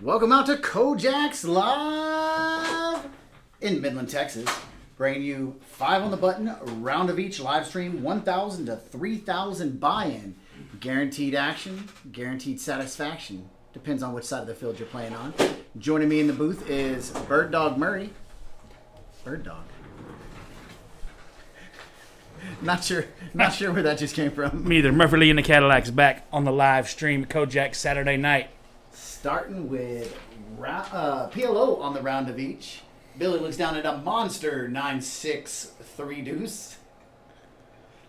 Welcome out to Kojak's Live in Midland, Texas. Bringing you 5 on the button, round of each live stream, 1,000 to 3,000 buy-in. Guaranteed action, guaranteed satisfaction. Depends on which side of the field you're playing on. Joining me in the booth is Bird Dog Murray. Bird Dog. Not sure where that just came from. Me either. Murphy Lee and the Cadillac's back on the live stream, Kojak Saturday night. Starting with PLO on the round of each. Billy looks down at a monster 9-6 3 deuce.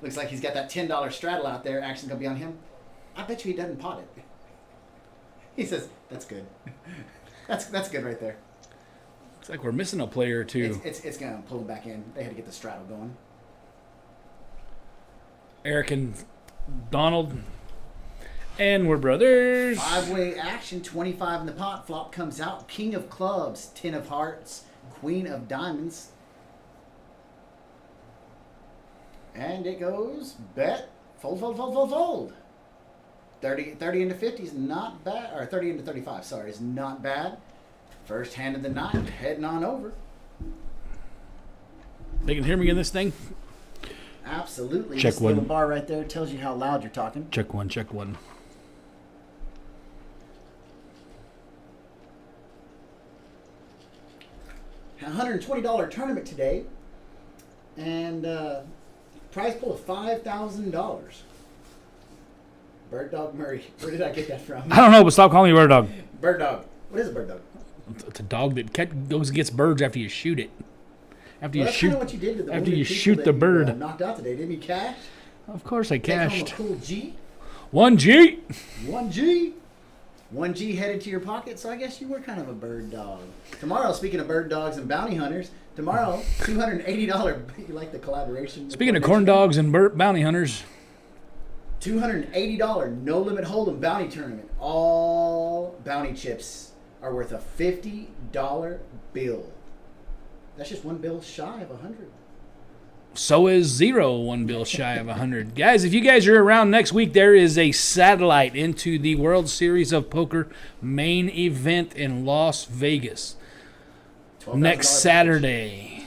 Looks like he's got that $10 straddle out there. Action's going to be on him. I bet you he doesn't pot it. He says, that's good. That's good right there. Looks like we're missing a player or two. It's going to pull him back in. They had to get the straddle going. Eric and Donald. And we're brothers. 5-way action, 25 in the pot. Flop comes out. King of clubs, 10 of hearts, queen of diamonds. And it goes bet, fold. 30 into 50 is not bad. Or 30 into 35, sorry, is not bad. First hand of the night, heading on over. They can hear me in this thing? Absolutely. Check this one. little bar right there tells you how loud you're talking. Check one. $120 tournament today, and prize pool of $5,000. Bird Dog Murray. Where did I get that from? I don't know, but stop calling me Bird Dog. Bird Dog. What is a bird dog? It's a dog that goes and gets birds after you shoot it. After you That's shoot, kind of what you did to the after wounded you people shoot that the you, bird. knocked out today, didn't you, Cash? Of course I Take home cashed. a cool G. 1G. 1G. 1G headed to your pocket, so I guess you were kind of a bird dog. Tomorrow, speaking of bird dogs and bounty hunters, tomorrow, $280. You like the collaboration? Speaking of corn dogs and bounty hunters. $280 no limit hold'em bounty tournament. All bounty chips are worth a $50 bill. That's just one bill shy of 100. So is 0 one bill shy of 100. Guys, if you guys are around next week, there is a satellite into the World Series of Poker main event in Las Vegas. Next Saturday.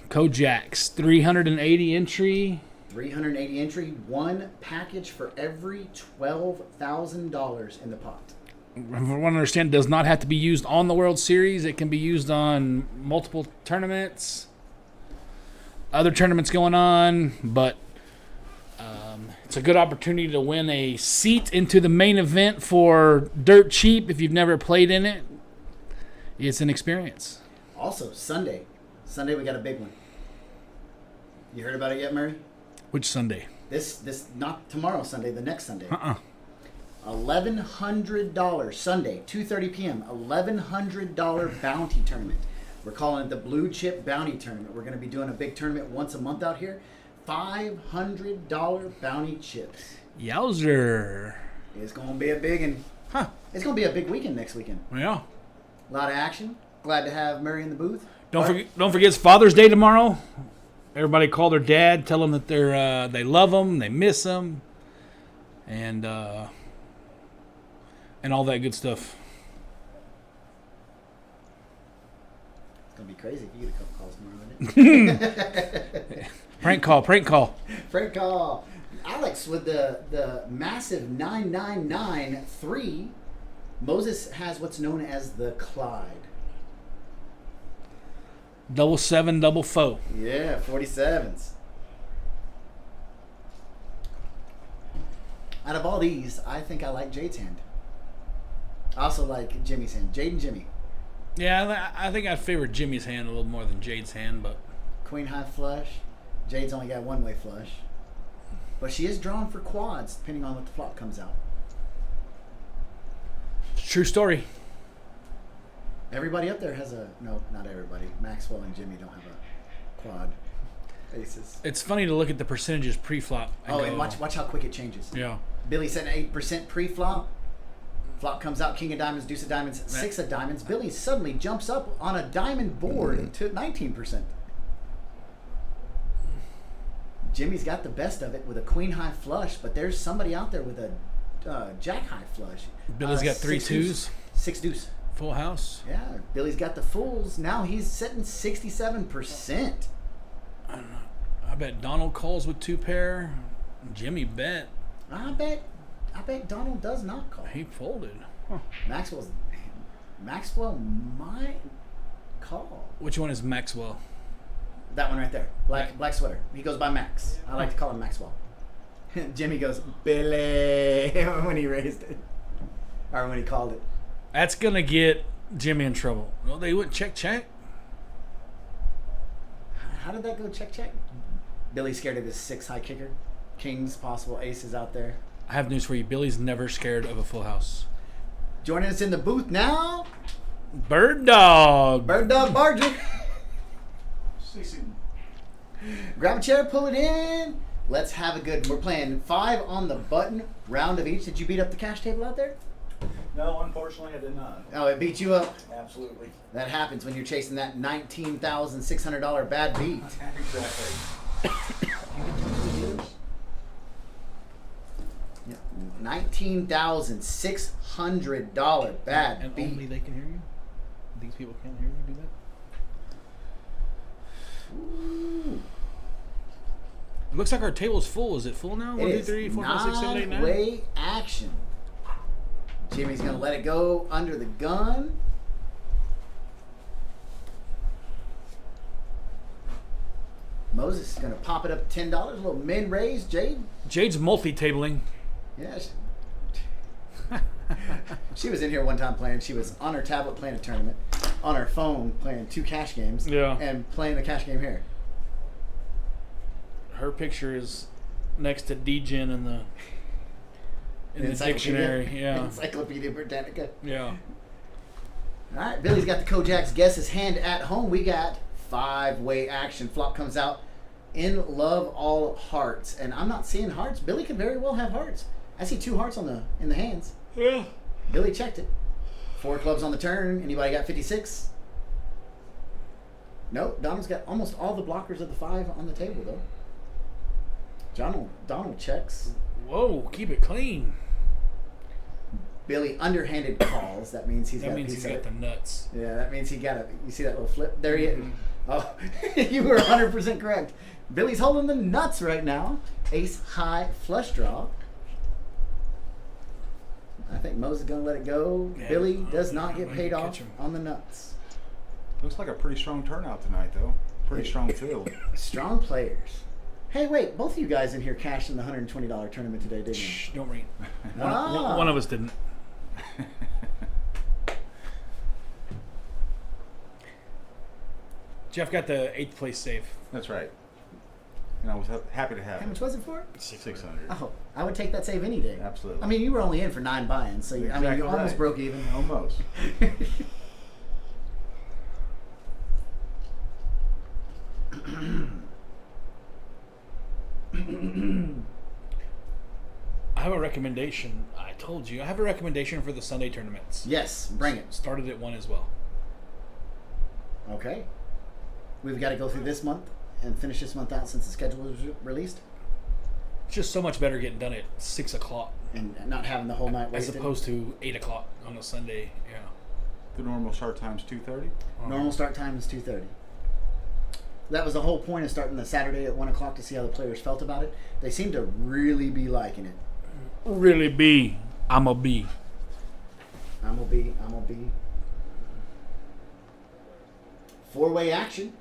Kojak's 380 entry. 380 entry, one package for every $12,000 in the pot. From what I understand, does not have to be used on the World Series. It can be used on multiple tournaments. Other tournaments going on, but it's a good opportunity to win a seat into the main event for dirt cheap if you've never played in it. It's an experience. Also, Sunday we got a big one. You heard about it yet, Murray? Which Sunday? This not tomorrow Sunday, the next Sunday. $1,100 Sunday, 2:30 p.m. $1,100 bounty tournament. We're calling it the Blue Chip Bounty Tournament. We're going to be doing a big tournament once a month out here. $500 bounty chips. Yowzer. It's going to be a big one. It's going to be a big weekend next weekend. Yeah. A lot of action. Glad to have Murray in the booth. Don't forget it's Father's Day tomorrow. Everybody call their dad, tell them that they love them, they miss them, and all that good stuff. It's going to be crazy if you get a couple calls tomorrow. Prank call. Frank call. Alex with the massive 9993. Moses has what's known as the Clyde. 7 double foe. Yeah, 47s. Out of all these, I think I like Jade's hand. I also like Jimmy's hand. Jade and Jimmy. Yeah, I think I favor Jimmy's hand a little more than Jade's hand, but Queen high flush. Jade's only got one-way flush. But she is drawn for quads, depending on what the flop comes out. true story. Everybody up there has a... No, not everybody. Maxwell and Jimmy don't have a quad aces. It's funny to look at the percentages pre-flop. And watch how quick it changes. Yeah. Billy said 8% pre-flop. Flop comes out, king of diamonds, deuce of diamonds, six of diamonds. Billy suddenly jumps up on a diamond board to 19%. Jimmy's got the best of it with a queen high flush, but there's somebody out there with a jack high flush. Billy's got three twos. Six deuce. Full house. Yeah, Billy's got the fulls. Now he's sitting 67%. I bet Donald calls with 2 pair. Jimmy bet. I bet Donald does not call. He folded. Maxwell might call. Which one is Maxwell? That one right there. Black sweater. He goes by Max. I like to call him Maxwell. Jimmy goes, Billy, when he raised it. Or when he called it. That's going to get Jimmy in trouble. No, they wouldn't check. How did that go check? Billy's scared of his 6 high kicker. Kings, possible aces out there. I have news for you. Billy's never scared of a full house. Joining us in the booth now, Bird Dog. Barger. Grab a chair, pull it in. Let's have a good. We're playing 5 on the button, round of each. Did you beat up the cash table out there? No, unfortunately, I did not. Oh, it beat you up. Absolutely. That happens when you're chasing that $19,600 bad beat. Exactly. Yeah, $19,600 bad And beat. only they can hear you? These people can't hear you do that? Ooh. It looks like our table's full. Is it full now? 1, 2, 3, 4, 5, 6, 7, 8, 9. 9-way action. Jimmy's going to let it go under the gun. Moses is going to pop it up to $10. A little min raise. Jade's multi-tabling. Yeah. She was in here one time playing. She was on her tablet playing a tournament, on her phone playing 2 cash games, Yeah. and playing the cash game here. Her picture is next to Degen in the dictionary. Yeah. Encyclopedia Britannica. Yeah. All right, Billy's got the Kojak's guess his hand at home. We got 5-way action. Flop comes out in love all hearts, and I'm not seeing hearts. Billy could very well have hearts. I see 2 hearts in the hands. Yeah. Billy checked it. 4 clubs on the turn. Anybody got 56? Nope. Donald's got almost all the blockers of the 5 on the table though. Donald checks. Whoa, keep it clean. Billy underhanded calls. That means he's got the nuts. Yeah, that means he got you see that little flip? There he is. Oh, you were 100% correct. Billy's holding the nuts right now. Ace high flush draw. I think Mo's is going to let it go. Yeah, Billy does not get paid catch off him. on the nuts. Looks like a pretty strong turnout tonight, though. Pretty strong field. Strong players. Hey, wait, both of you guys in here cashed in the $120 tournament today, didn't you? Shh, don't read. Ah. One of us didn't. Jeff got the 8th place save. That's right. And I was happy to have How it. much was it for? 600. Oh, I would take that save any day. Absolutely. I mean, you were only in for 9 buy-ins, so you Exactly almost right. broke even. Almost. I have a recommendation. I told you. I have a recommendation for the Sunday tournaments. Yes, bring it. Started at 1 as well. Okay. We've got to go through this month and finish this month out since the schedule was released, It's just so much better getting done at 6 o'clock and not having the whole night as wasted. opposed to 8 o'clock on a Sunday. Yeah. The normal start time's 2:30. Normal start time is 2:30. That was the whole point of starting the Saturday at 1 o'clock to see how the players felt about it. They seem to really be liking it. Really be. I'm a B. I'm gonna be. 4-way action.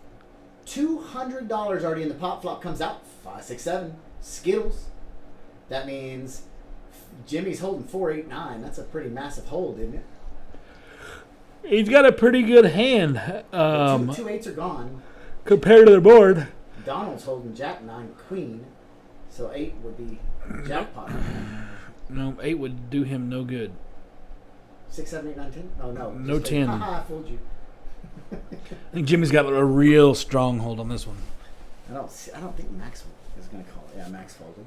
$200 already in the pot. Flop comes out. 5, 6, 7. Skittles. That means Jimmy's holding 4, 8, 9. That's a pretty massive hold, isn't it? He's got a pretty good hand Two 8s are gone. compared to the board. Donald's holding Jack 9 Queen. So 8 would be jackpot. No, 8 would do him no good. 6, 7, 8, 9, 10? Oh, no. No Just 10. Haha, I fooled you. I think Jimmy's got a real strong hold on this one. I don't think Max is going to call it. Yeah, Max folded.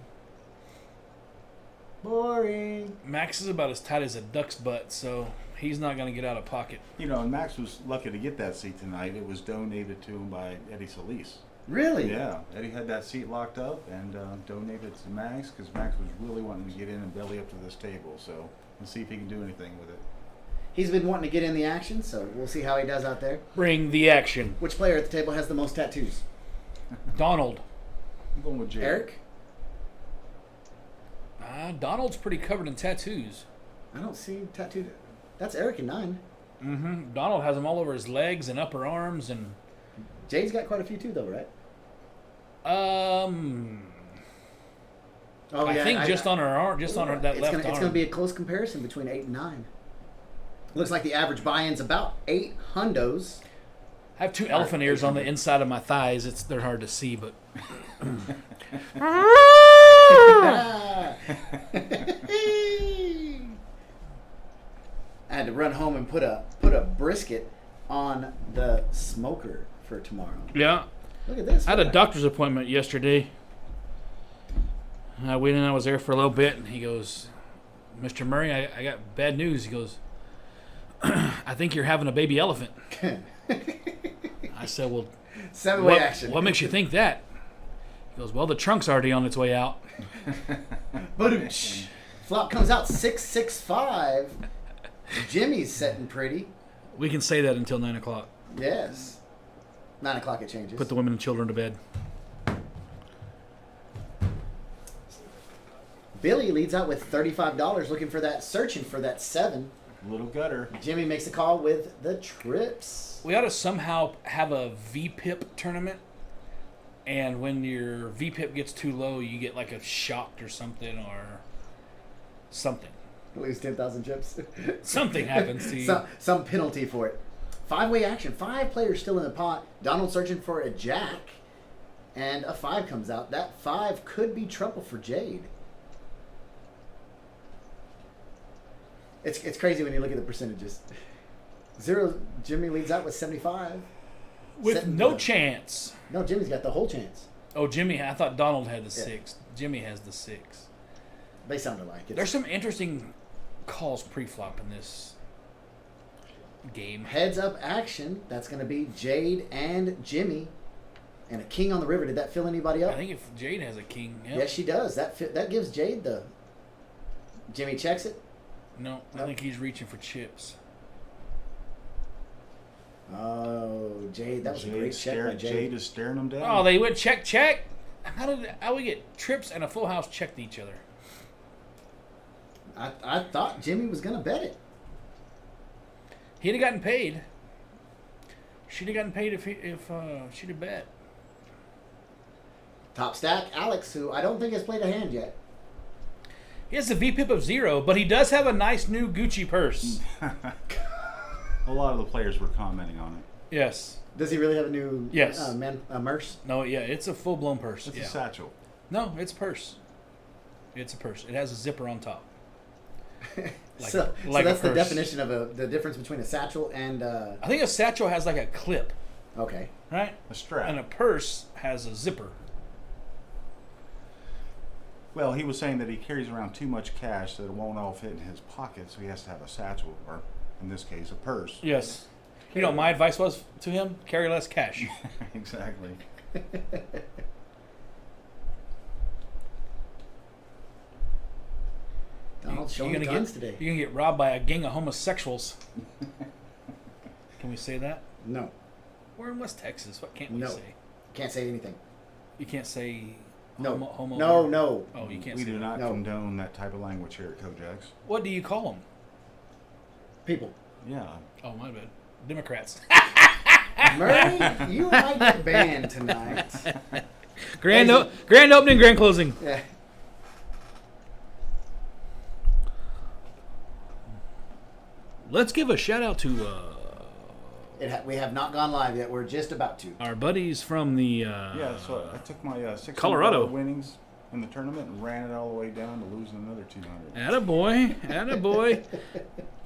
Boring. Max is about as tight as a duck's butt, so he's not going to get out of pocket. You know, and Max was lucky to get that seat tonight. It was donated to him by Eddie Solis. Really? Yeah, Eddie had that seat locked up and donated to Max because Max was really wanting to get in and belly up to this table. So let's see if he can do anything with it. He's been wanting to get in the action, so we'll see how he does out there. Bring the action. Which player at the table has the most tattoos? Donald. I'm going with Jay. Eric? Donald's pretty covered in tattoos. I don't see tattooed. That's Eric in 9. Mm-hmm. Donald has them all over his legs and upper arms and. Jay's got quite a few too, though, right? I think just on her arm, just on her that left arm. It's going to be a close comparison between 8 and 9. Looks like the average buy-in's about 8 hundos. I have 2 elephant ears on the inside of my thighs. They're hard to see, but. I had to run home and put a brisket on the smoker for tomorrow. Yeah. Look at this. I had a doctor's appointment yesterday. I went in. I was there for a little bit, and he goes, "Mr. Murray, I got bad news." He goes, "I think you're having a baby elephant." I said, "Well, 7-way action. What makes you think that?" He goes, "Well, the trunk's already on its way out." Flop comes out 665. Jimmy's setting pretty. We can say that until 9 o'clock. Yes. 9 o'clock it changes. Put the women and children to bed. Billy leads out with $35, looking for that, searching for that 7. Little gutter. Jimmy makes a call with the trips. We ought to somehow have a VPIP tournament, and when your VPIP gets too low, you get like a shocked or something, or something. Lose 10,000 chips. Something happens to you. Some penalty for it. 5-way action. 5 players still in the pot. Donald searching for a jack, and a 5 comes out. That 5 could be trouble for Jade. It's crazy when you look at the percentages. 0, Jimmy leads out with 75. With no chance. No, Jimmy's got the whole chance. Oh, Jimmy, I thought Donald had the 6. Jimmy has the 6. They sound alike. There's some interesting calls pre-flop in this game. Heads up action. That's going to be Jade and Jimmy. And a king on the river. Did that fill anybody up? I think if Jade has a king. Yep. Yes, she does. That gives Jade the... Jimmy checks it. No, I think he's reaching for chips. Oh, Jade. That was a great check by Jade. Jade is staring them down. Oh, they went check. How we get trips and a full house checked each other? I thought Jimmy was going to bet it. He'd have gotten paid. She'd have gotten paid if she'd have bet. Top stack, Alex, who I don't think has played a hand yet. He has a VPIP of 0, but he does have a nice new Gucci purse. A lot of the players were commenting on it. Yes. Does he really have a new Yes. Merce? No, yeah, it's a full-blown purse. It's yeah. a satchel. No, it's a purse. It's a purse. It has a zipper on top. So like that's a the purse. definition of the difference between a satchel and... I think a satchel has like a clip, Okay. right? A strap. And a purse has a zipper. Well, he was saying that he carries around too much cash that it won't all fit in his pocket, so he has to have a satchel, or in this case, a purse. Yes. You know, my advice was to him, carry less cash. Exactly. Donald's showing guns today. You're going to get robbed by a gang of homosexuals. Can we say that? No. We're in West Texas. What can't we No. say? Can't say anything. You can't say No. homo. No. Oh, you can't We say do that. not No. condone that type of language here at Kojaks. What do you call them? People. Yeah. Oh, my bad. Democrats. Murray, you might get banned tonight. Grand opening, grand closing. Yeah. Let's give a shout out to We have not gone live yet. We're just about to. our buddies from the Yeah, so I took my $600 Colorado. winnings in the tournament and ran it all the way down to losing another $200. Attaboy.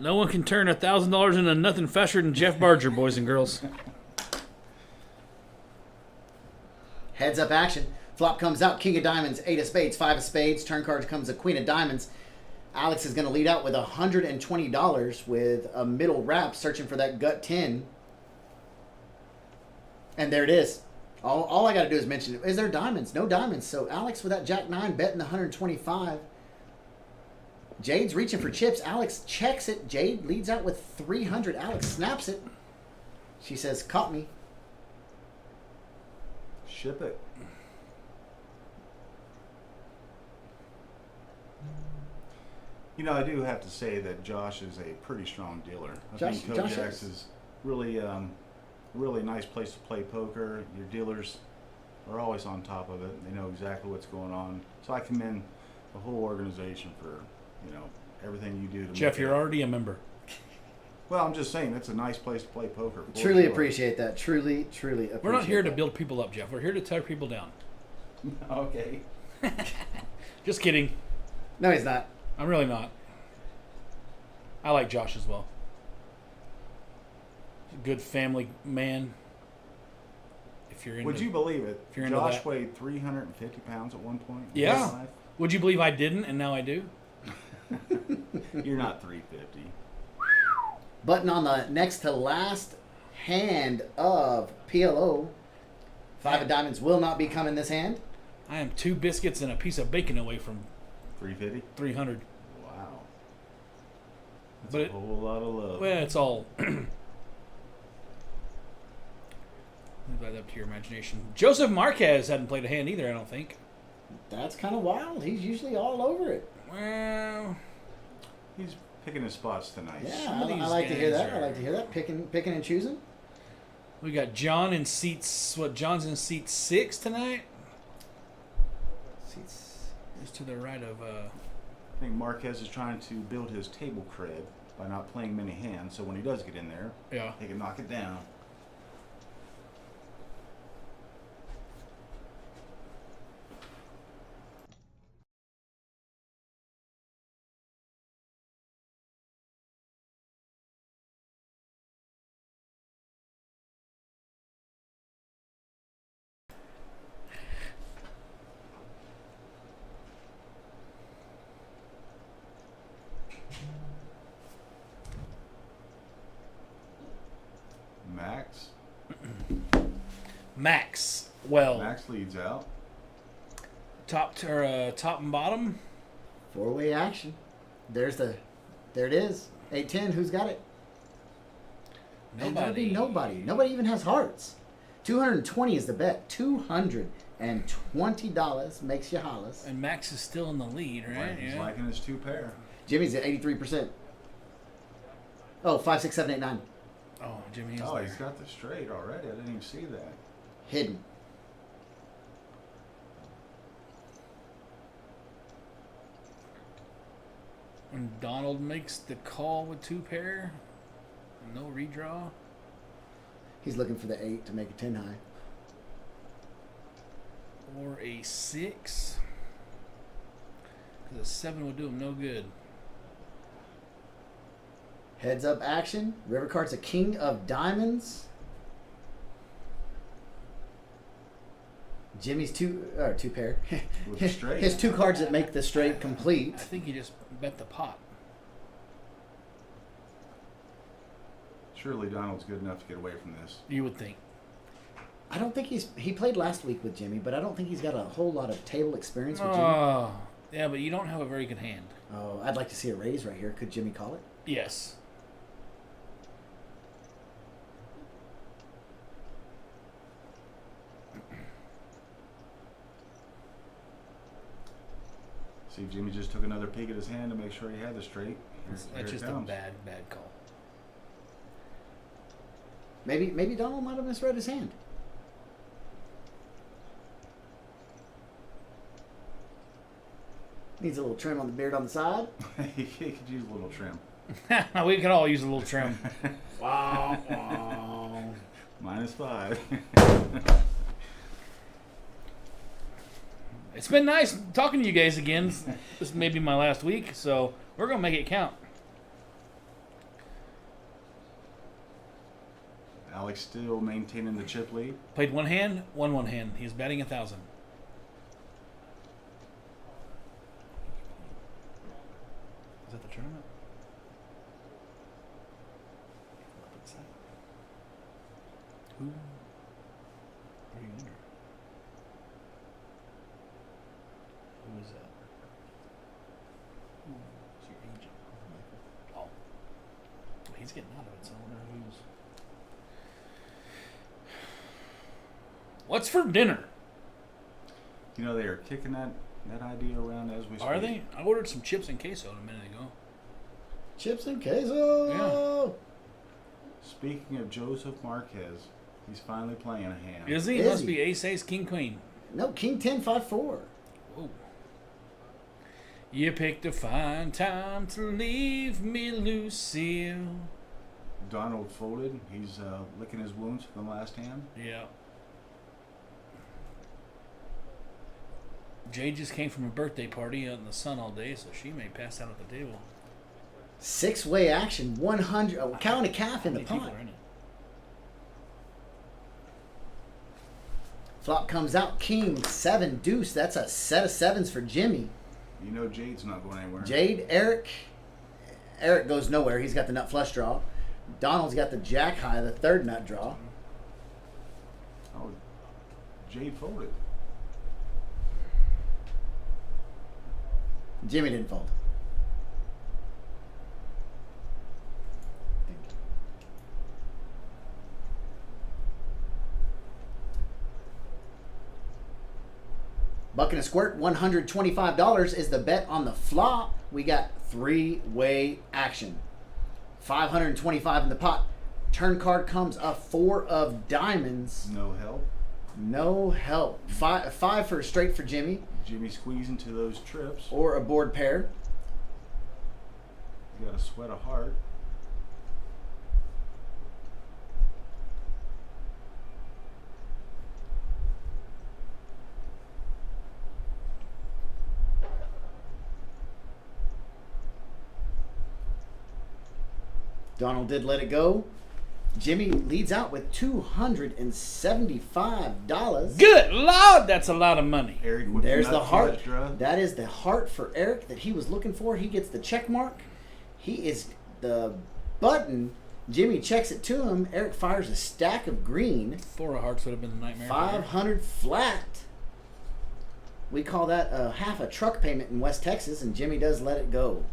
No one can turn $1,000 into nothing faster than Jeff Barger, boys and girls. Heads up action. Flop comes out. King of diamonds, 8 of spades, 5 of spades. Turn card comes a queen of diamonds. Alex is going to lead out with $120 with a middle wrap, searching for that gut 10. And there it is. All I got to do is mention it. Is there diamonds? No diamonds. So Alex with that jack 9 betting the 125. Jade's reaching for chips. Alex checks it. Jade leads out with 300. Alex snaps it. She says, caught me. Ship it. You know, I do have to say that Josh is a pretty strong dealer. I think Kojak's is really, really nice place to play poker. Your dealers are always on top of it. They know exactly what's going on. So I commend the whole organization for, you know, everything you do. To Jeff, make you're already a member. Well, I'm just saying it's a nice place to play poker. Truly appreciate that. Truly appreciate We're not here to that. build people up, Jeff. We're here to tear people down. Okay. Just kidding. No, he's not. I'm really not. I like Josh as well. He's a good family man. If you're into, Would you believe it? if you're into Josh that. weighed 350 pounds at one point. in Yeah. his life. Would you believe I didn't and now I do? You're not 350. Button on the next to last hand of PLO. 5 of diamonds will not be coming this hand. I am 2 biscuits and a piece of bacon away from 350. 300. Wow. That's But a it- whole lot of love. Well, it's all. Leave that up to your imagination. Joseph Marquez hadn't played a hand either, I don't think. That's kind of wild. He's usually all over it. Well, He's picking his spots tonight. Yeah, Some of I these like to hear guys that. I are- like to hear that. Picking and choosing. we got John in seats. What? John's in seat 6 tonight. Just to the right of. I think Marquez is trying to build his table cred by not playing many hands, so when he does get in there, Yeah. he can knock it down. Max. Max. Well, Max leads out. top and bottom. 4-way action. There it is. 8-10. Who's got it? And that'd be nobody. Nobody even has hearts. 220 is the bet. $220 makes you hollers. And Max is still in the lead, right? He's Yeah. liking his 2 pair. Jimmy's at 83%. Oh, 5, 6, 7, 8, 9. Oh, Jimmy is Oh, there. he's got the straight already. I didn't even see that. Hidden. When Donald makes the call with 2 pair, no redraw. He's looking for the 8 to make a 10 high. Or a 6. Because a 7 would do him no good. Heads up action. River card's a king of diamonds. Jimmy's two pair. With the straight. His 2 cards that make the straight complete. I think he just bet the pot. Surely Donald's good enough to get away from this. You would think. I don't think he played last week with Jimmy, but I don't think he's got a whole lot of table experience with Jimmy. Oh, yeah, but you don't have a very good hand. Oh, I'd like to see a raise right here. Could Jimmy call it? Yes. See if Jimmy just took another peek at his hand to make sure he had the straight. Here That's it just a comes. bad call. Maybe Donald might have misread his hand. Needs a little trim on the beard on the side. He could use a little trim. We could all use a little trim. Wow. Wow. -5. It's been nice talking to you guys again. This may be my last week, so we're going to make it count. Alex still maintaining the chip lead. Played one hand, won one hand. He's batting 1,000. Is that the tournament? Who are you under? Who is that? Who is your he's getting out of it, so I wonder who's. What's for dinner? You know, they are kicking that idea around as we speak. Are they? I ordered some chips and queso a minute ago. Chips and queso. Speaking of Joseph Marquez, he's finally playing a hand. Is he? Is Must he? be ace, ace, king, queen. No, King 10, 5, 4. Whoa. You picked a fine time to leave me, Lucille. Donald folded. He's licking his wounds from the last hand. Yeah. Jade just came from a birthday party out in the sun all day, so she may pass out at the table. 6-way action, 100. Oh, cow and a calf in the How many pot. people are in it? Flop comes out, King 7 deuce. That's a set of sevens for Jimmy. You know Jade's not going anywhere. Jade, Eric. Eric goes nowhere. He's got the nut flush draw. Donald's got the jack high, the third nut draw. Oh, Jade folded. Jimmy didn't fold. Buck and a squirt, $125 is the bet on the flop. We got 3-way action. $525 in the pot. Turn card comes a 4 of diamonds. No help. No help. Five for straight for Jimmy. Jimmy squeezing to those trips. Or a board pair. You got a sweat of heart. Donald did let it go. Jimmy leads out with $275. Good Lord, that's a lot of money. Eric with There's nut the heart. flush draw. That is the heart for Eric that he was looking for. He gets the check mark. He is the button. Jimmy checks it to him. Eric fires a stack of green. 4 of hearts would have been a nightmare. 500 flat. We call that half a truck payment in West Texas, and Jimmy does let it go.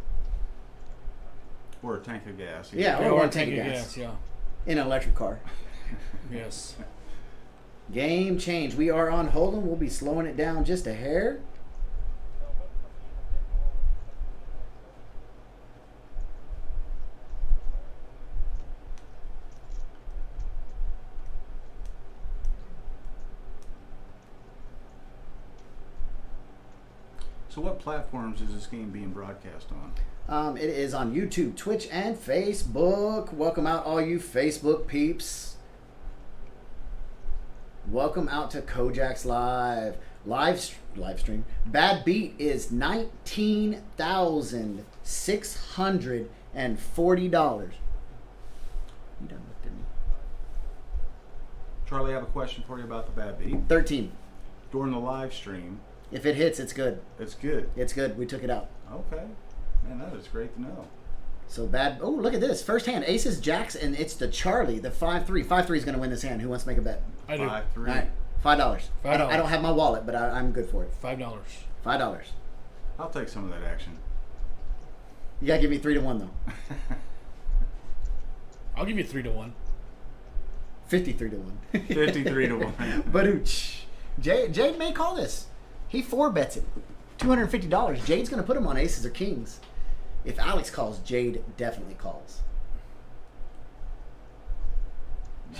Or a tank of gas. Yeah, Yeah, or or one a tank tank of of gas. gas, yeah. In an electric car. Yes. Game change. We are on Hold'em. We'll be slowing it down just a hair. So what platforms is this game being broadcast on? It is on YouTube, Twitch, and Facebook. Welcome out, all you Facebook peeps. Welcome out to Kojak's live stream. Bad beat is $19,640. You done looked at me. Charlie, I have a question for you about the bad beat. 13. During the live stream, If it hits, it's good. it's good. It's good. We took it out. Okay. Man, that is great to know. So bad. Oh, look at this. First hand. Aces, jacks, and it's the Charlie, the 5-3. 5-3 is going to win this hand. Who wants to make a bet? I do. 5-3. All right. $5. $5. I don't have my wallet, but I'm good for it. $5. $5. I'll take some of that action. You got to give me 3-1, though. I'll give you 3 to 1. 53-1. 53-1. But Jade may call this. He 4-bets it. $250. Jade's going to put him on aces or kings. If Alex calls, Jade definitely calls.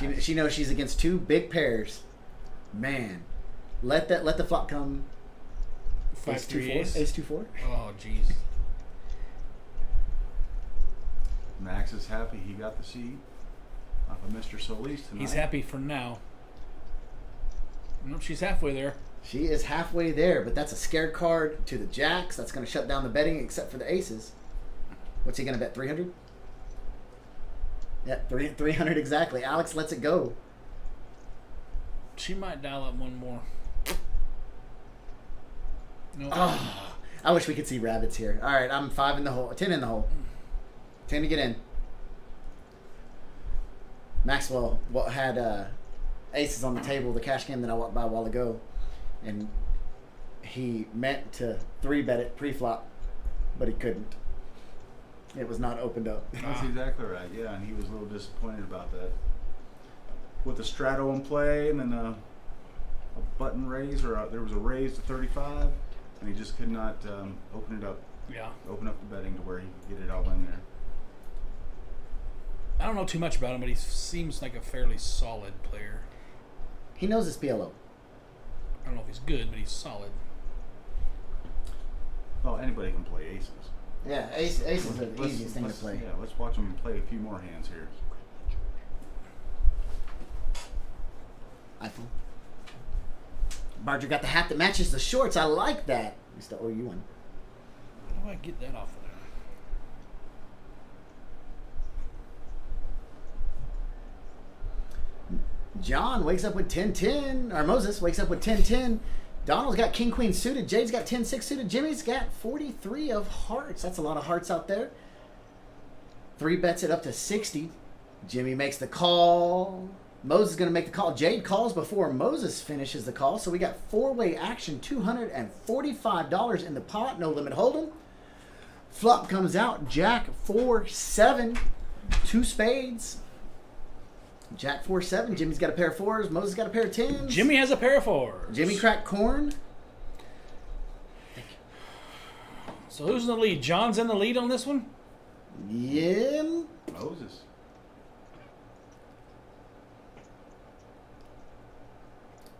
Nice. She knows she's against 2 big pairs. Man, let the flop come. 5-3 Ace-2-4. ace. Ace-2-4. Oh, jeez. Max is happy he got the seat off of Mr. Solis tonight. He's happy for now. Nope, she's halfway there. She is halfway there, but that's a scared card to the jacks. That's going to shut down the betting except for the aces. What's he going to bet? 300? Yeah, 300 exactly. Alex lets it go. She might dial up one more. No. Oh, I wish we could see rabbits here. All right, I'm 5 in the hole, 10 in the hole. 10 to get in. Maxwell had aces on the table, the cash game that I walked by a while ago, and he meant to 3-bet it pre-flop, but he couldn't. It was not opened up. That's exactly right. Yeah, and he was a little disappointed about that. With the straddle in play and then a button raise, there was a raise to 35, and he just could not open it up. Yeah. Open up the betting to where he could get it all in there. I don't know too much about him, but he seems like a fairly solid player. He knows his PLO. I don't know if he's good, but he's solid. Well, anybody can play aces. Yeah, ace is the easiest thing to play. Yeah, let's watch him play a few more hands here. iPhone. Barger got the hat that matches the shorts. I like that. It's the OU one. How do I get that off of there? John wakes up with 10-10, or Moses wakes up with 10-10. Donald's got king-queen suited. Jade's got 10-6 suited. Jimmy's got 43 of hearts. That's a lot of hearts out there. 3 bets it up to 60. Jimmy makes the call. Moses is going to make the call. Jade calls before Moses finishes the call. So we got 4-way action, $245 in the pot. No limit hold'em. Flop comes out. Jack 4-7. 2 spades. Jack 4-7. Jimmy's got a pair of 4s. Moses got a pair of 10s. Jimmy has a pair of 4s. Jimmy cracked corn. So who's in the lead? John's in the lead on this one? Yeah. Moses.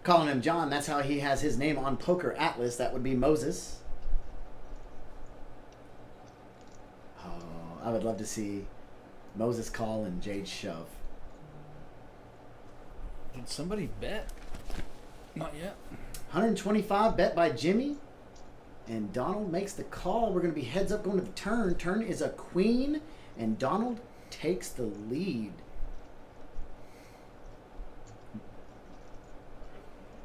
Calling him John. That's how he has his name on Poker Atlas. That would be Moses. Oh, I would love to see Moses call and Jade shove. Did somebody bet? Not yet. 125 bet by Jimmy. And Donald makes the call. We're going to be heads up going to the turn. Turn is a queen. And Donald takes the lead.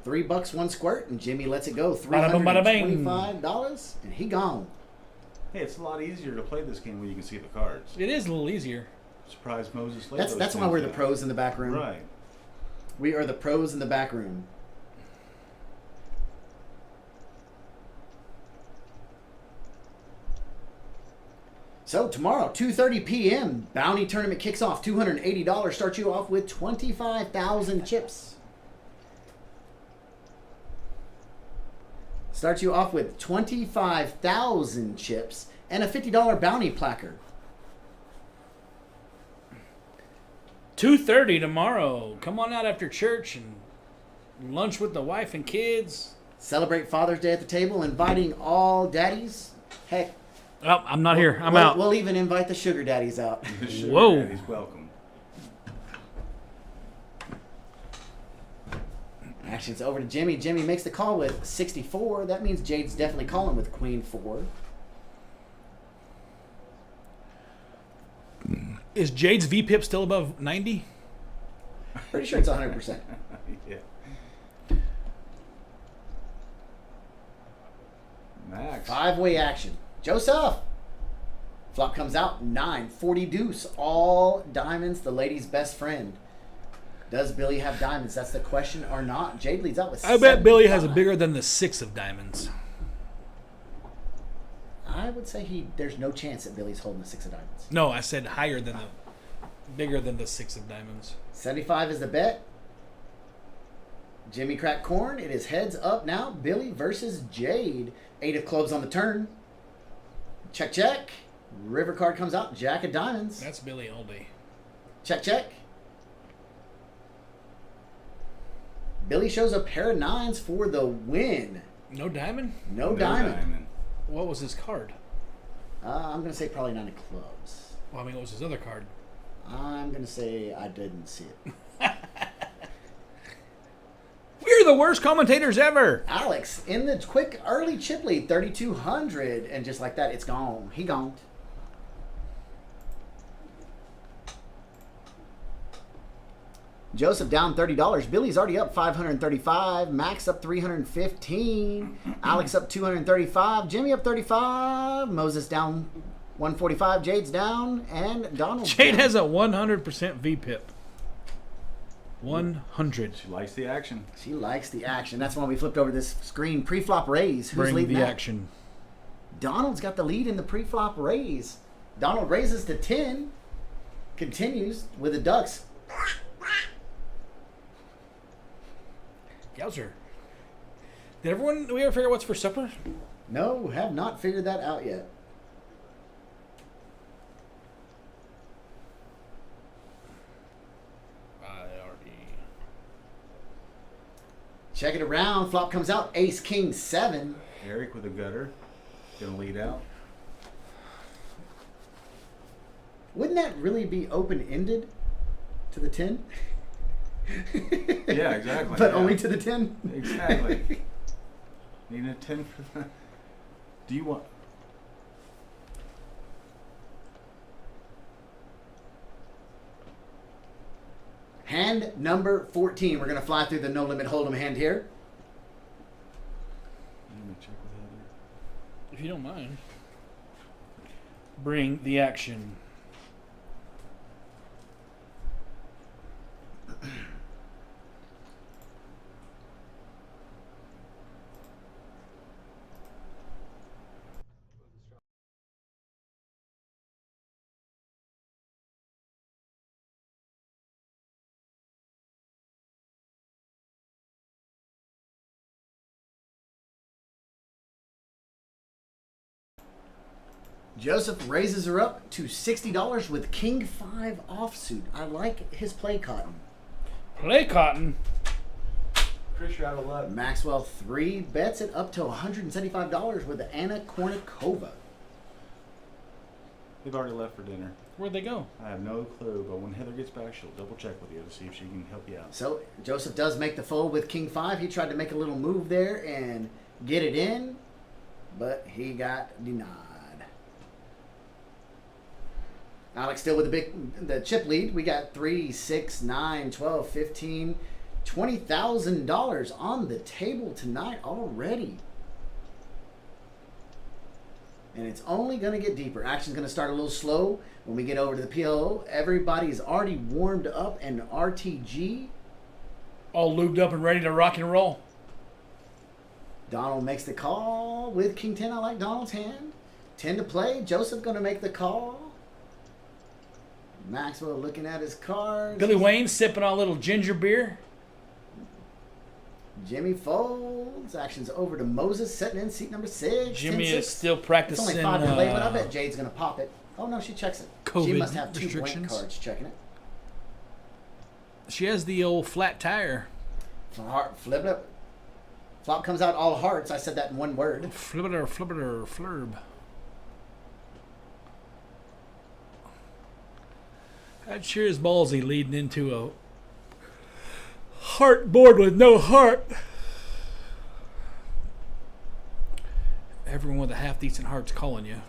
$3 1 squirt. And Jimmy lets it go. Bada boom, bada bing. $325. And he gone. Hey, it's a lot easier to play this game when you can see the cards. It is a little easier. Surprised Moses laid those That's why things we're the down. pros in the back room. Right. We are the pros in the back room. So tomorrow, 2:30 p.m., Bounty Tournament kicks off. $280 starts you off with 25,000 chips. Starts you off with 25,000 chips and a $50 bounty placard. 2:30 tomorrow. Come on out after church and lunch with the wife and kids. Celebrate Father's Day at the table, inviting all daddies. Heck, Oh, I'm not here. I'm out. We'll even invite the sugar daddies out. The sugar Whoa. daddy's welcome. Action's over to Jimmy. Jimmy makes the call with 64. That means Jade's definitely calling with queen 4. Is Jade's VPIP still above 90? Pretty sure it's 100%. Yeah. Max. 5-way action. Joseph. Flop comes out. 9. 40 deuce. All diamonds. The lady's best friend. Does Billy have diamonds? That's the question or not. Jade leads out with I bet Billy has a 75. bigger than the 6 of diamonds. I would say there's no chance that Billy's holding the 6 of diamonds. No, I said higher than bigger than the 6 of diamonds. 75 is the bet. Jimmy cracked corn. It is heads up now. Billy versus Jade. 8 of clubs on the turn. Check, check. River card comes out. Jack of diamonds. That's Billy all day. Check, check. Billy shows a pair of 9s for the win. No diamond? No diamond. What was his card? I'm going to say probably 9 of clubs. Well, I mean, what was his other card? I'm going to say I didn't see it. We're the worst commentators ever. Alex in the quick early chip lead, 3,200. And just like that, it's gone. He gone. Joseph down $30. Billy's already up $535. Max up $315. Alex up $235. Jimmy up $35. Moses down $145. Jade's down. And Donald Jade down. has a 100% VPIP. 100. She likes the action. She likes the action. That's why we flipped over this screen. Pre-flop raise. Who's Bring leading the that? action. Donald's got the lead in the pre-flop raise. Donald raises to 10. Continues with the Ducks. Yowzer. Did we ever figure out what's for supper? No, have not figured that out yet. Check it around. Flop comes out. Ace, King, 7. Eric with a gutter. Gonna lead out. Wouldn't that really be open-ended to the 10? Yeah, exactly. But only to the 10? Exactly. Need a 10 for that. Do you want... Hand number 14. We're going to fly through the no limit hold'em hand here. Let me check with Heather. If you don't mind. Bring the action. Joseph raises her up to $60 with King 5 offsuit. I like his play cotton. Play cotton. Chris, you're out of luck. Maxwell 3 bets it up to $175 with Anna Kournikova. They've already left for dinner. Where'd they go? I have no clue, but when Heather gets back, she'll double check with you to see if she can help you out. So Joseph does make the fold with King 5. He tried to make a little move there and get it in, but he got denied. Alex still with the chip lead. We got 3, 6, 9, 12, 15, $20,000 on the table tonight already. And it's only going to get deeper. Action's going to start a little slow when we get over to the PLO. Everybody's already warmed up and RTG. All lubed up and ready to rock and roll. Donald makes the call with King 10. I like Donald's hand. 10 to play. Joseph going to make the call. Maxwell looking at his cards. Billy Wayne sipping on a little ginger beer. Jimmy folds. Action's over to Moses, setting in seat number 6. Jimmy 10, is still practicing. It's only 5 to play, but I bet Jade's going to pop it. Oh, no, she checks it. COVID she must have 2 blank restrictions. cards checking it. She has the old flat tire. Flip it. Flop comes out all hearts. I said that in one word. Flip it or flurb. That sure is ballsy leading into a heart board with no heart. Everyone with a half decent heart's calling you.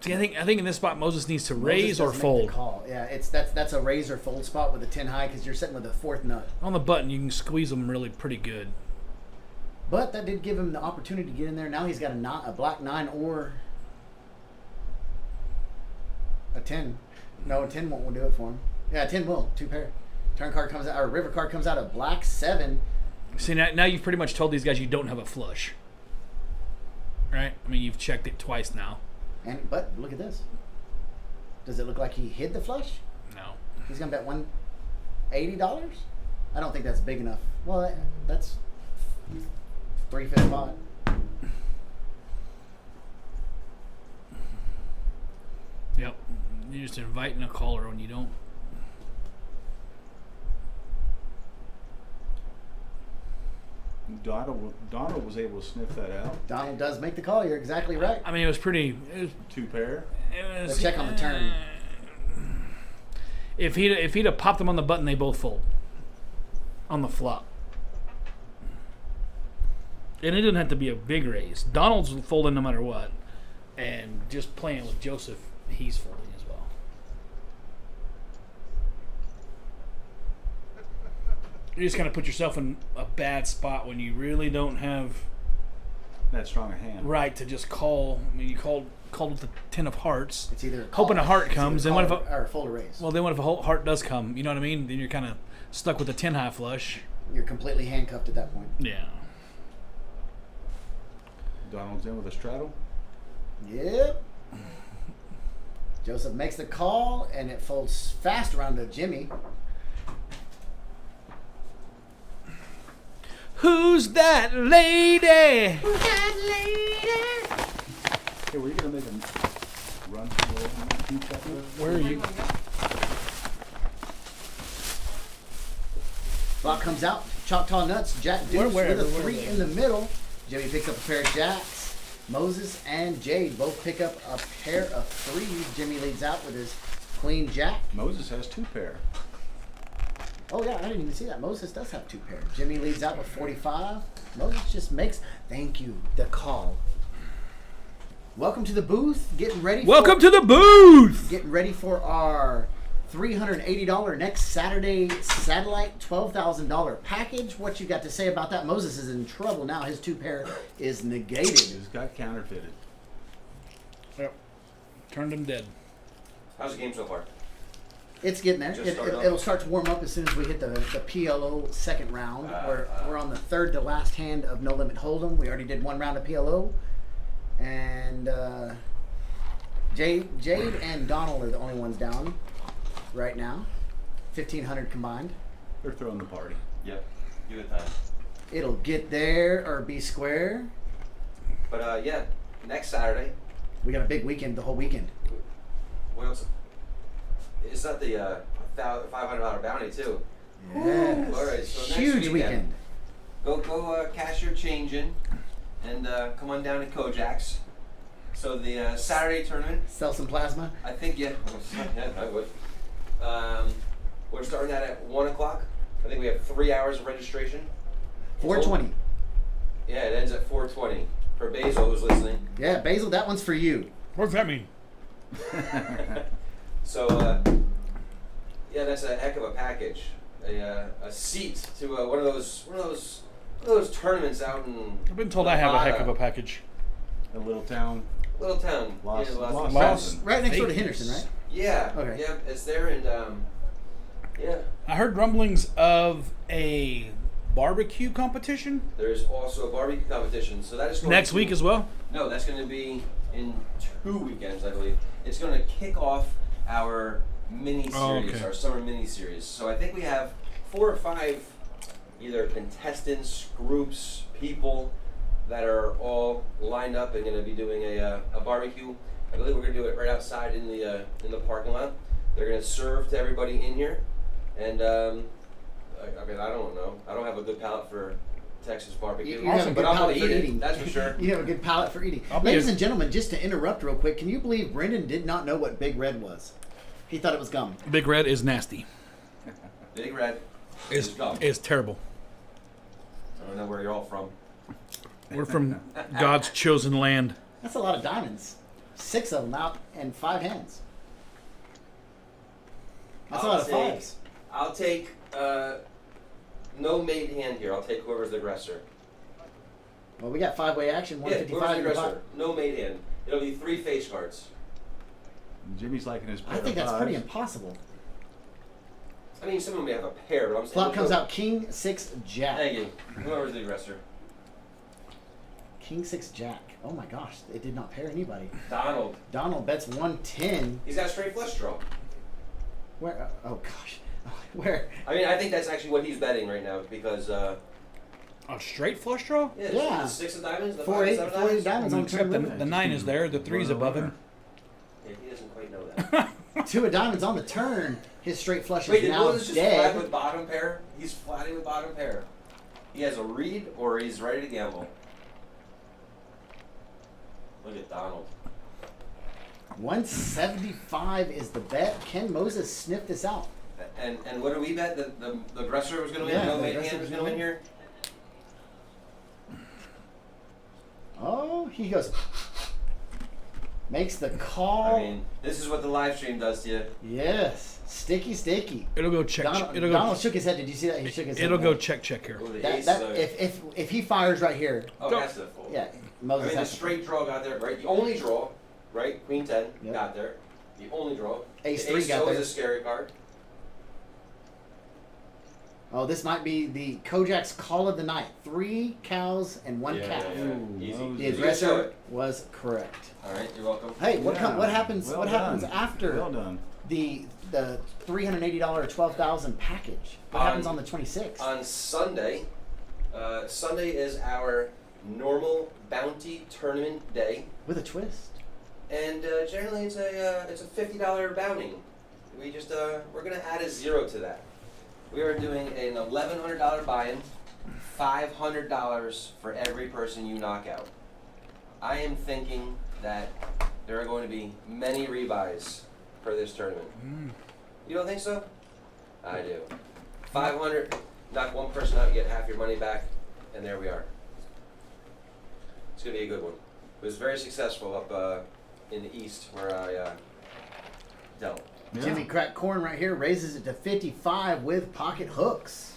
See, I think in this spot Moses needs to raise or fold. Call. Yeah, that's a raise or fold spot with a 10 high because you're sitting with a 4th nut. On the button, you can squeeze them really pretty good. But that did give him the opportunity to get in there. Now he's got a black 9 or a 10. No, a 10 won't do it for him. Yeah, a 10 will. 2 pair. Turn card comes out, or river card comes out, a black 7. See, now you've pretty much told these guys you don't have a flush. Right? I mean, you've checked it twice now. But look at this. Does it look like he hid the flush? No. He's going to bet $180? I don't think that's big enough. Well, that's 3/5 pot. Yep. You're just inviting a caller when you don't. Donald was able to sniff that out. Donald does make the call. You're exactly right. I mean, it was pretty. It was, 2 pair. it was, But check on the turn. If he'd have popped them on the button, they both fold. On the flop. And it didn't have to be a big raise. Donald's folding no matter what. And just playing with Joseph, he's folding as well. You just kind of put yourself in a bad spot when you really don't have That strong a hand. right to just call. I mean, you called with the 10 of hearts. It's either hoping a heart comes. And what if or fold or raise? well, then what if a heart does come? You know what I mean? Then you're kind of stuck with the 10 high flush. You're completely handcuffed at that point. Yeah. Donald's in with a straddle. Yep. Joseph makes the call, and it folds fast around to Jimmy. Who's that lady? Who's that lady? Hey, were you gonna make a run for the Where are you? Block comes out. Choctaw Nuts. Jack Deuce with a 3 in the middle. Jimmy picks up a pair of jacks. Moses and Jade both pick up a pair of 3s. Jimmy leads out with his Queen Jack. Moses has 2 pair. Oh, yeah, I didn't even see that. Moses does have 2 pairs. Jimmy leads out with 45. Moses just makes, thank you, the call. Welcome to the booth. Getting ready for our $380 next Saturday satellite $12,000 package. What you got to say about that? Moses is in trouble now. His 2 pair is negated. He's got counterfeited. Yep. Turned him dead. How's the game so far? It's getting there. Just start It'll start to warm up as soon as we hit the PLO second round. We're on the third to last hand of No Limit Hold'em. We already did 1 round of PLO. And Jade and Donald are the only ones down right now. 1,500 combined. They're throwing the party. Yep. Give it time. It'll get there or be square. But yeah, next Saturday. We got a big weekend, the whole weekend. What else? It's not the $500 bounty too. Yes. All right, so next Huge weekend. Go cash your change in, and come on down to Kojak's. So the Saturday tournament. Sell some plasma. I think yeah, I would. We're starting that at 1 o'clock. I think we have 3 hours of registration. 420. Yeah, it ends at 4:20. For Basil, who's listening. Yeah, Basil, that one's for you. What does that mean? So, yeah, that's a heck of a package. A seat to one of those tournaments out in. I've been told I have a heck of a package. A little town. Little town. Las Las- Right next door to Vegas. Henderson, right? Yeah. Okay. Yeah, it's there, and yeah. I heard rumblings of a barbecue competition There's also a barbecue competition. So that is going next to, week as well. No, that's going to be in 2 weekends, I believe. It's going to kick off our mini series, okay. our summer mini series. So I think we have 4 or 5 either contestants, groups, people that are all lined up and going to be doing a barbecue. I believe we're going to do it right outside in the parking lot. They're going to serve to everybody in here, and I mean I don't know. I don't have a good palate for Texas barbecue, You have a good but I'm going palate to for eat eating. it. That's for sure. You have a good palate for eating. I'll be Ladies a- and gentlemen, just to interrupt real quick, can you believe Brendan did not know what Big Red was? He thought it was gum. Big Red is nasty. Big Red Is gum. is terrible. I don't know where you're all from. We're from God's chosen land. That's a lot of diamonds. 6 of them out and 5 hands. That's a lot of 5s. I'll take no made hand here. I'll take whoever's the aggressor. Well, we got 5-way action, Yeah, whoever's 155 the in the aggressor. pot. No made hand. It'll be 3 face cards. Jimmy's liking his pair I think of that's pretty fives. impossible. I mean, some of them may have a pair, but I'm saying. Flop comes out King 6 Jack. Thank you. Whoever's the aggressor. King 6 Jack. Oh my gosh, it did not pair anybody. Donald. Donald bets 110. He's got a straight flush draw. Where? Oh gosh. Where? I mean, I think that's actually what he's betting right now because. A straight flush draw? Yeah. The 6 of diamonds, the 4 5 8 7 4 8 diamonds. diamonds on Except turn the, limit. the 9 is there, the 3's above him. Yeah, he doesn't quite know that. 2 of diamonds on the turn. His straight flush Wait, is did now Moses just flat dead. with bottom pair? He's flatting with bottom pair. He has a read or he's ready to gamble. Look at Donald. 175 is the bet. Can Moses sniff this out? And what do we bet? The aggressor was going to win? Yeah, No the made aggressor hand was was going to gonna win here? Oh, he goes. Makes the call. I mean, this is what the live stream does to you. Yes. Sticky. It'll go check. Donald, It'll Donald go. shook his head. Did you see that? He shook his head. It'll go check here. Oh, the That, ace that, is if he fires right here, oh, Go. that's the fold. yeah, I Moses mean, the has to. straight draw got there, right? The only draw, right? Queen 10 Yep. got there. The only draw. Ace The 3 ace got is there. a scary card. Oh, this might be the Kojak's call of the night. 3 cows and 1 calf. Easy. Ooh, The You can show aggressor it. was correct. All right, you're welcome. Hey, what happens? Well what happens done. after Well done. the $380 12,000 package? What happens on the 26th? On Sunday, Sunday is our normal bounty tournament day, With a twist. and generally it's a $50 bounty. We just we're gonna add a 0 to that. We are doing an $1,100 buy-in, $500 for every person you knock out. I am thinking that there are going to be many rebuys for this tournament. You don't think so? I do. 500, knock one person out, you get half your money back, and there we are. It's gonna be a good one. It was very successful up in the east where I dealt. Yeah. Jimmy Crack Corn right here raises it to 55 with pocket hooks.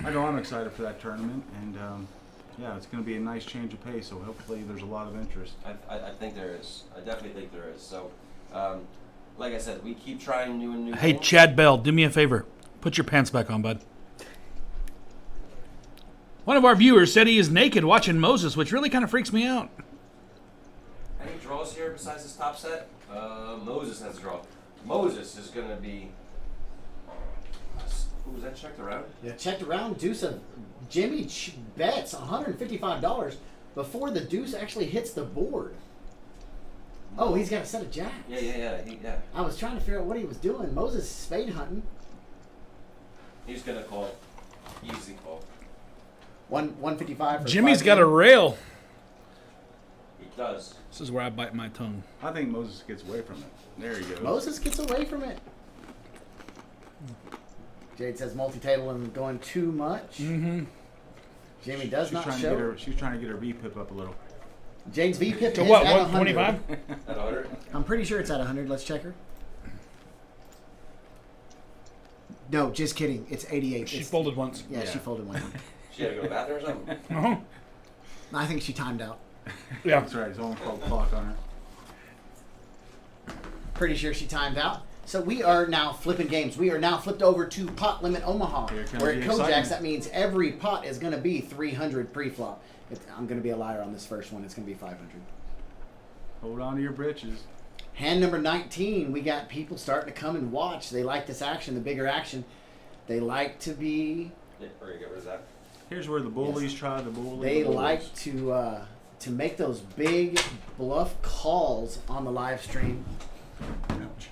I know I'm excited for that tournament, and yeah, it's going to be a nice change of pace. So hopefully, there's a lot of interest. I think there is. I definitely think there is. So, like I said, we keep trying new Hey, things. Chad Bell, do me a favor. Put your pants back on, bud. One of our viewers said he is naked watching Moses, which really kind of freaks me out. Any draws here besides this top set? Moses has a draw. Moses is going to be... Who was that checked around? Yeah, checked around. Deuce of Jimmy bets $155 before the deuce actually hits the board. Oh, he's got a set of jacks. Yeah. I was trying to figure out what he was doing. Moses is spade hunting. He's going to call. Easy call. 155 for Jimmy's 5 got a game. rail. He does. This is where I bite my tongue. I think Moses gets away from it. There he goes. Moses gets away from it. Jade says multi-table and going too much. Mm-hmm. Jimmy does She's not trying show. to get her. She's trying to get her VPIP up a little. Jade's VPIP To is what, at 100. 125? At 100? I'm pretty sure it's at 100. Let's check her. No, just kidding. It's 88. She It's- folded once. Yeah, Yeah. she folded one. She had to go to the bathroom or something? Uh-huh. I think she timed out. Yeah. That's right. Someone called clock on her. Pretty sure she timed out. So we are now flipping games. We are now flipped over to pot limit Omaha. Here comes Where at the Kojak's, excitement. that means every pot is going to be 300 pre-flop. I'm going to be a liar on this first one. It's going to be 500. Hold on to your britches. Hand number 19, we got people starting to come and watch. They like this action, the bigger action. They like to be... Yeah, we're going to get rid of that. Here's where the bullies try to bully. They the bullies. like to make those big bluff calls on the live stream. Ouch.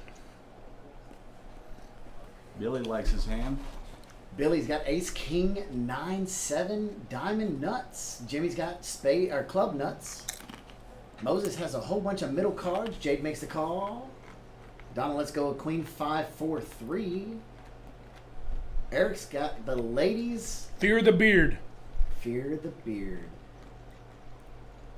Billy likes his hand. Billy's got ace, king, 9, 7, diamond nuts. Jimmy's got spade or club nuts. Moses has a whole bunch of middle cards. Jade makes the call. Donna lets go of queen 5, 4, 3. Eric's got the ladies. Fear the beard. Fear the beard.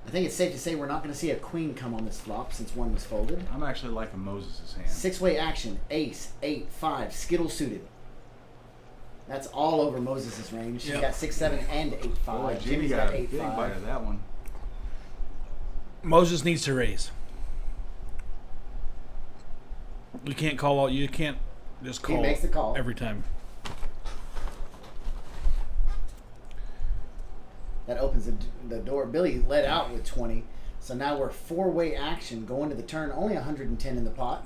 I think it's safe to say we're not going to see a queen come on this flop since one was folded. I'm actually liking Moses' hand. 6-way action. Ace, 8, 5. Skittle suited. That's all over Moses' range. She's Yep. got 6, 7, and 8, 5. Boy, Jimmy Jimmy's got a 8, big 5. bite of that one. Moses needs to raise. You can't call all. You can't just He call. makes the call. every time. That opens the door. Billy led out with 20. So now we're 4-way action going to the turn. Only 110 in the pot.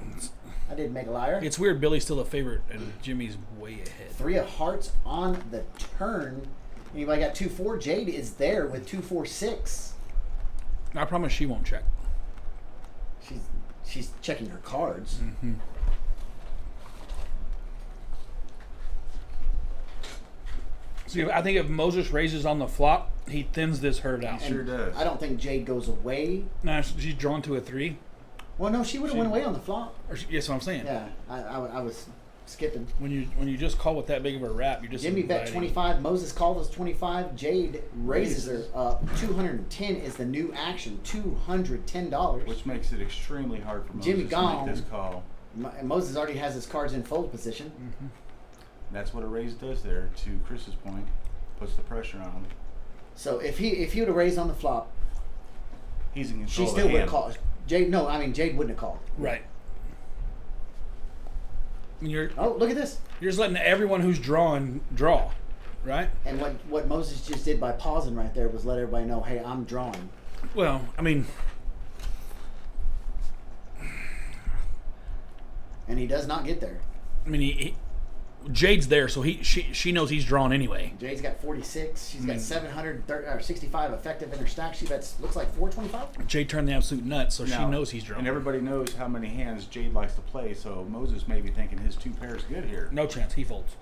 I did make a liar. It's weird. Billy's still a favorite, and Jimmy's way ahead. 3 of hearts on the turn. Anybody got 2-4? Jade is there with 2-4-6. I promise she won't check. She's checking her cards. Mm-hmm. See, I think if Moses raises on the flop, he thins this herd out. Sure does. I don't think Jade goes away. Nah, she's drawn to a 3. Well, no, she would have She- went away on the flop. Or yes, what I'm saying. Yeah, I was skipping. When you just call with that big of a wrap, you're just Jimmy bet inviting. 25. Moses called us 25. Jade raises her up. 210 is the new action. $210. Which makes it extremely hard for Moses Jimmy to gone. make this call. Moses already has his cards in fold position. Mm-hmm. That's what a raise does there, to Chris's point. Puts the pressure on him. So if he would have raised on the flop, He's in control she of still the would have hand. called. Jade, no, I mean Jade wouldn't have called. Right. You're Oh, look at this. just letting everyone who's drawing draw, right? And what Moses just did by pausing right there was let everybody know, hey, I'm drawing. Well, I mean, And he does not get there. Jade's there, so she knows he's drawn anyway. Jade's got 46. She's got 765 effective in her stack. She bets, looks like 425. Jade turned the absolute nuts, so she Now, knows he's drawn. And everybody knows how many hands Jade likes to play, so Moses may be thinking his 2 pairs good here. No chance. He folds.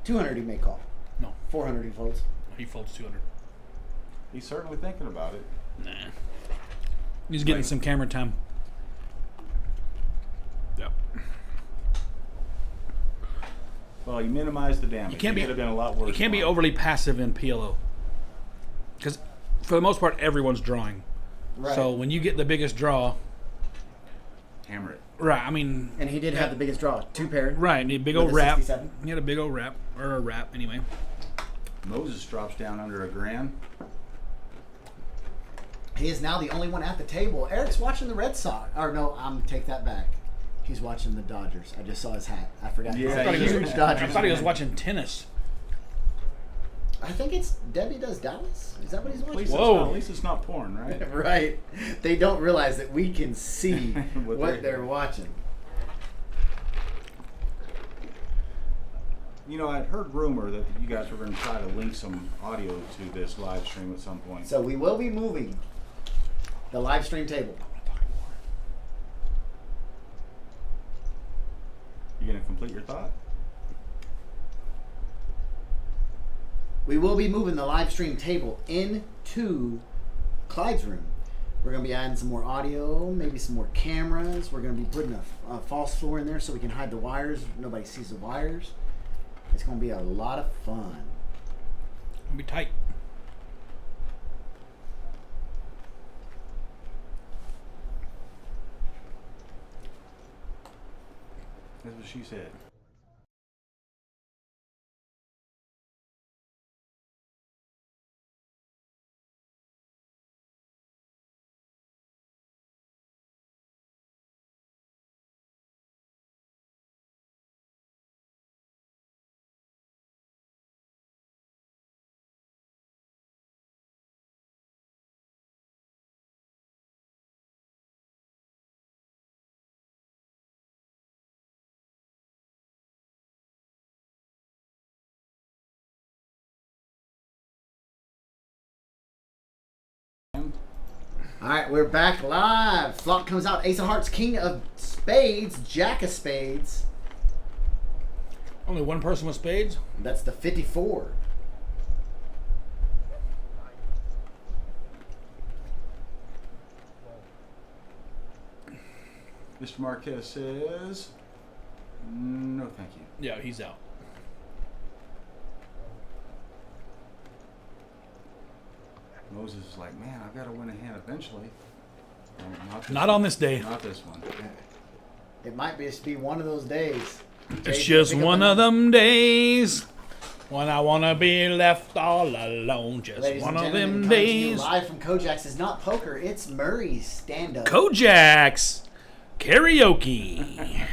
200 he may call. No. 400 he folds. He folds 200. He's certainly thinking about it. Nah. He's getting some camera time. Yep. Well, you minimize the damage. You can't It could have been a lot worse. You can't be for him. overly passive in PLO. Because for the most part, everyone's drawing. Right. So when you get the biggest draw, Hammer it. right, I mean... And he did have the biggest draw. 2 pairs. Right, and a big With old a wrap. 67. He had a big old wrap, or a wrap, anyway. Moses drops down under $1,000. He is now the only one at the table. Eric's watching the Red Sox. Or no, take that back. He's watching the Dodgers. I just saw his hat. I forgot. Yeah, He's I thought a he was- huge Dodgers. I thought he was fan. watching tennis. I think it's Debbie Does Dallas. Is that what he's At watching? least, Whoa. at least it's not porn, right? Right. They don't realize that we can see What what they're- they're watching. You know, I'd heard rumor that you guys were going to try to link some audio to this live stream at some point. So we will be moving the live stream table. You going to complete your thought? We will be moving the live stream table into Clyde's room. We're going to be adding some more audio, maybe some more cameras. We're going to be putting a false floor in there so we can hide the wires. Nobody sees the wires. It's going to be a lot of fun. It'll be tight. That's what she said. All right, we're back live. Flop comes out. Ace of Hearts, King of Spades, Jack of Spades. Only one person with spades? That's the 54. Mr. Marquez says, no thank you. Yeah, he's out. Moses is like, man, I've got to win a hand eventually. Not on this day. Not this one. It might just be one of those days. It's Jay's just gonna pick up one the- of them days when I want to be left all alone. Just Ladies one and of gentlemen, them coming to you days. live from Kojak's is not poker, it's Murray's stand-up. Kojak's karaoke.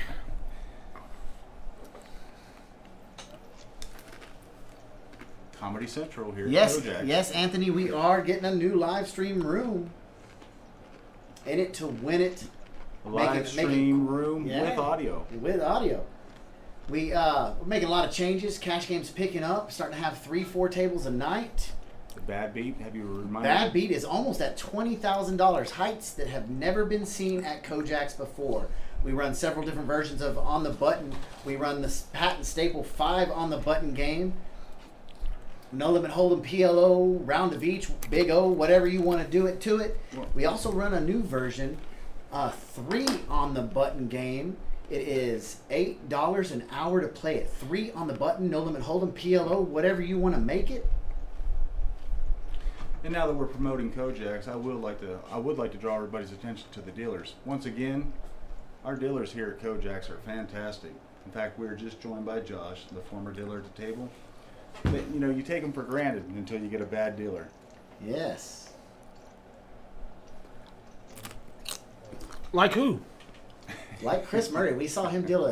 Comedy Central here. Yes, at Kojak. yes, Anthony, we are getting a new live stream room. In it to win it. Live Make it- stream room Yeah. with audio. With audio. We're making a lot of changes. Cash game's picking up. Starting to have 3-4 tables a night. The Bad Beat, have you reminded Bad Beat is almost at $20,000. Heights that have never been seen at Kojak's before. We run several different versions of On the Button. We run the patent staple 5 on the button game. No Limit Hold'em, PLO, Round of Each, Big O, whatever you want to do it to it. We also run a new version, 3 on the button game. It is $8 an hour to play it. 3 on the button, No Limit Hold'em, PLO, whatever you want to make it. And now that we're promoting Kojak's, I would like to draw everybody's attention to the dealers. Once again, our dealers here at Kojak's are fantastic. In fact, we were just joined by Josh, the former dealer at the table. But, you know, you take them for granted until you get a bad dealer. Yes. Like who? Like Chris Murray, we saw him deal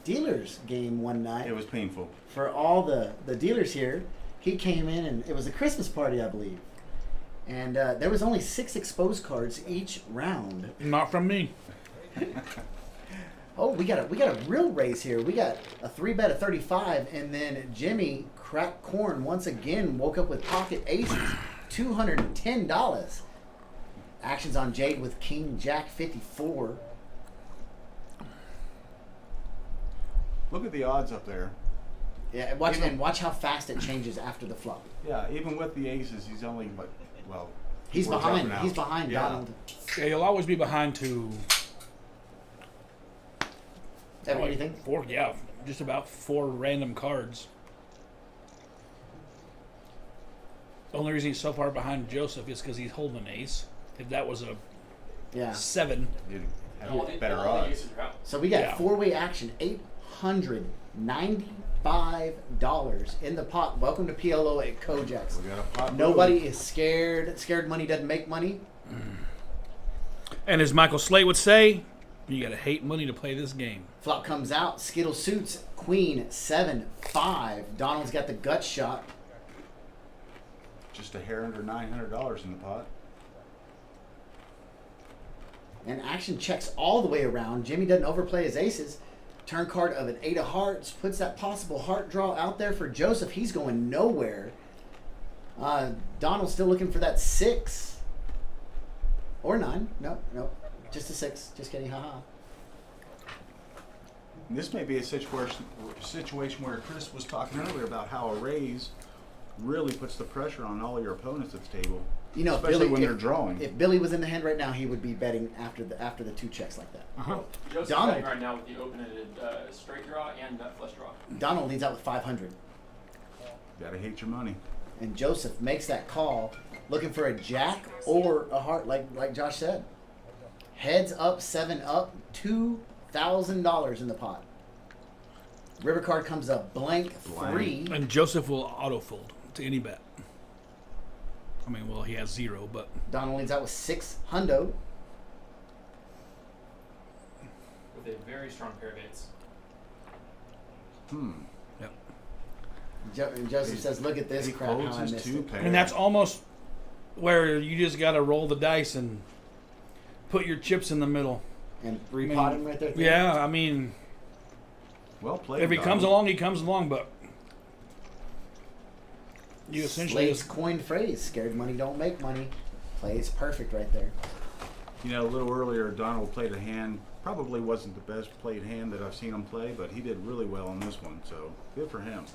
dealers game one night. It was painful. For all the dealers here, he came in and it was a Christmas party, I believe. And there was only 6 exposed cards each round. Not from me. Oh, we got a real raise here. We got a 3-bet of 35, and then Jimmy cracked corn once again. Woke up with pocket aces, $210. Actions on Jade with King Jack 54. Look at the odds up there. Yeah, watch how fast it changes after the flop. Yeah, even with the aces, he's only He's we're behind. jumping out. He's behind Yeah. Donald. Yeah, you'll always be behind to. Is that what you think? 4, yeah, just about 4 random cards. The only reason he's so far behind Joseph is because he's holding an ace. If that was a Yeah. 7, You'd have better odds. So we got Yeah. 4-way action. $895 in the pot. Welcome to PLO at Kojak's. We got a pot. Nobody is scared. Scared money doesn't make money. and as Michael Slate would say, you gotta hate money to play this game. Flop comes out. Skittle suits. Queen 7-5. Donald's got the gut shot. Just a hair under $900 in the pot. And action checks all the way around. Jimmy doesn't overplay his aces. Turn card of an 8 of hearts. Puts that possible heart draw out there for Joseph. He's going nowhere. Donald's still looking for that 6. Or 9. No. Just a 6. Just kidding. Haha. This may be a situation where Chris was talking earlier about how a raise really puts the pressure on all your opponents at the table. You know, especially Billy, when they're drawing. If Billy was in the hand right now, he would be betting after the 2 checks like that. Joseph's Donald. betting right now with the open-ended straight draw and flush draw. Donald leads out with 500. Gotta hate your money. And Joseph makes that call, looking for a jack or a heart, like Josh said. Heads up, 7 up, $2,000 in the pot. River card comes up blank 3. And Joseph will autofold to any bet. I mean, well, he has 0, but Donald leads out with 6 hundo. With a very strong pair of eights. yep. And Joseph says, "Look at this He crap, folds how I his missed 2 it." pair. And that's almost where you just got to roll the dice and put your chips in the middle. And repot him right there. Yeah, I mean, well played. if he comes Donald. along, he comes along, but you essentially Slate's just, coined phrase, scared money don't make money. Plays perfect right there. You know, a little earlier, Donald played a hand. Probably wasn't the best played hand that I've seen him play, but he did really well on this one. So good for him.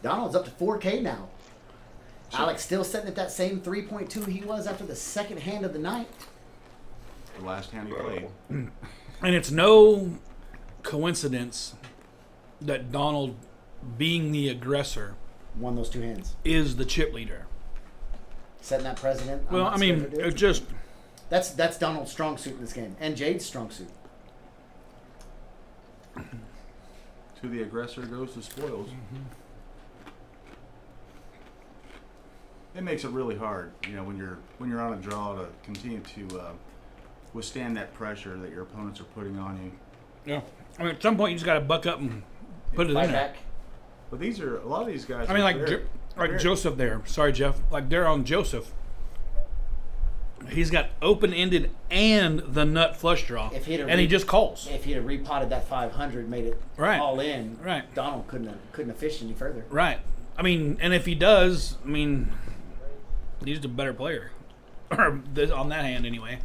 Donald's up to 4K now. So- Alex still sitting at that same 3.2 he was after the second hand of the night. The last hand he played. and it's no coincidence that Donald, being the aggressor, Won those 2 hands. is the chip leader. Setting that precedent. I'm Well, not I scared mean, to do it. it just That's Donald's strong suit in this game, and Jade's strong suit. To the aggressor goes the spoils. It makes it really hard, you know, when you're on a draw to continue to withstand that pressure that your opponents are putting on you. yeah. I mean, at some point you just got to buck up and put it in Fight there. back. But these are a lot of these guys. I mean, are like very- very- Joseph there. Sorry, Jeff. Like they're on Joseph. He's got open-ended and the nut flush draw, If he'd have and he just calls. If he'd have repotted that 500, made it Right. all in, Right. Donald couldn't have fished any further. Right. I mean, and if he does, I mean, he's the better player. Or on that hand, anyway.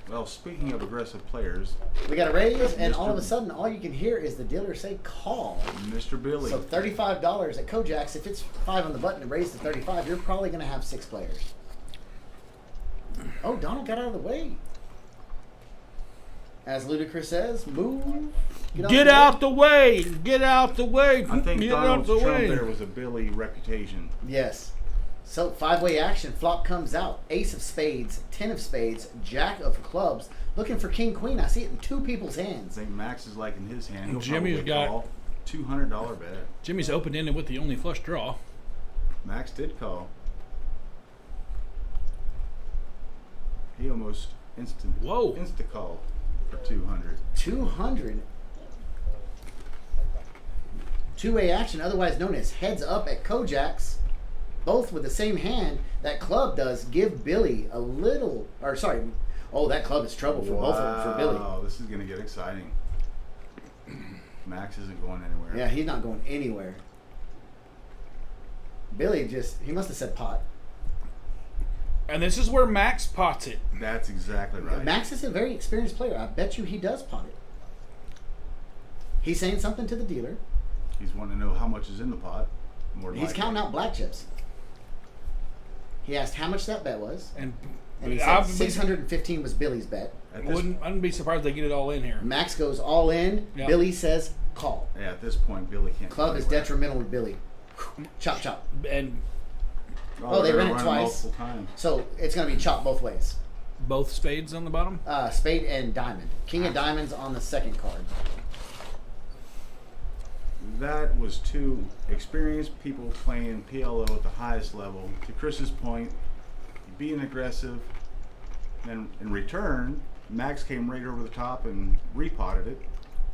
Well, speaking of aggressive players, We got a raise, and all of a Mr. sudden, all you can hear is the dealer say call. Mr. Billy. So $35 at Kojak's. If it's 5 on the button and raised to 35, you're probably going to have 6 players. Oh, Donald got out of the way. As Ludacris says, move. Get out the way! Get out the way! I think Get out Donald's the trump way! there was a Billy reputation. Yes. So 5-way action. Flop comes out. Ace of spades, 10 of spades, jack of clubs. Looking for king queen. I see it in 2 people's I hands. think Max is like in his hand. He'll Jimmy's probably got- call. $200 bet. Jimmy's open-ended with the only flush draw. Max did call. He almost insta Whoa. call. for 200. 200. Two-way action, otherwise known as heads up at Kojak's. Both with the same hand. That club does give Billy a little, or sorry, that club is trouble for both of them, for Billy. Oh, this is going to get exciting. Max isn't going anywhere. Yeah, he's not going anywhere. Billy he must have said pot. And this is where Max pots it. That's exactly right. Max is a very experienced player. I bet you he does pot it. He's saying something to the dealer. He's wanting to know how much is in the pot. He's counting out black chips. He asked how much that bet was, and he said 615 was Billy's bet. I wouldn't be surprised they get it all in here. Max goes all in. Yep. Billy says call. Yeah, at this point, Billy can't. Club is detrimental to Billy. Chop, chop. And they ran it twice. Multiple times. So it's going to be chop both ways. both spades on the bottom? Spade and diamond. King of diamonds on the second card. That was two experienced people playing PLO at the highest level. To Chris's point, being aggressive, and in return, Max came right over the top and repotted it,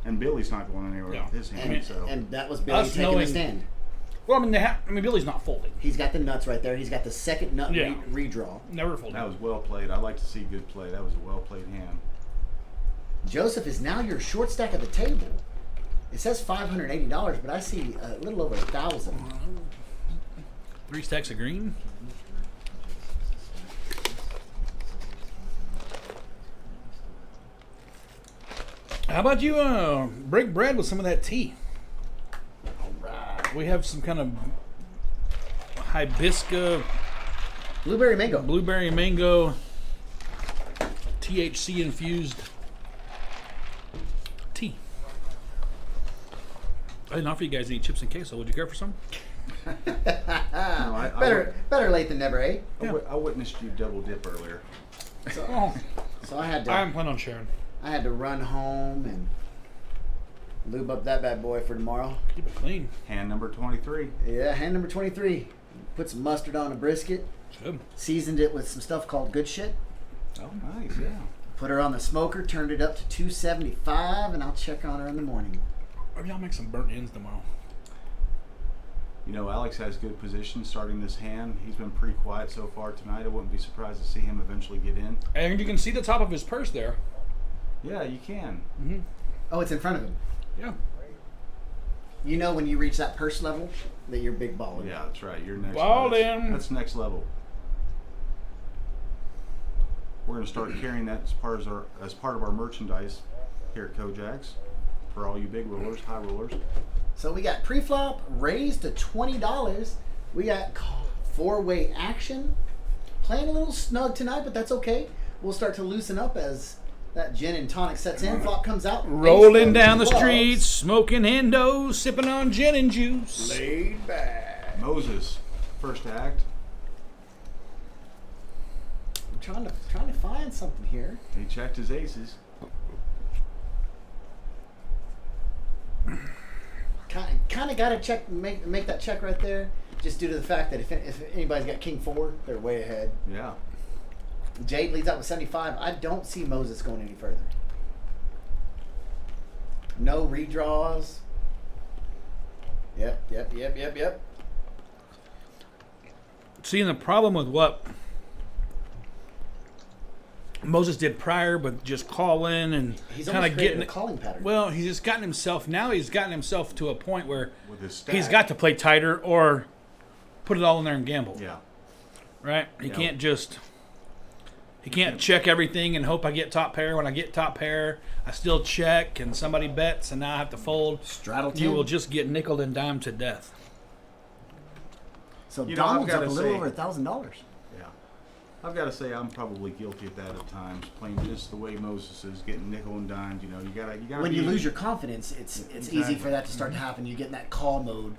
and Billy's not going anywhere with his hand. And that was Billy taking the stand. Well, I mean, Billy's not folding. He's got the nuts right there. He's got the second nut redraw. Never folding. That was well played. I like to see good play. That was a well played hand. Joseph is now your short stack at the table. It says $580, but I see a little over 1,000. 3 stacks of green. How about you break bread with some of that tea? All right. We have some kind of hibiscus, Blueberry mango, THC infused tea. I didn't offer you guys any chips and queso. Would you care for some? Better late than never, eh? I witnessed you double dip earlier. So I had to. I'm planning on sharing. I had to run home and lube up that bad boy for tomorrow. Keep it clean. Hand number 23. Yeah, hand number 23. Put some mustard on a brisket. Good. Seasoned it with some stuff called good shit. Oh, nice, yeah. Put her on the smoker, turned it up to 275, and I'll check on her in the morning. Maybe I'll make some burnt ends tomorrow. You know, Alex has good position starting this hand. He's been pretty quiet so far tonight. I wouldn't be surprised to see him eventually get in. And you can see the top of his purse there. Yeah, you can. Mm-hmm. Oh, it's in front of him. Yeah. You know when you reach that purse level that you're big balling. Yeah, that's right. You're next. Ballin'. That's next level. We're going to start carrying that as part of our merchandise here at Kojak's for all you big rollers, high rollers. So we got pre-flop raised to $20. We got 4-way action. Playing a little snug tonight, but that's okay. We'll start to loosen up as that gin and tonic sets in. Flop comes out. Rolling down the street, smoking Hendo, sipping on gin and juice. Laid back. Moses, first act. I'm trying to find something here. He checked his aces. Kind of got to check, make that check right there, just due to the fact that if anybody's got King 4, they're way ahead. Yeah. Jade leads out with 75. I don't see Moses going any further. No redraws. Yep. Seeing the problem with what Moses did prior, but just calling and He's kind of getting a calling pattern. Well, he's just gotten himself to a point where With his stack. he's got to play tighter or put it all in there and gamble. Yeah. Right? He Yeah. can't just. He can't check everything and hope I get top pair. When I get top pair, I still check and somebody bets and now I have to fold. Straddle You 10. will just get nickel and dime to death. So You know, I've Donald's up gotta a little say- over $1,000. Yeah. I've got to say I'm probably guilty of that at times, playing just the way Moses is, getting nickel and dimed. You know, you gotta. When you lose your confidence, it's easy for that to start to happen. You get in that call mode.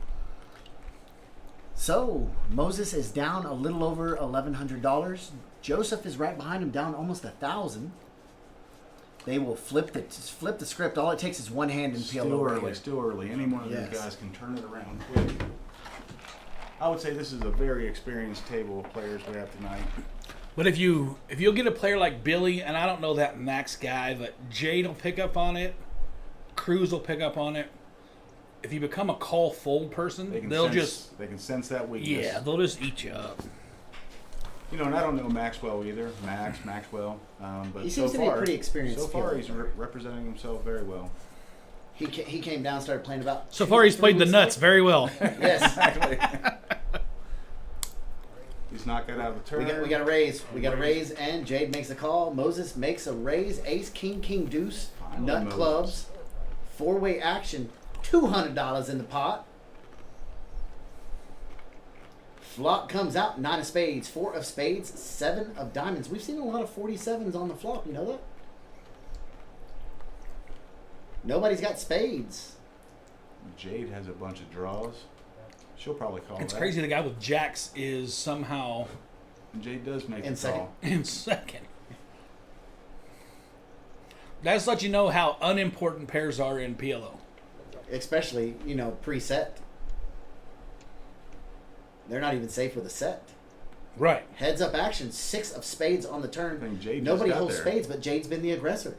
So Moses is down a little over $1,100. Joseph is right behind him, down almost 1,000. They will flip the script. All it takes is one hand in PLO. Still early. Any one of Yes. these guys can turn it around quick. I would say this is a very experienced table of players we have tonight. But if you'll get a player like Billy, and I don't know that Max guy, but Jade will pick up on it. Cruz will pick up on it. If you become a call fold person, They can sense that weakness. Yeah, they'll just eat you up. You know, and I don't know Maxwell either. Maxwell. But he seems so to far, be a pretty experienced. So far, fielder. he's representing himself very well. He came down, started playing about. So far, he's played the 3 nuts weeks very well. Yes. Exactly. He's knocked that out of the turn. We got a raise. We got a raise, and Jade makes a call. Moses makes a raise. Ace, king, deuce, Finally, nut Moses. clubs, 4-way action, $200 in the pot. Flop comes out, 9 of spades, 4 of spades, 7 of diamonds. We've seen a lot of 47s on the flop. You know that? Nobody's got spades. Jade has a bunch of draws. She'll probably call It's that. crazy the guy with jacks is somehow Jade does make In the second. call. in second. That's let you know how unimportant pairs are in PLO. Especially, preset. They're not even safe with a set. Right. Heads up action, 6 of spades on the I turn. think Jade Nobody just got holds there. spades, but Jade's been the aggressor.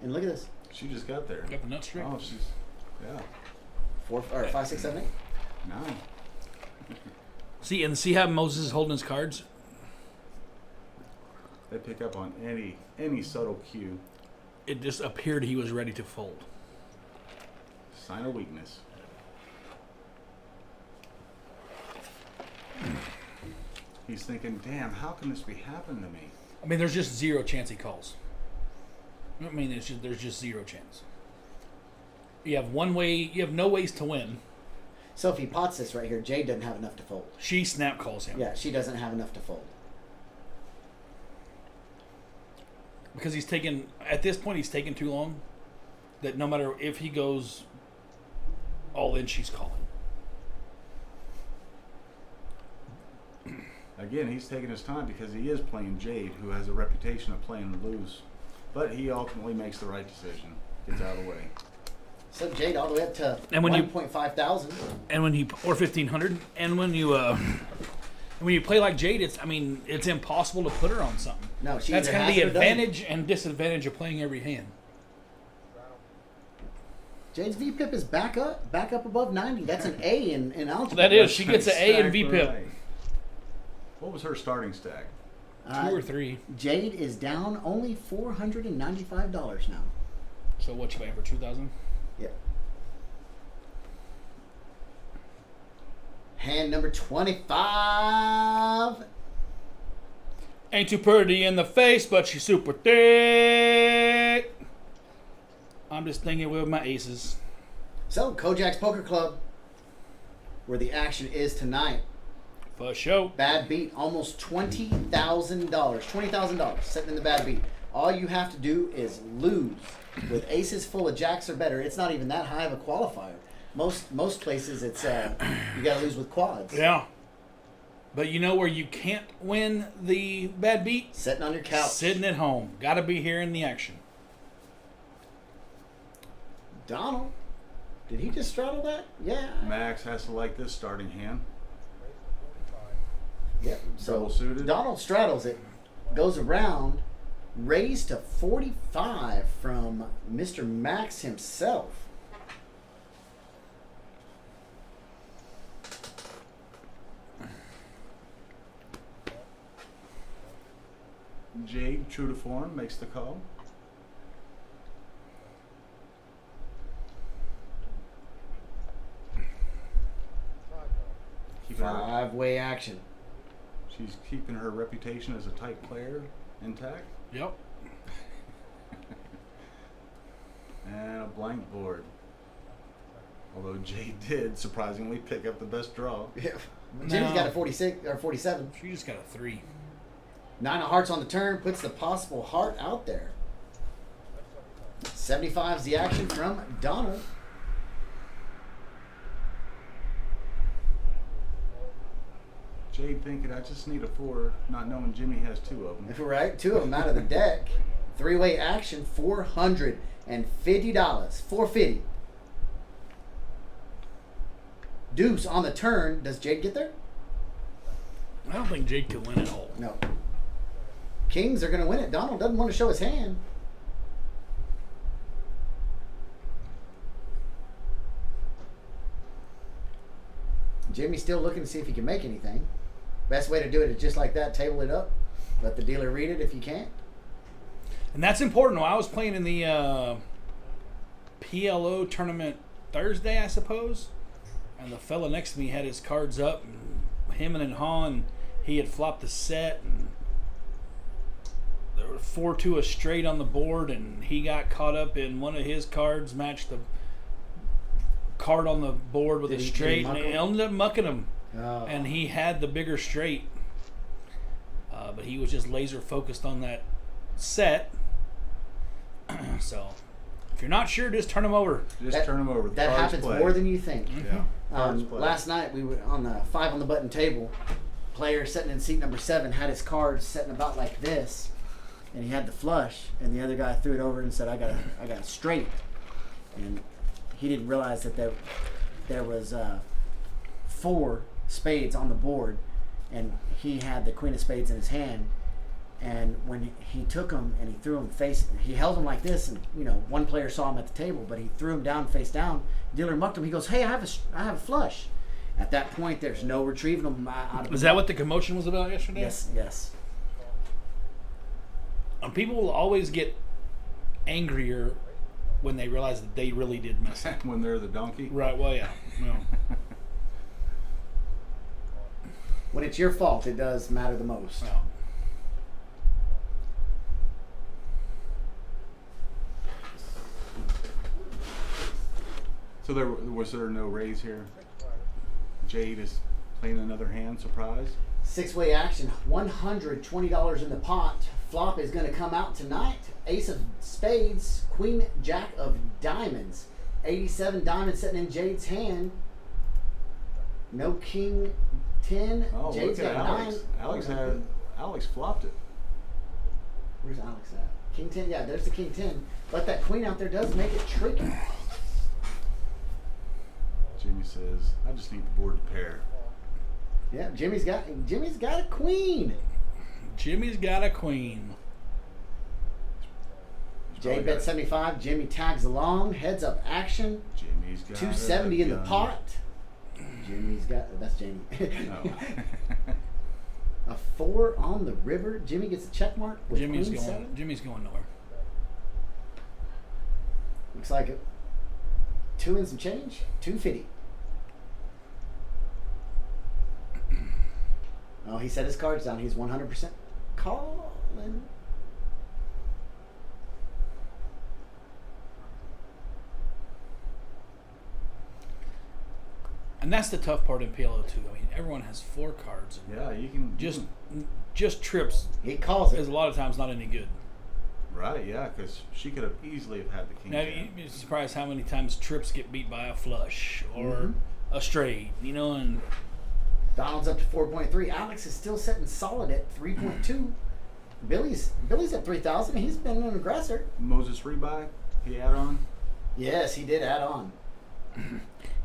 And look at this. She just got there. Got the nut streak. Oh, she's, yeah, 5, 6, 7, 8. 9. See how Moses is holding his cards? They pick up on any subtle cue. It just appeared he was ready to fold. Sign of weakness. He's thinking, damn, how can this be happening to me? I mean, there's just zero chance he calls. I mean, there's just zero chance. You have no ways to win. So if he pots this right here, Jade doesn't have enough to fold. She snap calls him. Yeah, she doesn't have enough to fold. Because at this point, he's taken too long. That no matter if he goes all in, she's calling. Again, he's taking his time because he is playing Jade, who has a reputation of playing loose. But he ultimately makes the right decision. Gets out of the way. So Jade all the way up to And when you- 1.5 thousand. And when you or 1,500, and when you play like Jade, it's impossible to put her on something. No, she That's either kind of has the it or doesn't. advantage and disadvantage of playing every hand. Jade's VPIP is back up above 90. That's an A in algebra. That is, she gets an A in Exactly VPIP. right. What was her starting stack? 2 or 3. Jade is down only $495 now. So what you paying for 2,000? Yep. Hand number 25. Ain't too pretty in the face, but she's super thick. I'm just thinking with my aces. So Kojak's Poker Club, where the action is tonight. For sure. Bad beat, almost $20,000. $20,000 sitting in the bad beat. All you have to do is lose. With aces full of jacks or better, it's not even that high of a qualifier. Most places, it's you got to lose with quads. Yeah. But you know where you can't win the bad beat? Sitting on your couch. Sitting at home. Got to be here in the action. Donald, did he just straddle that? Yeah. Max has to like this starting hand. Yep. So Double suited. Donald straddles it, goes around, raised to 45 from Mr. Max himself. Jade, true to form, makes the call. Keeping her, 5-way action. she's keeping her reputation as a tight player intact. Yep. And a blank board. Although Jade did surprisingly pick up the best draw. Yeah. Jimmy's No. got a 46 or 47. She just got a 3. 9 of hearts on the turn puts the possible heart out there. 75's the action from Donald. Jade thinking, I just need a 4, not knowing Jimmy has 2 of them. Right, 2 of them out of the deck. 3-way action, $450. $450. Deuce on the turn. Does Jade get there? I don't think Jade could win at all. No. Kings are going to win it. Donald doesn't want to show his hand. Jimmy's still looking to see if he can make anything. Best way to do it is just like that, table it up. Let the dealer read it if you can't. And that's important. Well, I was playing in the PLO tournament Thursday, I suppose. And the fella next to me had his cards up. And him and Han, he had flopped the set. And there were 4-2 a straight on the board. And he got caught up in one of his cards, matched the card on the board with a straight. And it ended up mucking him. Oh. And he had the bigger straight. But he was just laser focused on that set. So, if you're not sure, just turn them over. Turn them over. That happens more than you think. Yeah. Last night we were on the 5 on the button table. Player sitting in seat number 7 had his cards sitting about like this, and he had the flush, and the other guy threw it over and said, "I got a straight," and he didn't realize that there was 4 spades on the board, and he had the queen of spades in his hand. And when he took them and he threw them he held them like this, and one player saw him at the table, but he threw them down face down. Dealer mucked him. He goes, "Hey, I have a flush." At that point, there's no retrieving them out of. Is that what the commotion was about yesterday? Yes. People will always get angrier when they realize that they really did mess up. When they're the donkey. Right. Well, yeah. No. When it's your fault, it does matter the most. Well. So was there no raise here? Jade is playing another hand, surprise. 6-way action, $120 in the pot. Flop is going to come out tonight. Ace of spades, queen jack of diamonds. 87 diamonds sitting in Jade's hand. No king 10. Oh, Jade's look at got Alex. 9. Alex flopped it. Where's Alex at? King 10. Yeah, there's the king 10. But that queen out there does make it tricky. Jimmy says, "I just need the board to pair." Yeah, Jimmy's got a queen. Jimmy's got a queen. Jade bet 75. Jimmy tags along. Heads up action. Jimmy's got 270 in the pot. That's Jamie. Oh. A 4 on the river. Jimmy gets a check mark with Jimmy's queen going. 7. Jimmy's going nowhere. Looks like it. 2 and some change. 250. Oh, he set his cards down. He's 100% calling. And that's the tough part in PLO too. I mean, everyone has 4 cards. Yeah, you can Just trips He calls is it. a lot of times not any good. Right, yeah, because she could have easily have had the king. Now, you'd be surprised how many times trips get beat by a flush or a straight, and Donald's up to 4.3. Alex is still sitting solid at 3.2. Billy's at 3,000. He's been an aggressor. Moses rebuy, he add on. Yes, he did add on.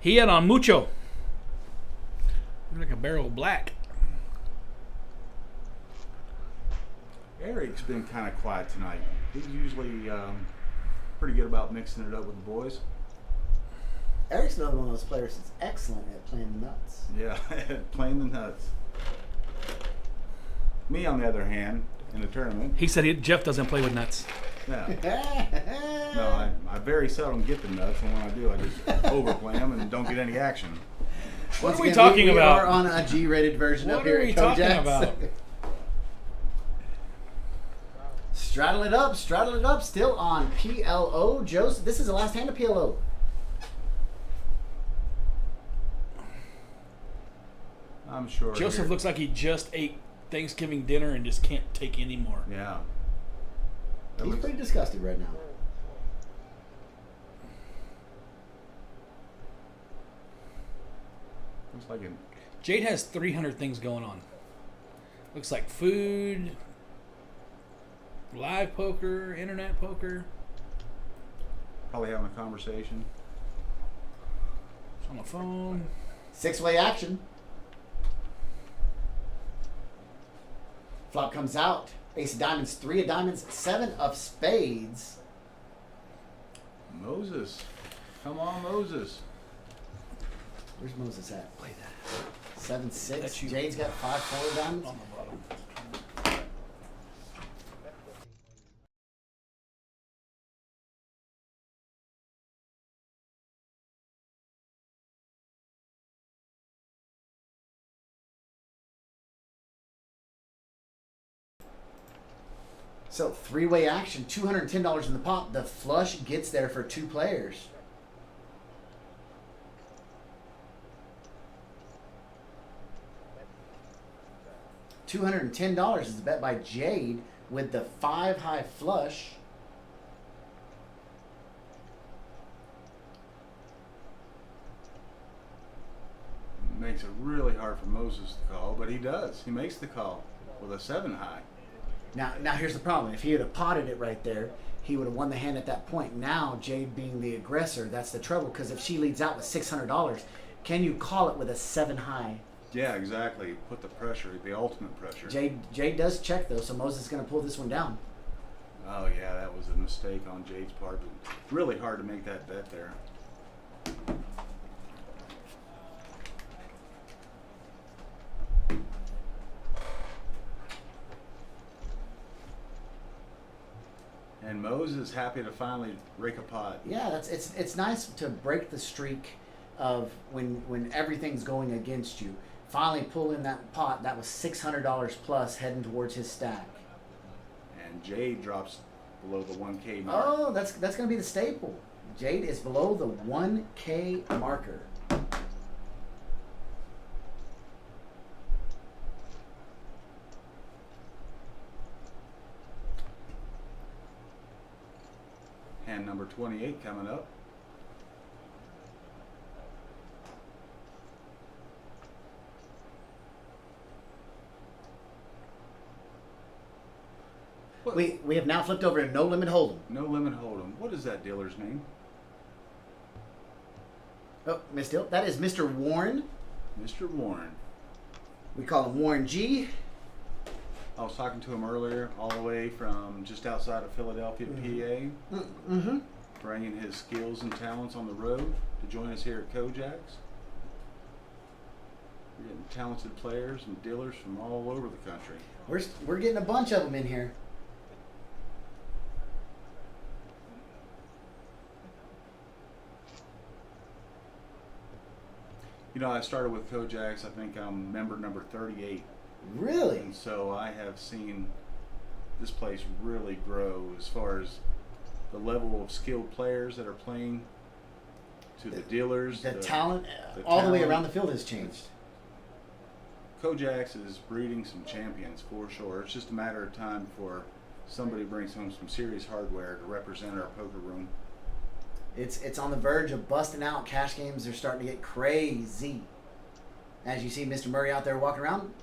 he had on mucho. Like a barrel of black. Eric's been kind of quiet tonight. He's usually pretty good about mixing it up with the boys. Eric's another one of those players that's excellent at playing the nuts. Yeah, playing the nuts. Me, on the other hand, in a tournament. He said Jeff doesn't play with nuts. Yeah. No, I very seldom get the nuts, and when I do, I just overplay them and don't get any action. What Once are we again, talking we about? are on a G-rated version What up here are we at talking Kojaks. about? Straddle it up, still on PLO. Joseph, this is the last hand of PLO. I'm sure. Joseph looks like he just ate Thanksgiving dinner and just can't take any more. Yeah. He's pretty disgusted right now. Looks like it. Jade has 300 things going on. Looks like food, live poker, internet poker. Probably having a conversation. On the phone. 6-way action. Flop comes out. Ace of diamonds, 3 of diamonds, 7 of spades. Moses. Come on, Moses. Where's Moses at? Play that 7-6. That's you. Jade's got 5-4 of diamonds. on the bottom. So 3-way action, $210 in the pot. The flush gets there for 2 players. $210 is the bet by Jade with the 5 high flush. Makes it really hard for Moses to call, but he does. He makes the call with a 7 high. Now here's the problem. If he had potted it right there, he would have won the hand at that point. Now, Jade being the aggressor, that's the trouble. Because if she leads out with $600, can you call it with a 7 high? Yeah, exactly. Put the pressure, the ultimate pressure. Jade does check, though, so Moses is going to pull this one down. Oh, yeah, that was a mistake on Jade's part. Really hard to make that bet there. And Moses happy to finally rake a pot. Yeah, it's nice to break the streak of when everything's going against you. Finally pull in that pot that was $600 plus heading towards his stack. And Jade drops below the 1K mark. Oh, that's going to be the staple. Jade is below the 1K marker. Hand number 28 coming up. What? We have now flipped over to No Limit Hold'em. No Limit Hold'em. What is that dealer's name? Oh, Miss Dill, that is Mr. Warren. Mr. Warren. We call him Warren G. I was talking to him earlier, all the way from just outside of Philadelphia, PA, Mm-hmm. bringing his skills and talents on the road to join us here at Kojak's. We're getting talented players and dealers from all over the country. We're getting a bunch of them in here. You know, I started with Kojak's, I think I'm member number 38. Really? And so I have seen this place really grow as far as the level of skilled players that are playing, to the dealers. The talent, the all the way talent. around the field has changed. Kojak's is breeding some champions for sure. It's just a matter of time before somebody brings home some serious hardware to represent our poker room. It's on the verge of busting out. Cash games are starting to get crazy. As you see Mr. Murray out there walking around,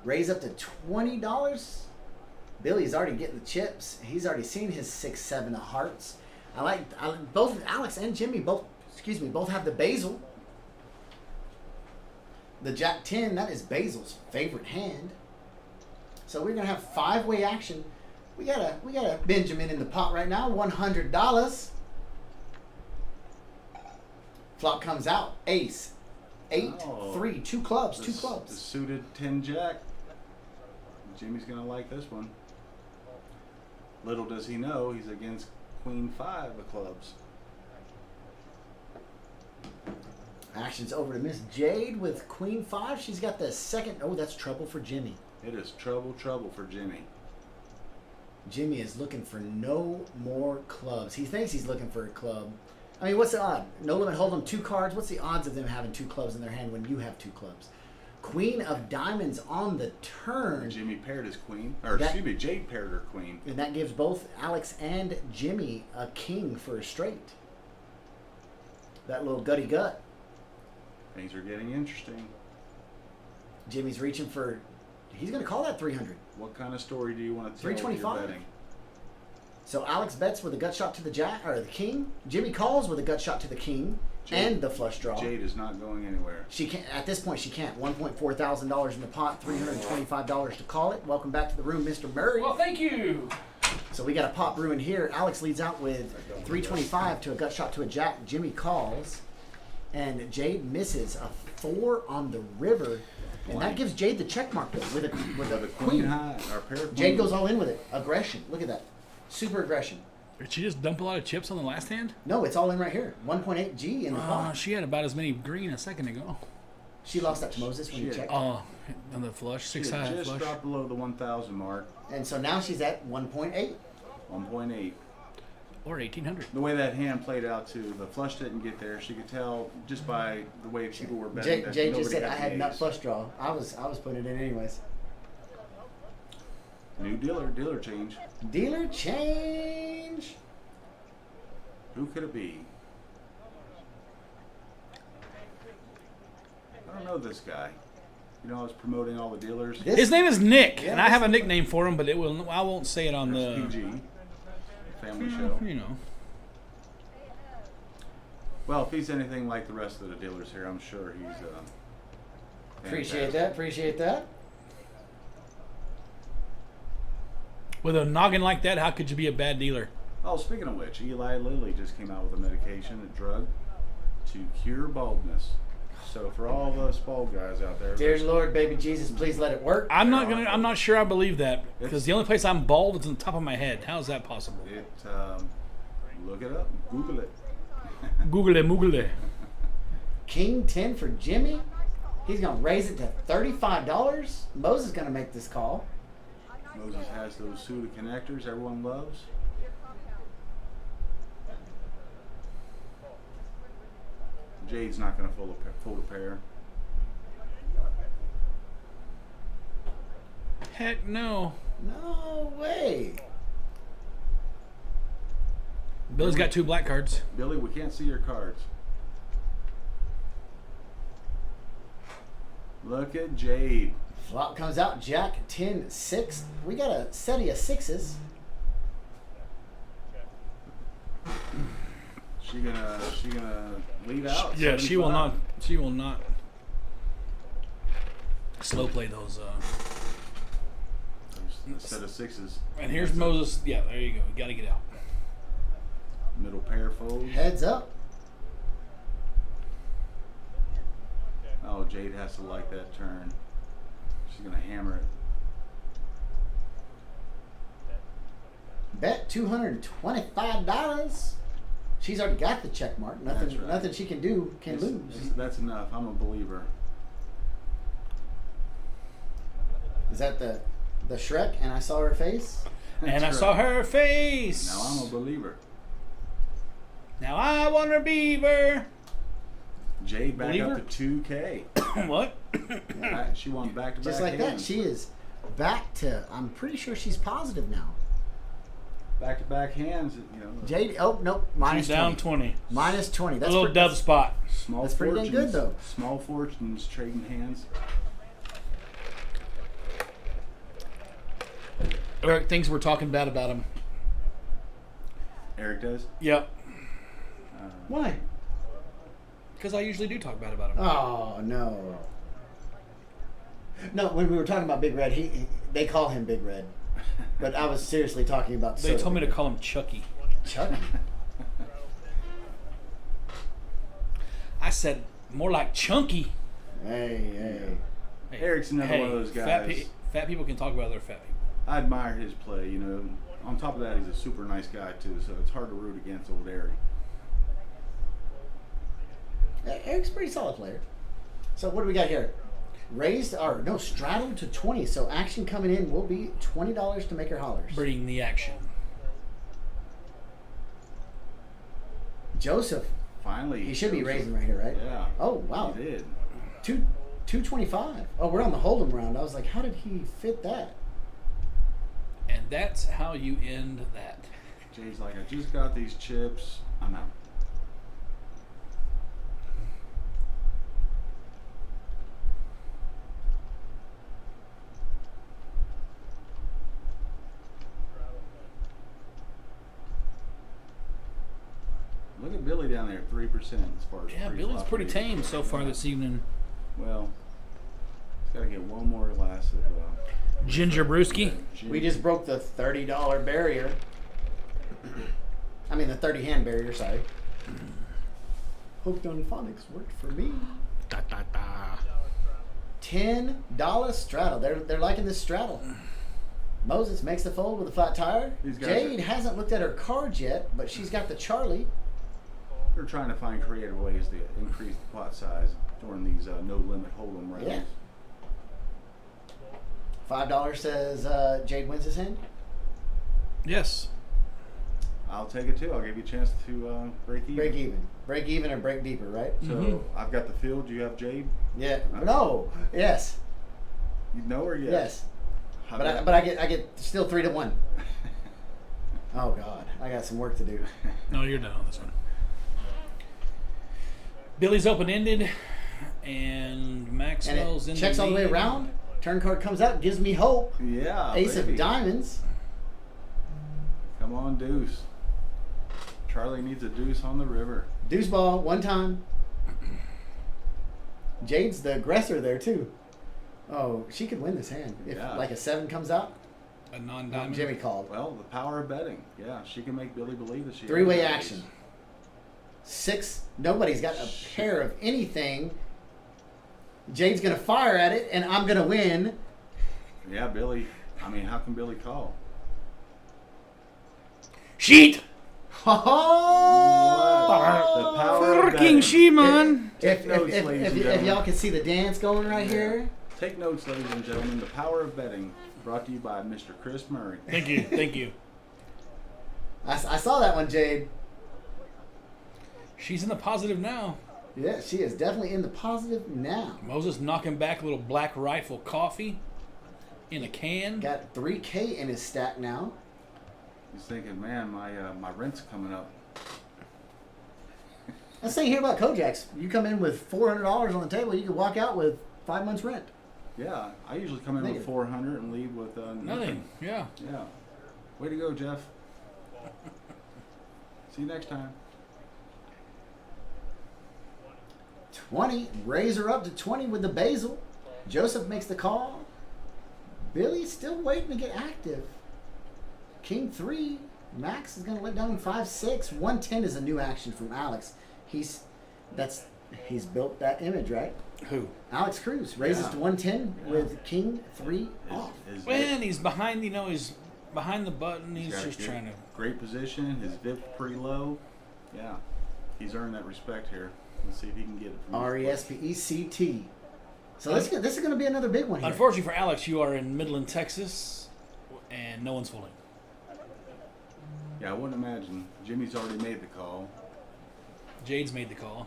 raise up to $20. Billy's already getting the chips. He's already seen his 6-7 of hearts. I like both Alex and Jimmy both have the basil. The Jack 10, that is Basil's favorite hand. So we're gonna have 5-way action. We got a Benjamin in the pot right now, $100. Flop comes out, ace, 8, Oh. 3, 2 clubs, The 2 clubs. suited 10 Jack. Jimmy's gonna like this one. Little does he know he's against Queen 5 of clubs. Action's over to Miss Jade with Queen 5. She's got the second. Oh, that's trouble for Jimmy. It is trouble for Jimmy. Jimmy is looking for no more clubs. He thinks he's looking for a club. I mean, what's the odd? No Limit Hold'em 2 cards. What's the odds of them having 2 clubs in their hand when you have 2 clubs? Queen of diamonds on the turn. Jimmy paired his queen, or excuse me, Jade paired her queen. And that gives both Alex and Jimmy a king for a straight. That little gutty gut. Things are getting interesting. Jimmy's reaching for. He's going to call that 300. What kind of story do you want to tell when you're 325. betting? So Alex bets with a gut shot to the jack or the king. Jimmy calls with a gut shot to the king. and the flush draw. Jade is not going anywhere. She can't. At this point, she can't. $1.4 thousand in the pot, $325 to call it. Welcome back to the room, Mr. Murray. Well, thank you. So we got a pot brewing here. Alex leads out with 325 to a gut shot to a jack. Jimmy calls, and Jade misses a 4 on the river, and that gives Jade the check mark though, with a queen. High, or pair of Jade queens. goes all in with it. Aggression. Look at that. Super aggression. Did she just dump a lot of chips on the last hand? No, it's all in right here. 1.8 G in the pot. She had about as many green a second ago. She lost that to Moses when you checked. Oh, on the flush, She 6 high just flush. dropped below the 1,000 mark. And so now she's at 1.8. 1.8. Or 1,800. The way that hand played out too, the flush didn't get there. She could tell just by the way people were betting. that Jay just nobody said I had the nut ace. flush draw. I was putting it in anyways. New dealer change. Dealer change. Who could it be? I don't know this guy. You know, I was promoting all the dealers. This- His name is Nick, Yeah, and I have a this- nickname for him, but I won't say it on There's the PG, family show. You know. Well, if he's anything like the rest of the dealers here, I'm sure he's. Appreciate fantastic. that. Appreciate that. With a noggin like that, how could you be a bad dealer? Oh, speaking of which, Eli Lilly just came out with a medication, a drug, to cure baldness. So for all those bald guys out there, Dear Lord, baby Jesus, please let it work. I'm not sure I believe that because the only place I'm bald is on the top of my head. How is that possible? Look it up, Google it. Google it, Moogle it. King 10 for Jimmy. He's going to raise it to $35. Moses is going to make this call. Moses has those Suda connectors everyone loves. Jade's not going to fold a pair. Heck no. No way. Billy's got 2 black cards. Billy, we can't see your cards. Look at Jade. Flop comes out. Jack 10 6. We got a set of sixes. She gonna lead out. Yeah, she will 75. not. She will not slow play those. There's a set of sixes. And here's Moses. Yeah, there you go. You got to get out. Middle pair fold. Heads up. Oh, Jade has to like that turn. She's gonna hammer it. Bet $225. She's already got the check mark. Nothing, That's right. nothing she can do can lose. That's enough. I'm a believer. Is that the Shrek? And I saw her face. And I That's saw right. her face. Now I'm a believer. Now I want her beaver. Jade back Believer? up to 2K. What? She won back-to-back Just like that, hands. she is back to. I'm pretty sure she's positive now. Back-to-back hands. You know. Jade. Oh nope. Minus She's down 20. 20. Minus 20. A That's little pretty- dub spot. Small That's pretty dang fortunes. good, though. Small fortunes trading hands. Eric thinks we're talking bad about him. Eric does. Yep. Why? Because I usually do talk bad about him. Oh no. No, when we were talking about Big Red, they call him Big Red, but I was seriously talking about. They Soda told me Big to Red. call him Chucky. Chucky. I said more like Chunky. Hey. Hey, Eric's another one of those guys. Fat people can talk about other fat people. I admire his play. You know. On top of that, he's a super nice guy too. So it's hard to root against old Eric. Eric's a pretty solid player. So what do we got here? Straddled to 20. So action coming in will be $20 to make her hollers. Bring the action. Joseph, Finally, he should be Joseph. raising right here, right? Yeah. Oh wow. He did. 225. Oh, we're on the hold'em round. I was like, how did he fit that? And that's how you end that. Jay's like, I just got these chips. I'm out. Look at Billy down there, 3% as far as Yeah, free Billy's flop pretty rates tame go. so far Yeah. this evening. Well, he's got to get one more glass of Ginger brewski. ginger. We just broke the $30 barrier. I mean the 30 hand barrier. Sorry. Hooked on Phonics worked for me. Da, da, da. $10 straddle. They're liking this straddle. Moses makes the fold with a flat tire. These guys Jade are- hasn't looked at her cards yet, but she's got the Charlie. They're trying to find creative ways to increase the pot size during these no limit hold'em rounds. Yeah. $5 says Jade wins his hand. Yes. I'll take it too. I'll give you a chance to break even. Break even. Break even or break deeper, right? So Mhm. I've got the field. Do you have Jade? Yeah. No. Yes. You know her? Yes. How But about- I get still 3-1. Oh God, I got some work to do. No, you're done on this one. Billy's open-ended, and And Maxwell's it in checks the all the way lead. around. Turn card comes out, gives me hope. Yeah. Ace baby. of diamonds. Come on, deuce. Charlie needs a deuce on the river. Deuce ball one time. Jade's the aggressor there too. Oh, she could win this hand if Yeah. like a 7 comes out. A non-diamond. Jimmy called. Well, the power of betting. Yeah, she can make Billy believe that she. Three-way has an action. ace. 6. Nobody's got a pair of anything. Jade's gonna fire at it, and I'm gonna win. Yeah, Billy. I mean, how can Billy call? Sheet! Oh! The power of Fucking betting. Shimon! If, notes, if, ladies and if gentlemen. y'all can see the dance going right here. Take notes, ladies and gentlemen. The power of betting, brought to you by Mr. Chris Murray. Thank you, thank you. I saw that one, Jade. She's in the positive now. Yeah, she is definitely in the positive now. Moses knocking back a little Black Rifle coffee in a can. Got 3K in his stack now. He's thinking, man, my rent's coming up. Let's say here about Kojak's. You come in with $400 on the table, you can walk out with 5 months rent. Yeah, I usually come in with Negative. 400 and leave with Nothing. Yeah. Yeah. Way to go, Jeff. See you next time. 20. Raise her up to 20 with the basil. Joseph makes the call. Billy's still waiting to get active. King 3. Max is going to let down 5-6. 110 is a new action from Alex. He's built that image, right? Who? Alex Cruz raises Yeah. to 110 Yeah. with King 3 off. His When he's behind, he's behind the button. He's got a just good- trying to. Great position. His VIP's pretty low. Yeah. He's earned that respect here. Let's see if he can get it from this RESPECT. So this is going to be another big one here. Unfortunately for Alex, you are in Midland, Texas, and no one's fooling. place. Yeah, I wouldn't imagine. Jimmy's already made the call. Jade's made the call.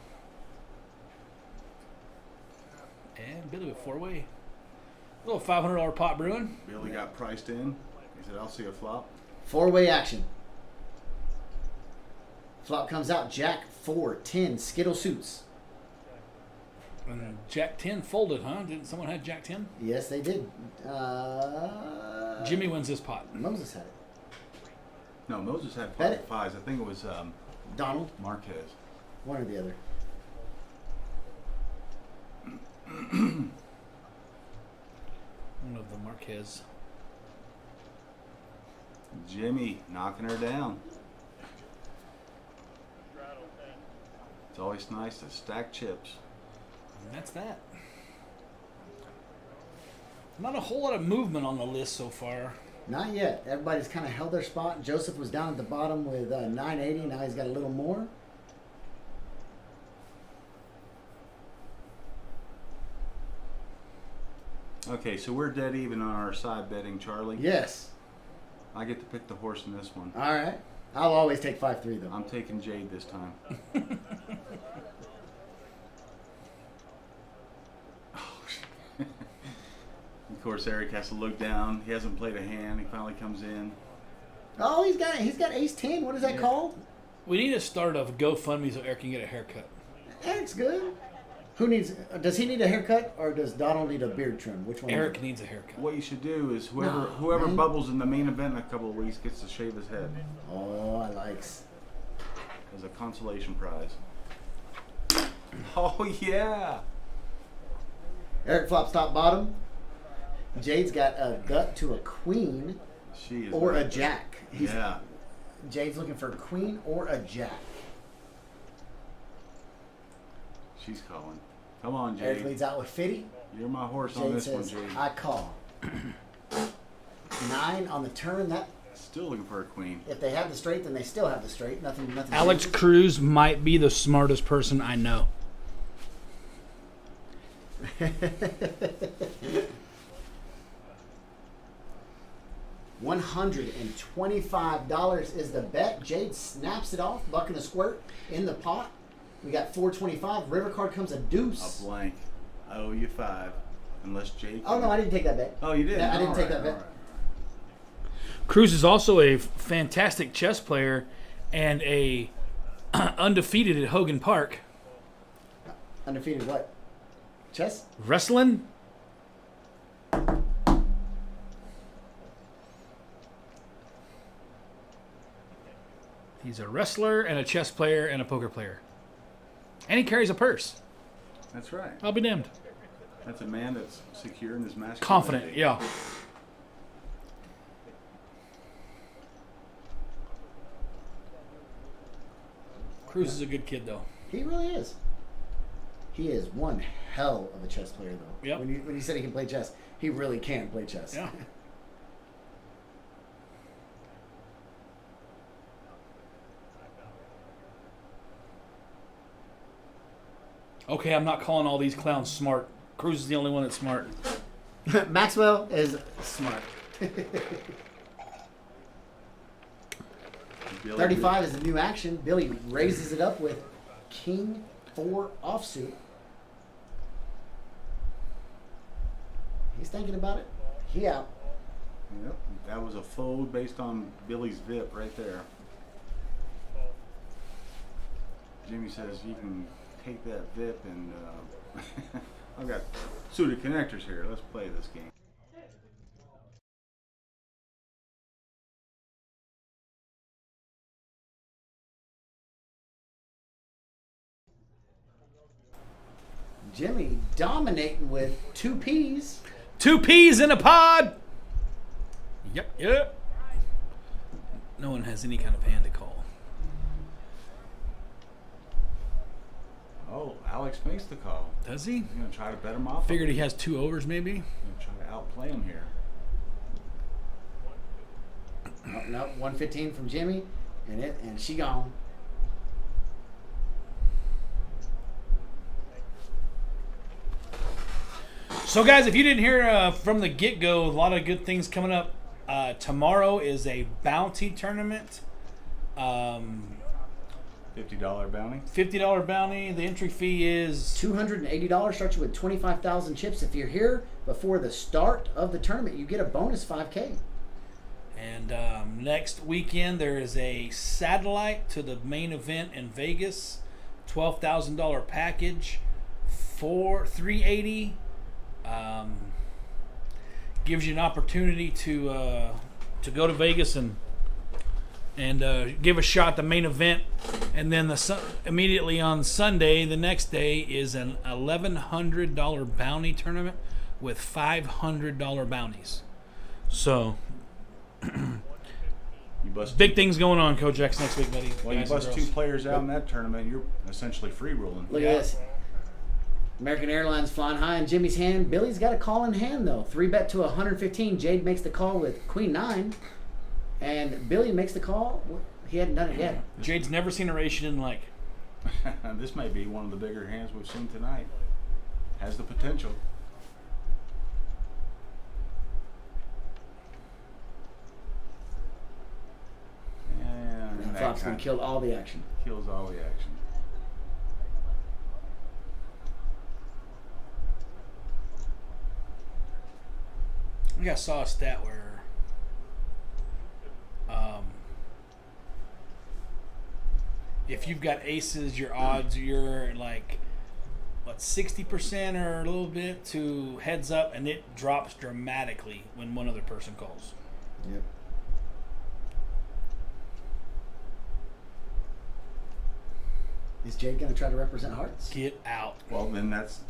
And Billy with 4-way. A little $500 pot brewing. Billy got priced in. He said, I'll see a flop. 4-way action. Flop comes out. Jack 4, 10. Skittle suits. And Jack 10 folded, huh? Didn't someone have Jack 10? Yes, they did. Jimmy wins this pot. Moses had it. No, Moses had Bet five it. fives. I think it was Donald, Marquez. one or the other. One of the Marquez. Jimmy knocking her down. It's always nice to stack chips. And that's that. Not a whole lot of movement on the list so far. Not yet. Everybody's kind of held their spot. Joseph was down at the bottom with 980. Now he's got a little more. Okay, so we're dead even on our side betting, Charlie. Yes. I get to pick the horse in this one. All right. I'll always take 5-3 though. I'm taking Jade this time. Of course, Eric has to look down. He hasn't played a hand. He finally comes in. Oh, he's got ace 10. What is that Yeah. called? We need to start a GoFundMe so Eric can get a haircut. Eric's good. Who needs? Does he need a haircut or does Donald need a beard trim? Which one? Eric needs a haircut. What you should do is No, whoever man. bubbles in the main event in a couple of weeks gets to shave his head. Oh, I likes. as a consolation prize. Oh yeah. Eric flops top bottom. Jade's got a gut to a queen She is or a right. jack. Yeah. Jade's looking for a queen or a jack. She's calling. Come on, Eric Jade. leads out with 50. You're my horse on Jade this one, says, Jade. I call. 9 on the turn. That Still looking for a queen. if they have the straight, then they still have the straight. Nothing. Alex changes. Cruz might be the smartest person I know. $125 is the bet. Jade snaps it off, buck and a squirt in the pot. We got 425. River card comes a deuce. A blank. I owe you 5. Unless Jade. Oh no, I didn't take that bet. Oh, you did? I didn't take that All bet. right. Cruz is also a fantastic chess player and a undefeated at Hogan Park. Undefeated what? Chess? Wrestling? He's a wrestler and a chess player and a poker player. And he carries a purse. That's right. I'll be damned. That's a man that's secure in his masculinity. Confident, yeah. Cruz is a good kid, though. He really is. He is one hell of a chess player, though. Yep. When you said he can play chess, he really can play chess. Yeah. Okay, I'm not calling all these clowns smart. Cruz is the only one that's smart. Maxwell is smart. Billy 35 is the new action. Billy raises it up with King 4 offsuit. He's thinking about it. He out. Yep. That was a fold based on Billy's VIP right there. Jimmy says you can take that VIP and I've got suited connectors here. Let's play this game. Jimmy dominating with 2 P's. 2 peas in a pod! Yep. No one has any kind of hand to call. Oh, Alex makes the call. Does he? He's going to try to bet him off. Figured he has 2 overs, maybe. He's going to try to outplay him here. Oh, no, 115 from Jimmy, and she gone. So, guys, if you didn't hear from the get-go, a lot of good things coming up. Tomorrow is a bounty tournament. $50 bounty. $50 bounty. The entry fee is $280 starts you with 25,000 chips. If you're here before the start of the tournament, you get a bonus 5K. And next weekend, there is a satellite to the main event in Vegas. $12,000 package for $380. Gives you an opportunity to go to Vegas and give a shot at the main event. And then immediately on Sunday, the next day, is an $1,100 bounty tournament with $500 bounties. So You bust big things going on, Kojaks, next week, buddy. Well, you Guys and bust girls. 2 players out in that tournament, you're essentially free rolling. Look Yeah. at this. American Airlines flying high in Jimmy's hand. Billy's got a call in hand, though. 3 bet to 115. Jade makes the call with Queen 9. And Billy makes the call. He hadn't done it yet. Jade's never seen a race she didn't like. This may be one of the bigger hands we've seen tonight. Has the potential. And that Flop's going kind to kill all the action. kills all the action. I think I saw a stat where if you've got aces, your odds, you're like, 60% or a little bit to heads up, and it drops dramatically when one other person calls. Yep. Is Jade going to try to represent hearts? Get out. Well, then that's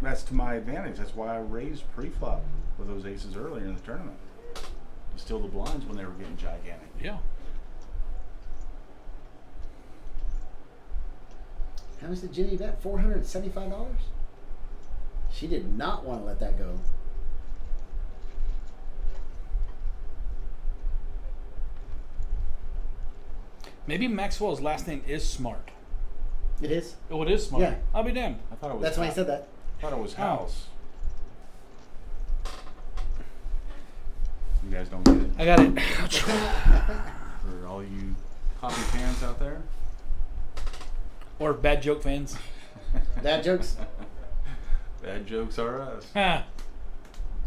to my advantage. That's why I raised pre-flop with those aces earlier in the tournament. You steal the blinds when they were getting gigantic. Yeah. How much did Jenny bet? $475? She did not want to let that go. Maybe Maxwell's last name is Smart. It is. Oh, it is Smart. Yeah. I'll be damned. I thought it was. That's why he said that. I thought it was Oh. House. You guys don't get it. I got it. For all you hockey fans out there. Or bad joke fans. Dad jokes? Bad jokes are us. Ha.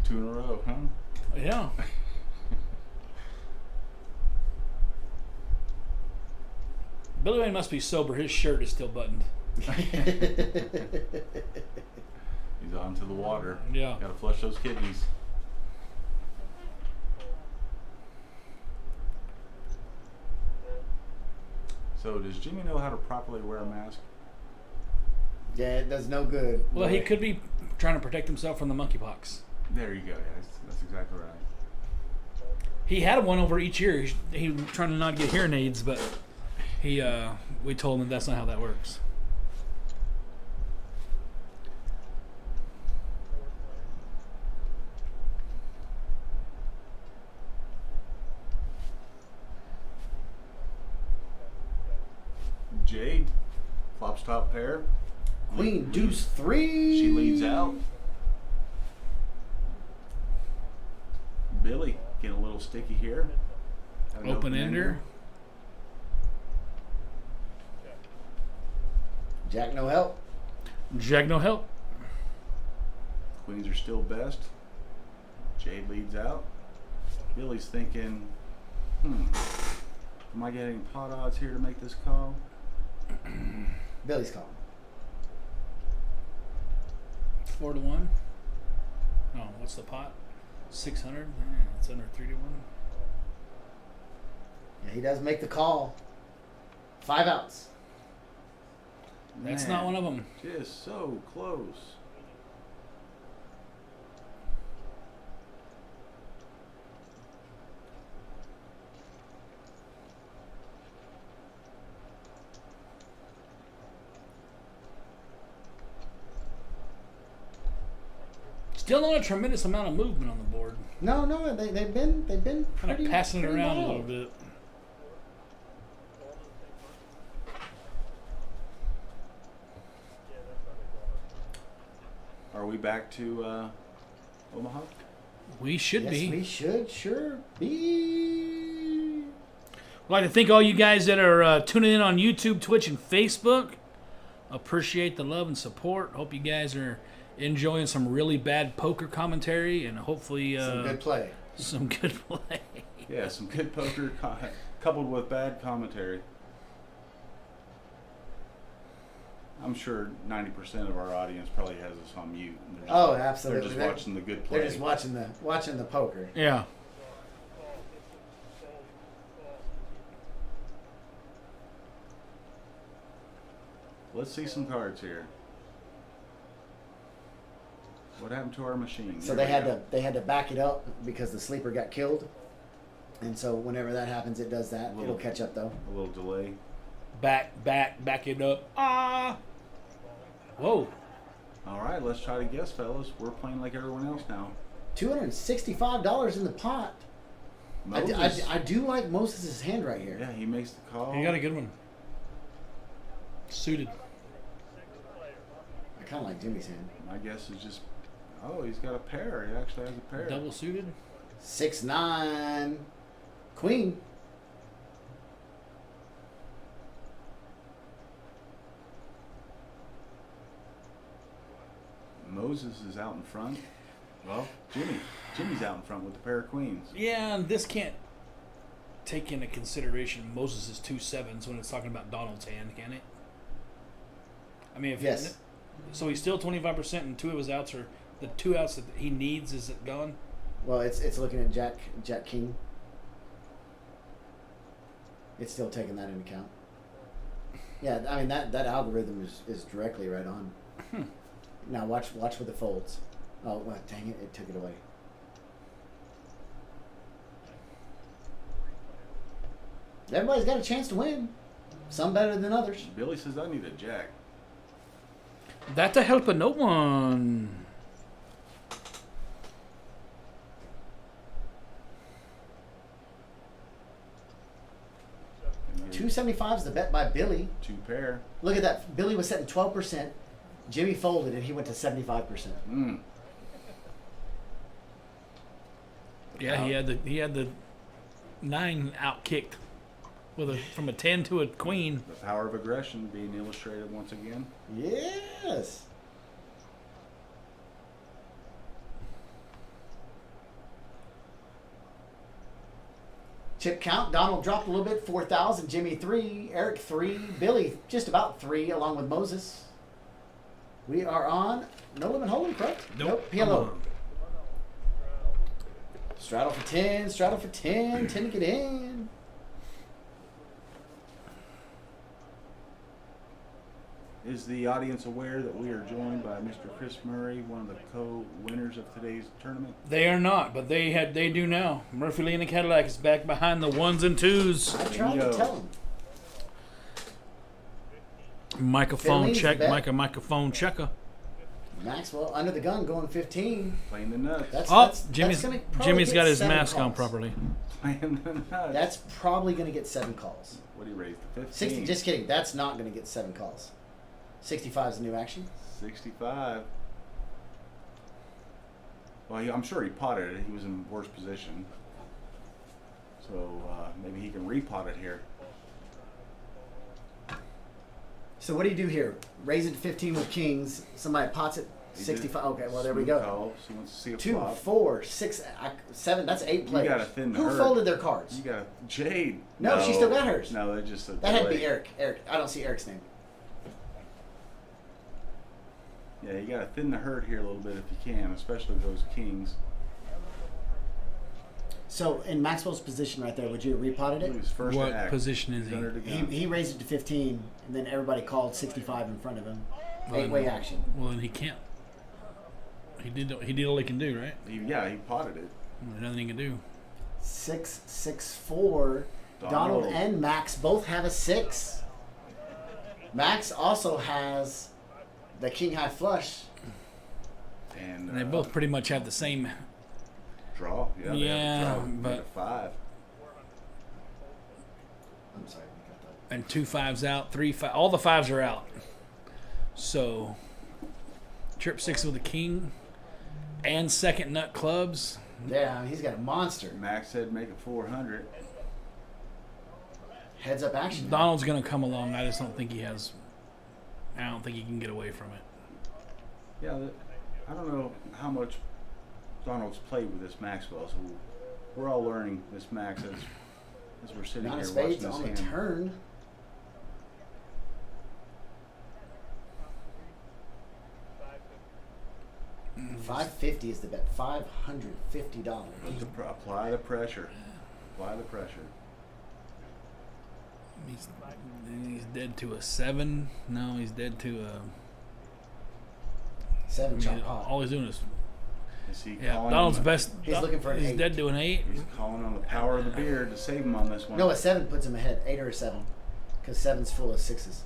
2 in a row, huh? Yeah. Billy Wayne must be sober. His shirt is still buttoned. He's on to the water. Yeah. Gotta flush those kidneys. So does Jimmy know how to properly wear a mask? Yeah, it does no good. Well, he could be trying to protect himself from the monkeypox. There you go, guys. That's exactly right. He had one over each ear. He was trying to not get hearing aids, but we told him that's not how that works. Jade, flops top pair. Queen, deuce, 3. She leads out. Billy getting a little sticky here. Got an Open ender. Jack, no help. Jack, no help. Queens are still best. Jade leads out. Billy's thinking, am I getting pot odds here to make this call? Billy's calling. 4-1. Oh, what's the pot? 600. It's under 3-1. Yeah, he does make the call. 5 outs. That's Man, not one of them. Just so close. Still not a tremendous amount of movement on the board. No, they've been Kind pretty of passing it pretty around a low. little bit. Are we back to Omaha? We should Yes, be. we should sure be. I'd like to thank all you guys that are tuning in on YouTube, Twitch, and Facebook. Appreciate the love and support. Hope you guys are enjoying some really bad poker commentary and hopefully Some good play. some good play. Yeah, some good poker coupled with bad commentary. I'm sure 90% of our audience probably has us on mute. And they're just Oh, absolutely. They're just watching the good play. They're just watching the poker. Yeah. Let's see some cards here. What happened to our machine? So There they we go. had to back it up because the sleeper got killed. And so whenever that happens, it does that. Little- It'll catch up though. A little delay. Back it up. Ah. Whoa. All right, let's try to guess, fellas. We're playing like everyone else now. $265 in the pot. Moses. I do like Moses' hand right here. Yeah, he makes the call. You got a good one. Suited. I kind of like Jimmy's hand. My guess is just, oh, he's got a pair. He actually has a pair. Double suited. 6-9. Queen. Moses is out in front. Well, Jimmy's out in front with the pair of queens. Yeah, and this can't take into consideration Moses' 2 7s when it's talking about Donald's hand, can it? I mean, if Yes. so he's still 25%, and 2 of his outs are the 2 outs that he needs. Is it gone? Well, it's looking at Jack King. It's still taking that into account. Yeah, I mean that algorithm is directly right on. Now watch with the folds. Oh, well, dang it! It took it away. Everybody's got a chance to win. Some better than others. Billy says I need a jack. That to help no one. $275 is the bet by Billy. 2 pair. Look at that. Billy was setting 12%. Jimmy folded and he went to 75%. Yeah, he had the 9 out kicked from a 10 to a queen. The power of aggression being illustrated once again. Yes. Chip count. Donald dropped a little bit, 4,000. Jimmy 3, Eric 3, Billy just about 3, along with Moses. We are on No Limit Hold'em, correct? Nope. PLO. Straddle for 10, straddle for 10, 10 to get in. Is the audience aware that we are joined by Mr. Chris Murray, one of the co-winners of today's tournament? They are not, but they do now. Murphy Lee and the Cadillac is back behind the 1s and 2s. I tried to tell him. Microphone Finley's check, bet. microphone checker. Maxwell under the gun going 15. Playing the nuts. Jimmy's got his mask on properly. Playing the nuts. That's probably going to get 7 calls. What do you raise to 15? 60. Just kidding. That's not going to get 7 calls. 65 is the new action. 65. Well, I'm sure he potted it. He was in worse position. So maybe he can repot it here. So what do you do here? Raise it to 15 with kings. Somebody pots it. 65. Okay, well there we go. Call. She wants to see a 2, flop. 4, 6, 7. That's 8 players. You got to thin the Who herd. folded their cards? You got Jade. No, she still got hers. No, they just That had to be Eric. Eric. I don't see Eric's name. Yeah, you got to thin the herd here a little bit if you can, especially those kings. So in Maxwell's position right there, would you have repotted He it? was first What to act. position is He's under the he? gun. He raised it to 15, and then everybody called 65 in front of him. Well, 8-way action. Well, then he can't. He did all he can do, right? He potted it. There's nothing he can do. 6, 6, 4. Donald and Max both have a 6. Max also has the king high flush. And And they both pretty much have the same. draw. Yeah, they Yeah, have a draw. They but- got a 5. I'm sorry, we got that. And 2 5s out, 3 5. All the 5s are out. So, trip 6 with a king and second nut clubs. Yeah, he's got a monster. Max said make it 400. Heads up action. Donald's going to come along. I just don't think he has. I don't think he can get away from it. Yeah, I don't know how much Donald's played with this Maxwell, so we're all learning this Max as we're sitting Nine here of watching spades this on the hand. turn. $550 is the bet. $550. Apply the pressure. Apply the pressure. He's dead to a 7. No, he's dead to a. 7 chop all, pot. all he's doing is. Is he Yeah, calling Donald's on the, best. He's looking for an He's 8. dead to an 8. He's calling on the power of the beard to save him on this one. No, a 7 puts him ahead. 8 or a 7. Because 7's full of 6s.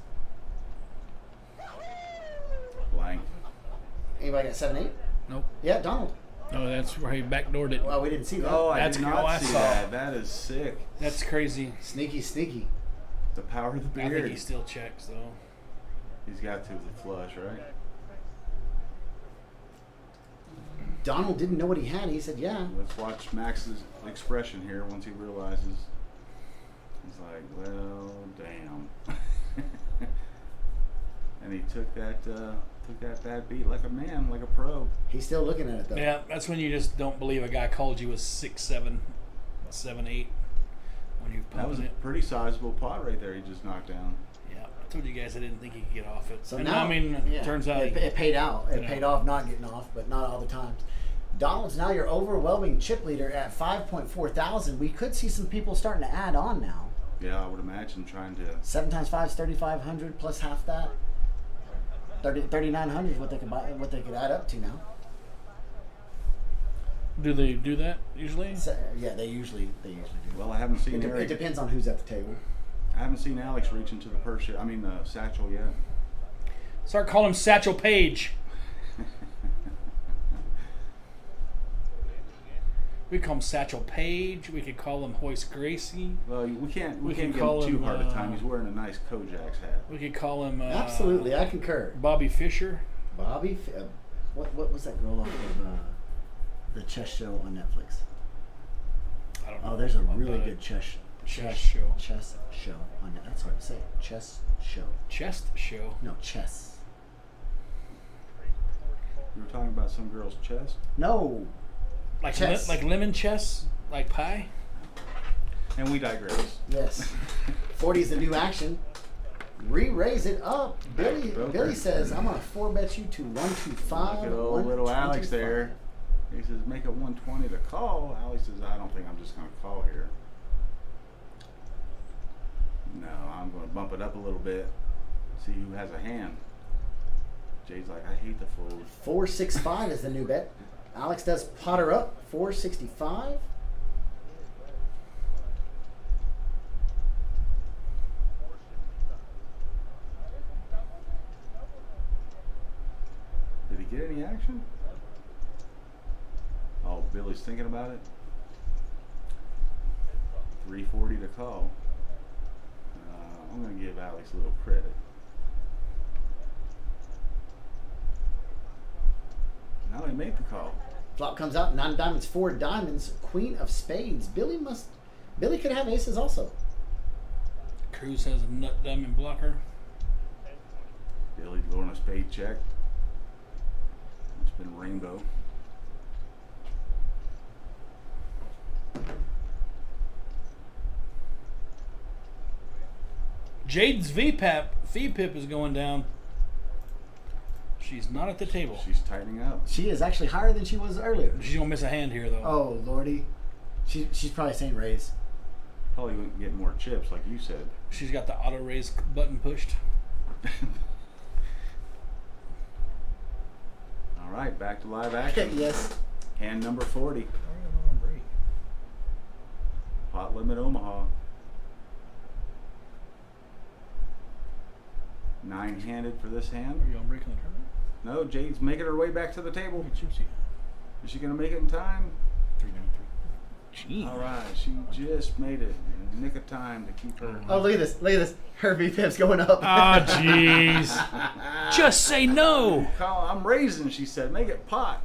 Blank. Anybody got 7, 8? Nope. Yeah, Donald. Oh, that's where he backdoored it. Well, we didn't see that. Oh, I That's did cool. I not see saw. that. That is sick. That's crazy. Sneaky, sneaky. The power of the I beard. think he still checks though. He's got to with the flush, right? Donald didn't know what he had. He said, yeah. Let's watch Max's expression here once he realizes. He's like, well, damn. And he took that bad beat like a man, like a pro. He's still looking at it, though. Yeah, that's when you just don't believe a guy called you a 6, 7, 7, 8 when you That was pumping a it. pretty sizable pot right there he just knocked down. Yeah, I told you guys I didn't think he could get off it. So And now, I mean, yeah, turns out it paid out. It Yeah. paid off not getting off, but not all the times. Donald's now your overwhelming chip leader at 5.4 thousand. We could see some people starting to add on now. Yeah, I would imagine trying to. 7 times 5 is 3,500 plus half that. 3,900 is what they could buy. What they could add up to now. Do they do that usually? So, yeah, they usually do. Well, I haven't seen It Eric. depends on who's at the table. I haven't seen Alex reach into the purse yet. I mean, the satchel yet. Start calling him Satchel Paige. We call him Satchel Paige. We could call him Hoist Gracie. Well, we can't We can give call him too him, hard a time. He's wearing a nice Kojak's hat. We could call him Absolutely, I concur. Bobby Fischer. Bobby, what was that girl off of the chess show on Netflix? I don't know. Oh, there's a about really that. good chess show. on Netflix. That's hard to say. Chess show. Chest show. No, chess. You were talking about some girl's chest, No. Like Chess. like lemon chess, like pie. and we digress. Yes. 40 is the new action. Re-raise it up. Billy Broker. says, I'm going to 4-bet you to 125. Look at old little Alex there. He says, make it 120 to call. Alex says, I don't think I'm just going to call here. No, I'm going to bump it up a little bit. See who has a hand. Jay's like, I hate the fold. 465 is the new bet. Alex does potter up. 465. Did he get any action? Oh, Billy's thinking about it. 340 to call. I'm going to give Alex a little credit. Now he made the call. Flop comes out. 9 diamonds, 4 diamonds. Queen of spades. Billy could have aces also. Cruz has a nut diamond blocker. Billy's going a spade check. It's been rainbow. Jade's VPIP is going down. She's not at the table. She's tightening up. She is actually higher than she was earlier. She's gonna miss a hand here though. Oh, Lordy. She's probably saying raise. Probably wouldn't get more chips, like you said. She's got the auto raise button pushed. All right, back to live action. Yes. Hand number 40. Pot limit Omaha. 9-handed for this hand. Are you on break in the tournament? No, Jade's making her way back to the table. Look at you see. Is she going to make it in time? 393. Jeez. All right, she just made it in the nick of time to keep her. Oh, look at this. Look at this. Her VPIP's going up. Ah, jeez. Just say no. Call, I'm raising, she said. Make it pot.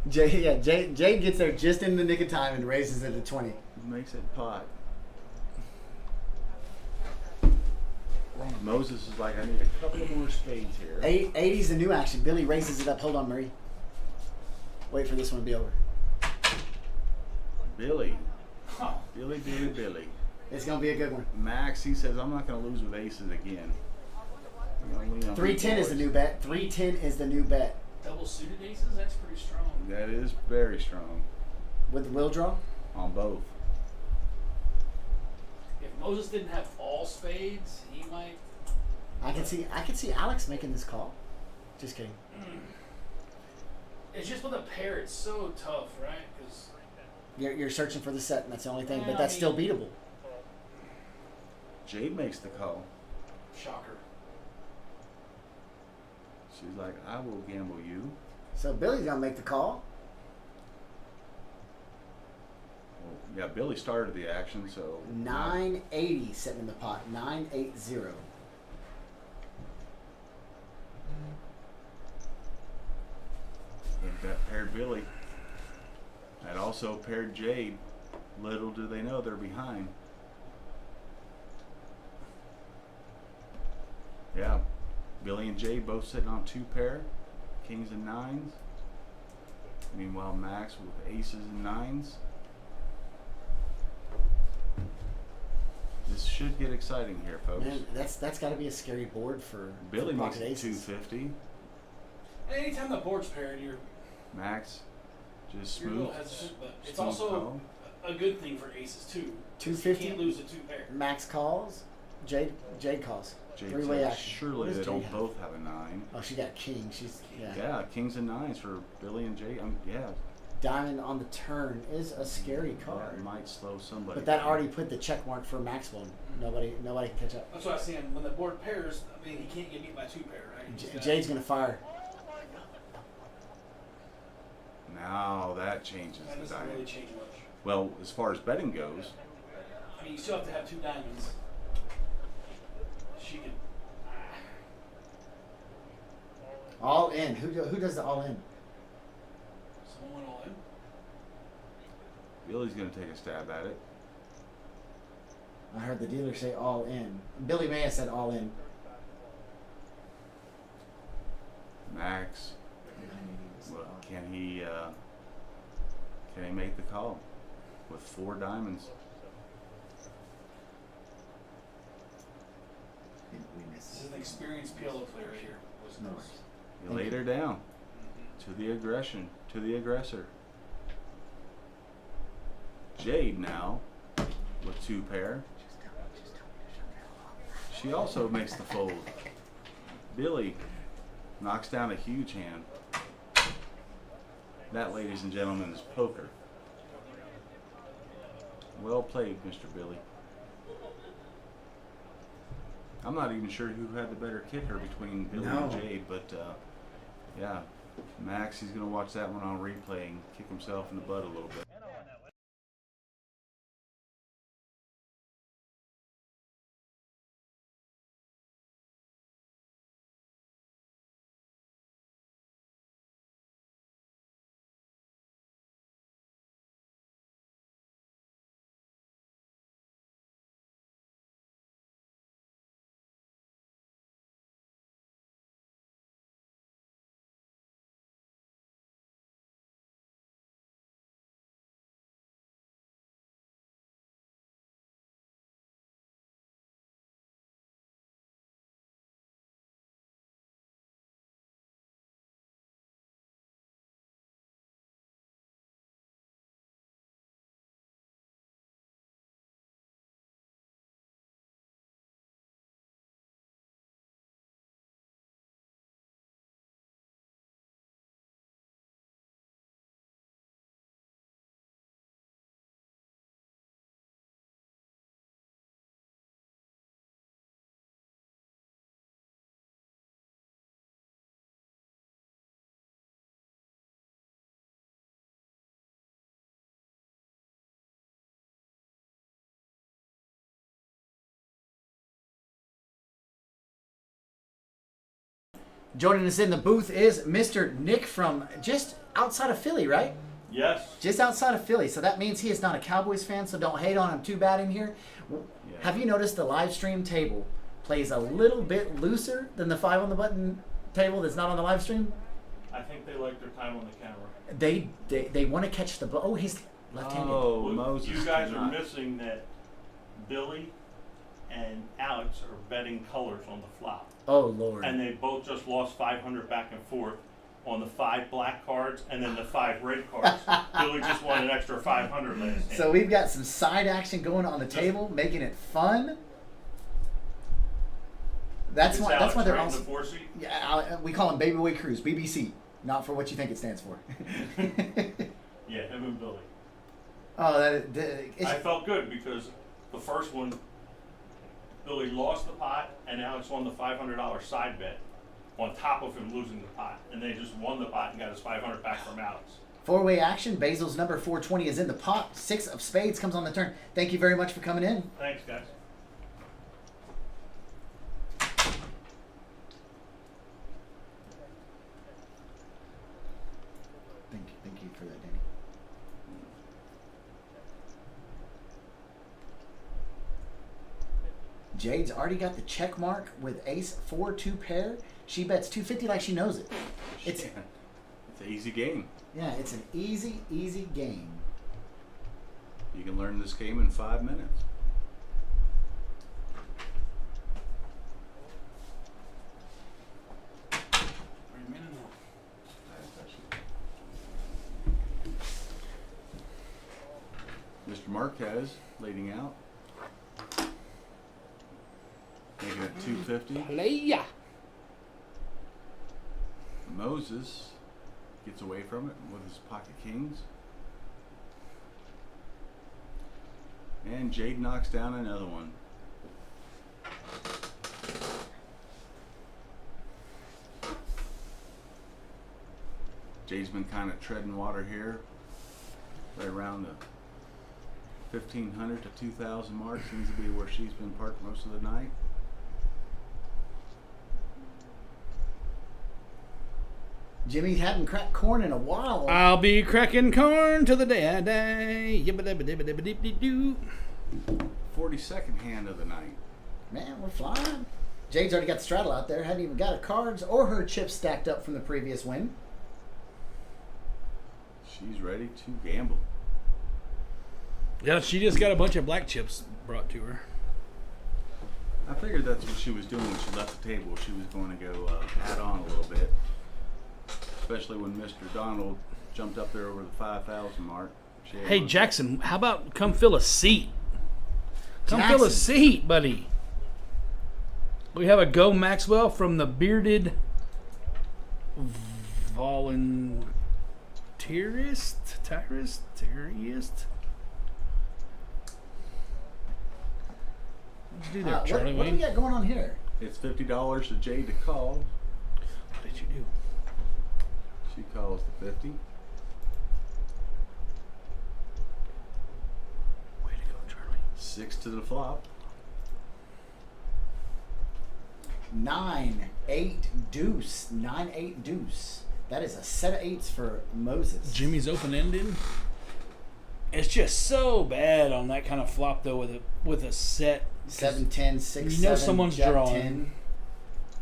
Jade gets there just in the nick of time and raises it to 20. Makes it pot. Moses is like, I need a couple more spades here. 80's the new action. Billy raises it up. Hold on, Murray. Wait for this one to be over. Billy. Huh. Billy. It's going to be a good one. Max, he says, I'm not going to lose with aces again. 310 is the new bet. 310 is the new bet. Double suited aces? That's pretty strong. That is very strong With the will draw? on both. If Moses didn't have all spades, he might. I can see Alex making this call. Just kidding. It's just with a pair, it's so tough, right? Because You're searching for the set, and that's the only thing. Yeah, But that's I still mean- beatable. Jade makes the call. shocker. She's like, I will gamble you. So Billy's gonna make the call. Well, yeah, Billy started the action, so 980 sitting in the pot. 980. that paired Billy. That also paired Jade. Little do they know they're behind. Yeah, Billy and Jade both sitting on 2 pair, kings and 9s. Meanwhile, Max with aces and 9s. This should get exciting here, folks. Man, that's got to be a scary board for Billy for makes pocket it aces. 250. Anytime the board's paired, you're Max just a little smooth. hesitant, but it's smooth also call. a good thing for aces too. 250. You can't lose a two pair. Max calls. Jade calls. Jade Three-way says action. What surely does they Jade don't have? both have a 9. Oh, she got king. She's Yeah, kings and 9s for Billy and Jade. Yeah, Diamond on the turn is a scary card. that might slow somebody. But that down. already put the check mark for Maxwell. Nobody can catch up. That's what I was saying. When the board pairs, I mean, he can't get beat by two pair, right? He's got- Jade's gonna fire. Now that changes That the doesn't dynamic. really change much. Well, as far as betting goes, I mean, you still have to have two diamonds. She could. All in. Who does the all in? Someone went all in. Billy's going to take a stab at it. I heard the dealer say all in. Billy May has said all in. Max, well, can he make the call with 4 diamonds? This is an experienced PLO player right here. No. You laid her down to the aggression, to the aggressor. Jade now with 2 pair. She also makes the fold. Billy knocks down a huge hand. That, ladies and gentlemen, is poker. Well played, Mr. Billy. I'm not even sure who had the better kicker between Billy and No. Jade, but yeah, Max, he's going to watch that one on replay and kick himself in the butt a little bit. Joining us in the booth is Mr. Nick from just outside of Philly, right? Yes. Just outside of Philly. So that means he is not a Cowboys fan, so don't hate on him too bad in here. Yeah. Have you noticed the live stream table plays a little bit looser than the 5 on the button table that's not on the live stream? I think they like their time on the camera. They want to catch the ball. Oh, he's left-handed. Oh, Well, Moses. you guys are cannot. missing that Billy and Alex are betting colors on the flop. Oh, Lord. And they both just lost 500 back and forth on the 5 black cards and then the 5 red cards. Billy just won an extra 500 last hand. So we've got some side action going on the table, making it fun. That's It's why Alex, they're right, in also. the 4 seat? Yeah, we call him Baby Boy Cruz, BBC, not for what you think it stands for. Yeah, him and Billy. Oh, I felt good because the first one, Billy lost the pot and Alex won the $500 side bet on top of him losing the pot. And they just won the pot and got his 500 back from Alex. 4-way action. Basil's number 420 is in the pot. 6 of spades comes on the turn. Thank you very much for coming in. Thanks, guys. Thank you for that, Danny. Jade's already got the check mark with ace 4-2 pair. She bets 250 like she knows it. It's Yeah. It's an easy game. yeah, it's an easy game. You can learn this game in 5 minutes. Marquez leading out. Making it 250. Playa. Moses gets away from it with his pocket kings. And Jade knocks down another one. Jade's been kind of treading water here, right around the 1,500 to 2,000 mark. Seems to be where she's been parked most of the night. Jimmy hadn't cracked corn in a while. I'll be cracking corn till the day I die. Yibba-dabba-dabba-dabba-dee-dee-doo. 42nd hand of the night. Man, we're flying. Jade's already got the straddle out there. Hadn't even got her cards or her chips stacked up from the previous win. She's ready to gamble. Yeah, she just got a bunch of black chips brought to her. I figured that's what she was doing when she left the table. She was going to go add on a little bit. Especially when Mr. Donald jumped up there over the 5,000 mark. Hey, Jackson, how about come fill a seat? Come Jackson. fill a seat, buddy. We have a Go Maxwell from the Bearded Volunteerist? Terrorist? What'd you do there, Charlie what do we Wayne? got going on here? It's $50 to Jade to call. What did you do? She calls the 50. Way to go, Charlie. 6 to the flop. 9-8 deuce. 9-8 deuce. That is a set of eights for Moses. Jimmy's open-ended. It's just so bad on that kind of flop, though, with a set. 7-10, 6 You know 7, someone's Jack drawing. 10.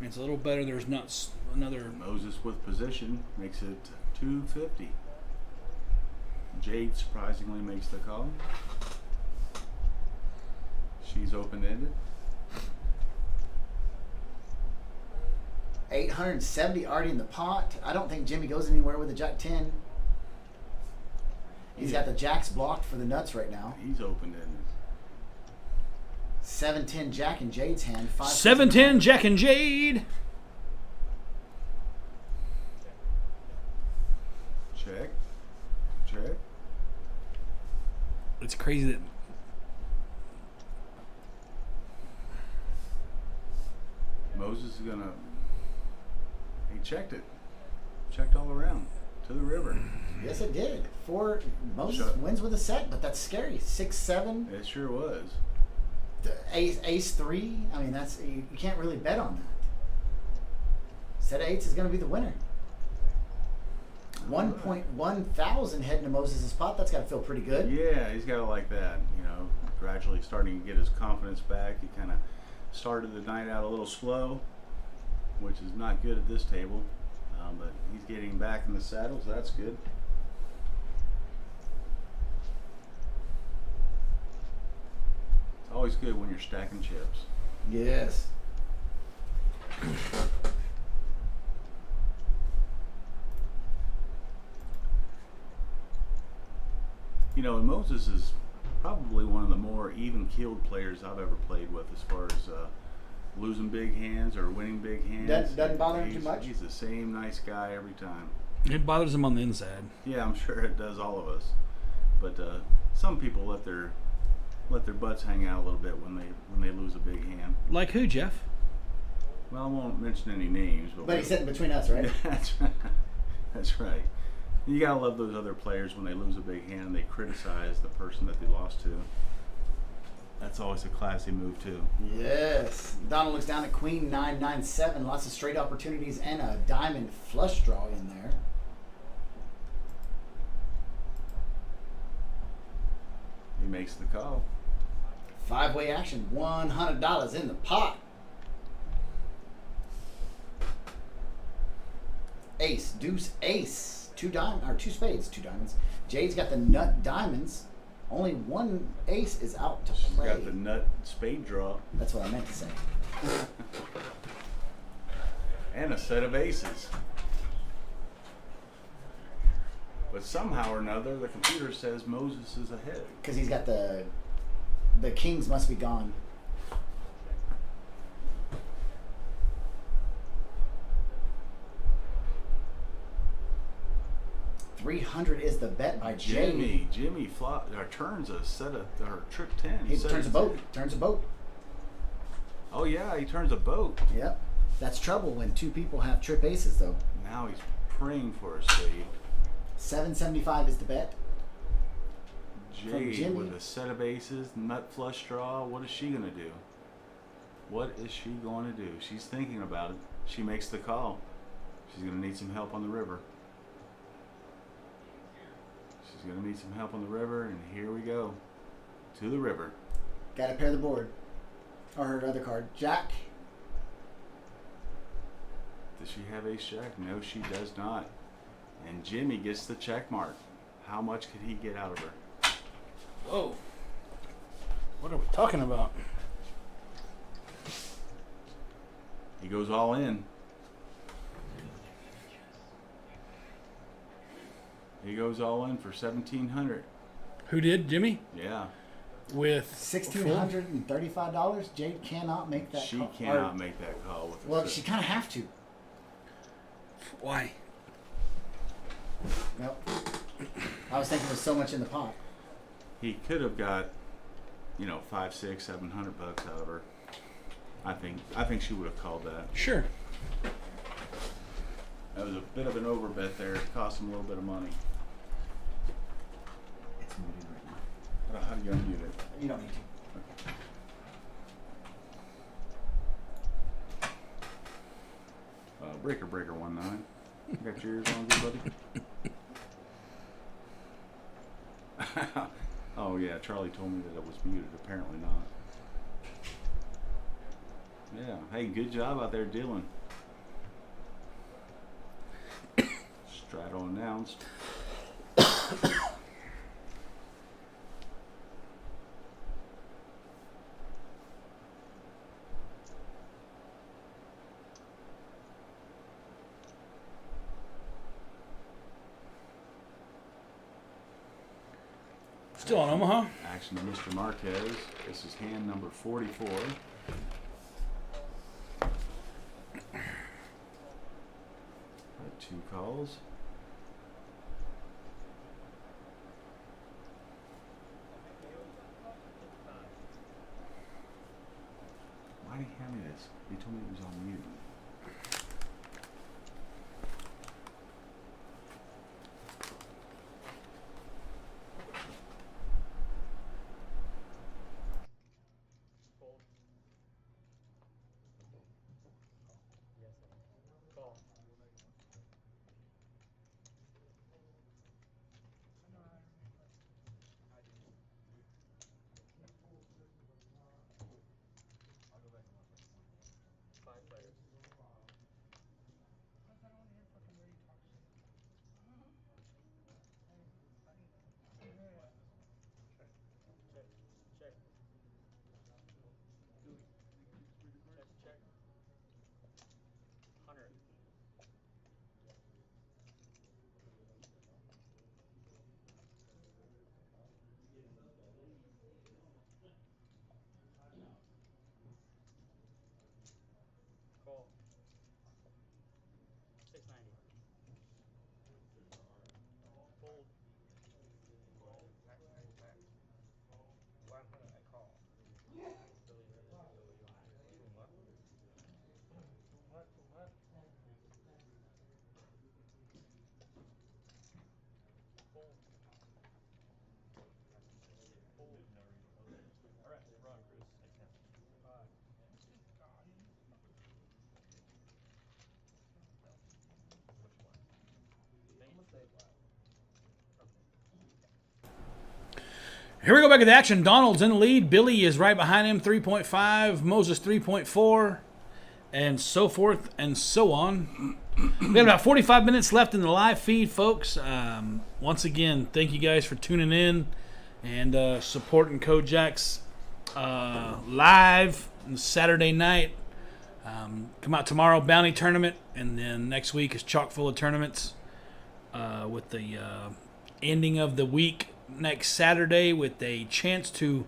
It's a little better. There's not another. Moses with position makes it 250. Jade surprisingly makes the call. She's open-ended. 870 already in the pot. I don't think Jimmy goes anywhere with a Jack 10. He's got the jacks blocked for the nuts right now. He's open-ended. 7-10 Jack in Jade's hand. 7-10 Jack and Jade. Check. Check. It's crazy that Moses is gonna. He checked it. Checked all around to the river. Yes, it did. Moses Shut. wins with a set, but that's scary. 6-7, It sure was. ace 3. I mean, that's you can't really bet on that. Set of eights is going to be the winner. 1.1 thousand heading to Moses' pot. That's got to feel pretty good. Yeah, he's got to like that. You know, gradually starting to get his confidence back. He kind of started the night out a little slow, which is not good at this table. But he's getting back in the saddle, so that's good. It's always good when you're stacking chips. Yes. You know, and Moses is probably one of the more even-keeled players I've ever played with as far as losing big hands or winning big hands. Doesn't bother him too much? He's the same nice guy every time. it bothers him on the inside. Yeah, I'm sure it does all of us. But some people let their butts hang out a little bit when they lose a big hand. Like who, Jeff? Well, I won't mention any names, But he's sitting between us, right? That's right. That's right. You gotta love those other players when they lose a big hand. They criticize the person that they lost to. That's always a classy move too. Yes. Donald looks down at Queen 9-9-7. Lots of straight opportunities and a diamond flush draw in there. He makes the call. 5-way action. $100 in the pot. Ace, deuce, ace. Two spades, 2 diamonds. Jade's got the nut diamonds. Only one ace is out to She's play. got the nut spade draw That's what I meant to say. and a set of aces. But somehow or another, the computer says Moses is ahead. Because he's got the kings must be gone. $300 is the bet by Jay. Jimmy turns a set of or trip 10. He turns a boat. Turns a boat. Oh yeah, he turns a boat. Yep. That's trouble when two people have trip aces though. Now he's praying for a save. $7.75 is the bet. Jay with a set of aces, nut flush draw. What is she gonna do? What is she going to do? She's thinking about it. She makes the call. She's gonna need some help on the river. She's gonna need some help on the river, and here we go to the river. Got to pair the board. Or her other card, Jack. Does she have ace jack? No, she does not. And Jimmy gets the check mark. How much could he get out of her? Whoa. What are we talking about? He goes all in. He goes all in for $1,700. Who did? Jimmy? Yeah. With $1,635. Jade cannot make that She call. cannot make that call with Well, she kind of have to. Why? Nope. I was thinking there's so much in the pot. He could have got, $500, $600, $700 out of her. I think she would have called that. Sure. That was a bit of an overbet there. It cost him a little bit of money. It's muted right now. How do you unmute it? You don't need to. Breaker 19. You got your ears on, good buddy? Oh yeah, Charlie told me that it was muted. Apparently not. Yeah. Hey, good job out there, Dylan. Straddle announced. Still on Omaha. Action to Mr. Marquez. This is hand number 44. Two calls. Why did he hand me this? He told me it was on mute. Here we go back at the action. Donald's in the lead. Billy is right behind him, 3.5. Moses, 3.4. And so forth and so on. We got about 45 minutes left in the live feed, folks. Once again, thank you guys for tuning in and supporting Kojak's live on Saturday night. Come out tomorrow, Bounty Tournament. And then next week is chock full of tournaments with the ending of the week next Saturday with a chance to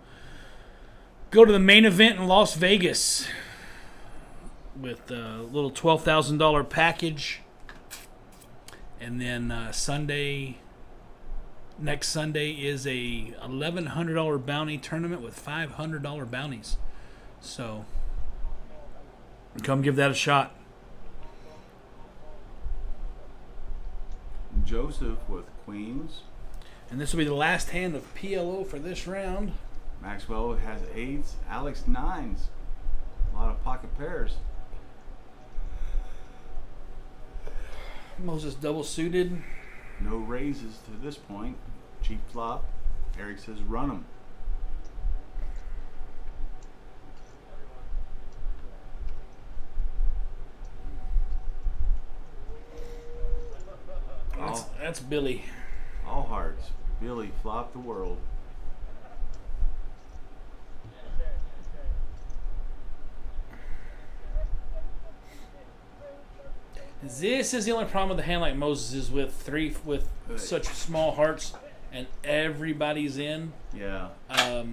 go to the main event in Las Vegas with a little $12,000 package. And then next Sunday is a $1,100 bounty tournament with $500 bounties. So come give that a shot. Joseph with queens. And this will be the last hand of PLO for this round. Maxwell has 8s. Alex 9s. A lot of pocket pairs. Moses double suited. No raises to this point. Cheap flop. Eric says run them. That's Billy. All hearts. Billy flopped the world. This is the only problem with a hand like Moses is with such small hearts and everybody's in. Yeah. Yeah.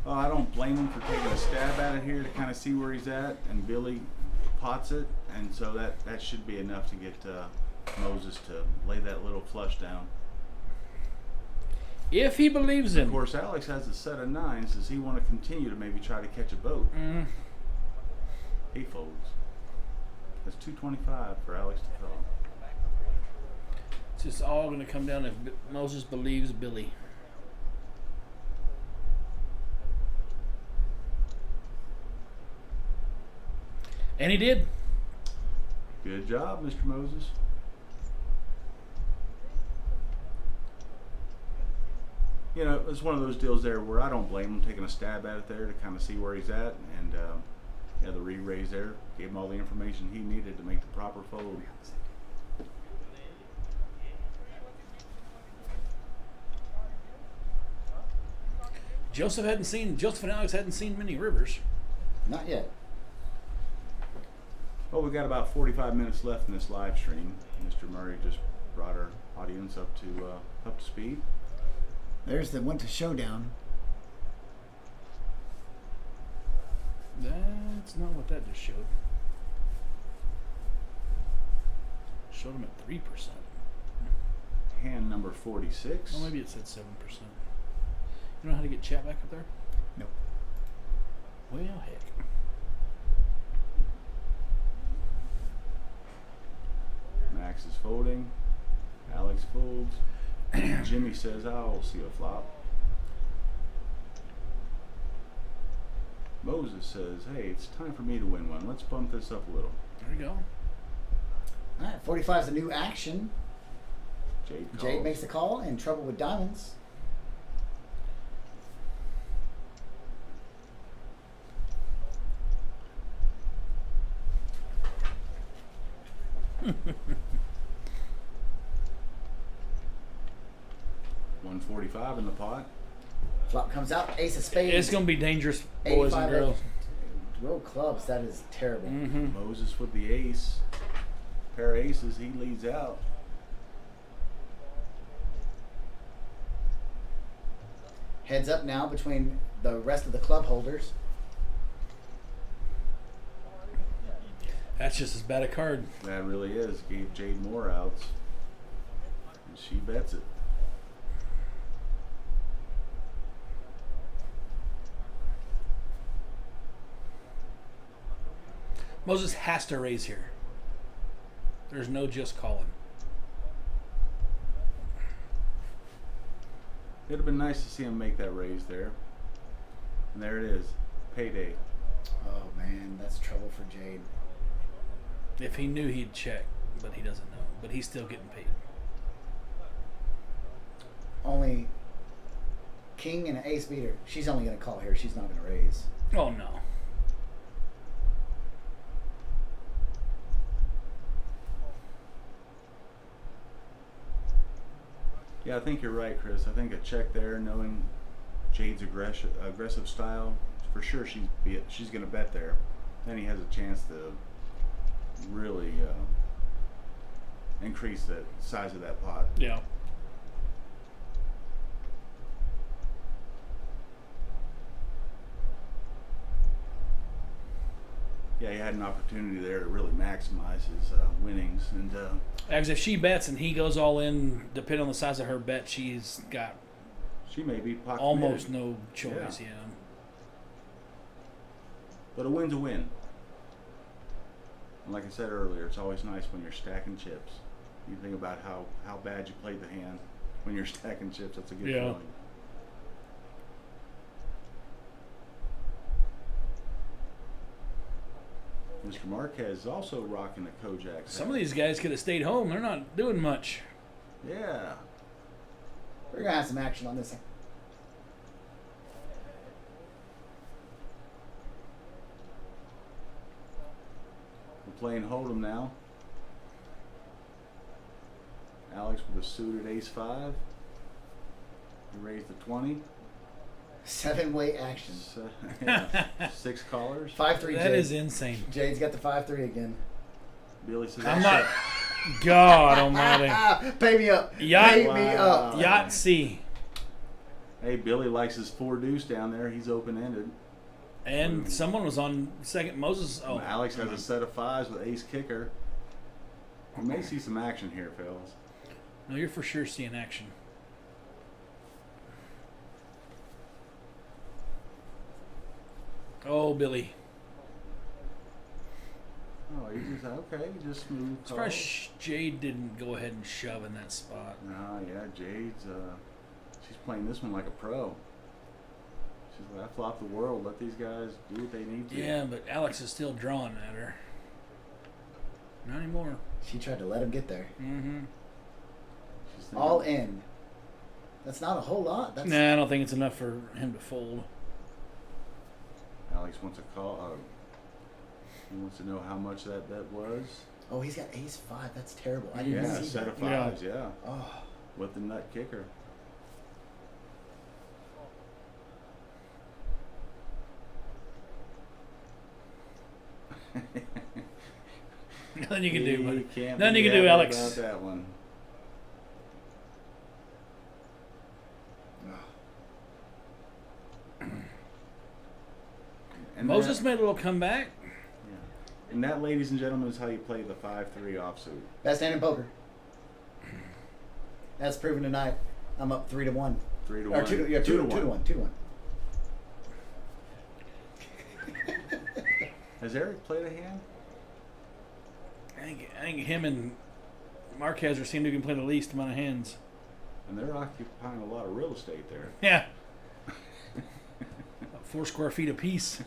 Well, I don't blame him for taking a stab at it here to kind of see where he's at, and Billy pots it, and so that should be enough to get Moses to lay that little flush down. If he believes him. Of course, Alex has a set of 9s. Does he want to continue to maybe try to catch a boat? He folds. That's $225 for Alex to call. It's just all going to come down if Moses believes Billy. And he did. Good job, Mr. Moses. You know, it's one of those deals there where I don't blame him taking a stab at it there to kind of see where he's at. And, yeah, the re-raise there gave him all the information he needed to make the proper fold. Joseph and Alex hadn't seen many rivers. Not yet. Well, we've got about 45 minutes left in this live stream. Mr. Murray just brought our audience up to speed. There's the went to showdown. That's not what that just showed. Showed him at 3%. Hand number 46. Oh, maybe it said 7%. You know how to get chat back up there? Nope. Well, heck. Max is folding. Alex folds. Jimmy says, I'll see a flop. Moses says, hey, it's time for me to win one. Let's bump this up a little. There you go. All right, 45 is a new action. Jade calls. Jade makes the call, in trouble with diamonds. $145 in the pot. Flop comes out, ace of spades. It's going to be dangerous, boys and 85 girls. Roll clubs, that is terrible. Moses with the ace. Pair of aces, he leads out. Heads up now between the rest of the club holders. That's just as bad a card. That really is. Gave Jade more outs. And she bets it. Moses has to raise here. There's no just calling. It'd have been nice to see him make that raise there. And there it is. Payday. Oh man, that's trouble for Jade. If he knew, he'd check, but he doesn't know. But he's still getting paid. Only king and an ace beater. She's only going to call here. She's not going to raise. Oh, no. Yeah, I think you're right, Chris. I think a check there, knowing Jade's aggressive style, for sure she's going to bet there. Then he has a chance to really increase the size of that pot. Yeah. Yeah, he had an opportunity there to really maximize his winnings, and Because if she bets and he goes all in, depending on the size of her bet, she's got she may be pocket almost committed. no choice. Yeah. But a win's a win. And like I said earlier, it's always nice when you're stacking chips. You think about how bad you played the hand when you're stacking chips. That's a good Yeah. feeling. Mr. Marquez is also rocking the Kojak. Some of these guys could have stayed home. They're not doing much. Yeah. We're gonna have some action on this thing. We're playing Hold'em now. Alex with a suited ace-5. He raised the 20. 7-way action. So, yeah, 6 callers. 5-3. That Jade. is insane. Jade's got the 5-3 again. Billy says, I'm not. God Almighty. Pay me up. Yacht- Pay me up. Yahtzee. Hey, Billy likes his 4 deuce down there. He's open-ended. And someone was on second. Moses. Oh, Alex has a set of 5s with ace kicker. We may see some action here, fellas. no, you're for sure seeing action. Oh, Billy. Oh, he just okay. He just smooth. As far as Jade didn't go ahead and shove in that spot. No, yeah, Jade's. She's playing this one like a pro. She's like, I flop the world. Let these guys do what they need to. Yeah, but Alex is still drawing at her. Not anymore. She tried to let him get there. Mm-hmm. She's thinking, All in. That's not a whole lot. That's Nah, I don't think it's enough for him to fold. Alex wants a call. He wants to know how much that bet was. Oh, he's got ace-5. That's terrible. I didn't Yeah, a see set that. of 5s. Yeah, Oh, with the nut kicker. Nothing you can do, He buddy. can't Nothing be you can do, happy Alex. About that one. And Moses that, made a little comeback. yeah. And that, ladies and gentlemen, is how you play the 5-3 offsuit. best hand in poker. That's proven tonight. I'm up 3-1. 3 to Or 1. 2 to, yeah, 2 to 1. 2 to 1. Has Eric played a hand? I think him and Marquez are seem to can play the least amount of hands. And they're occupying a lot of real estate there. Yeah. About 4 square feet apiece.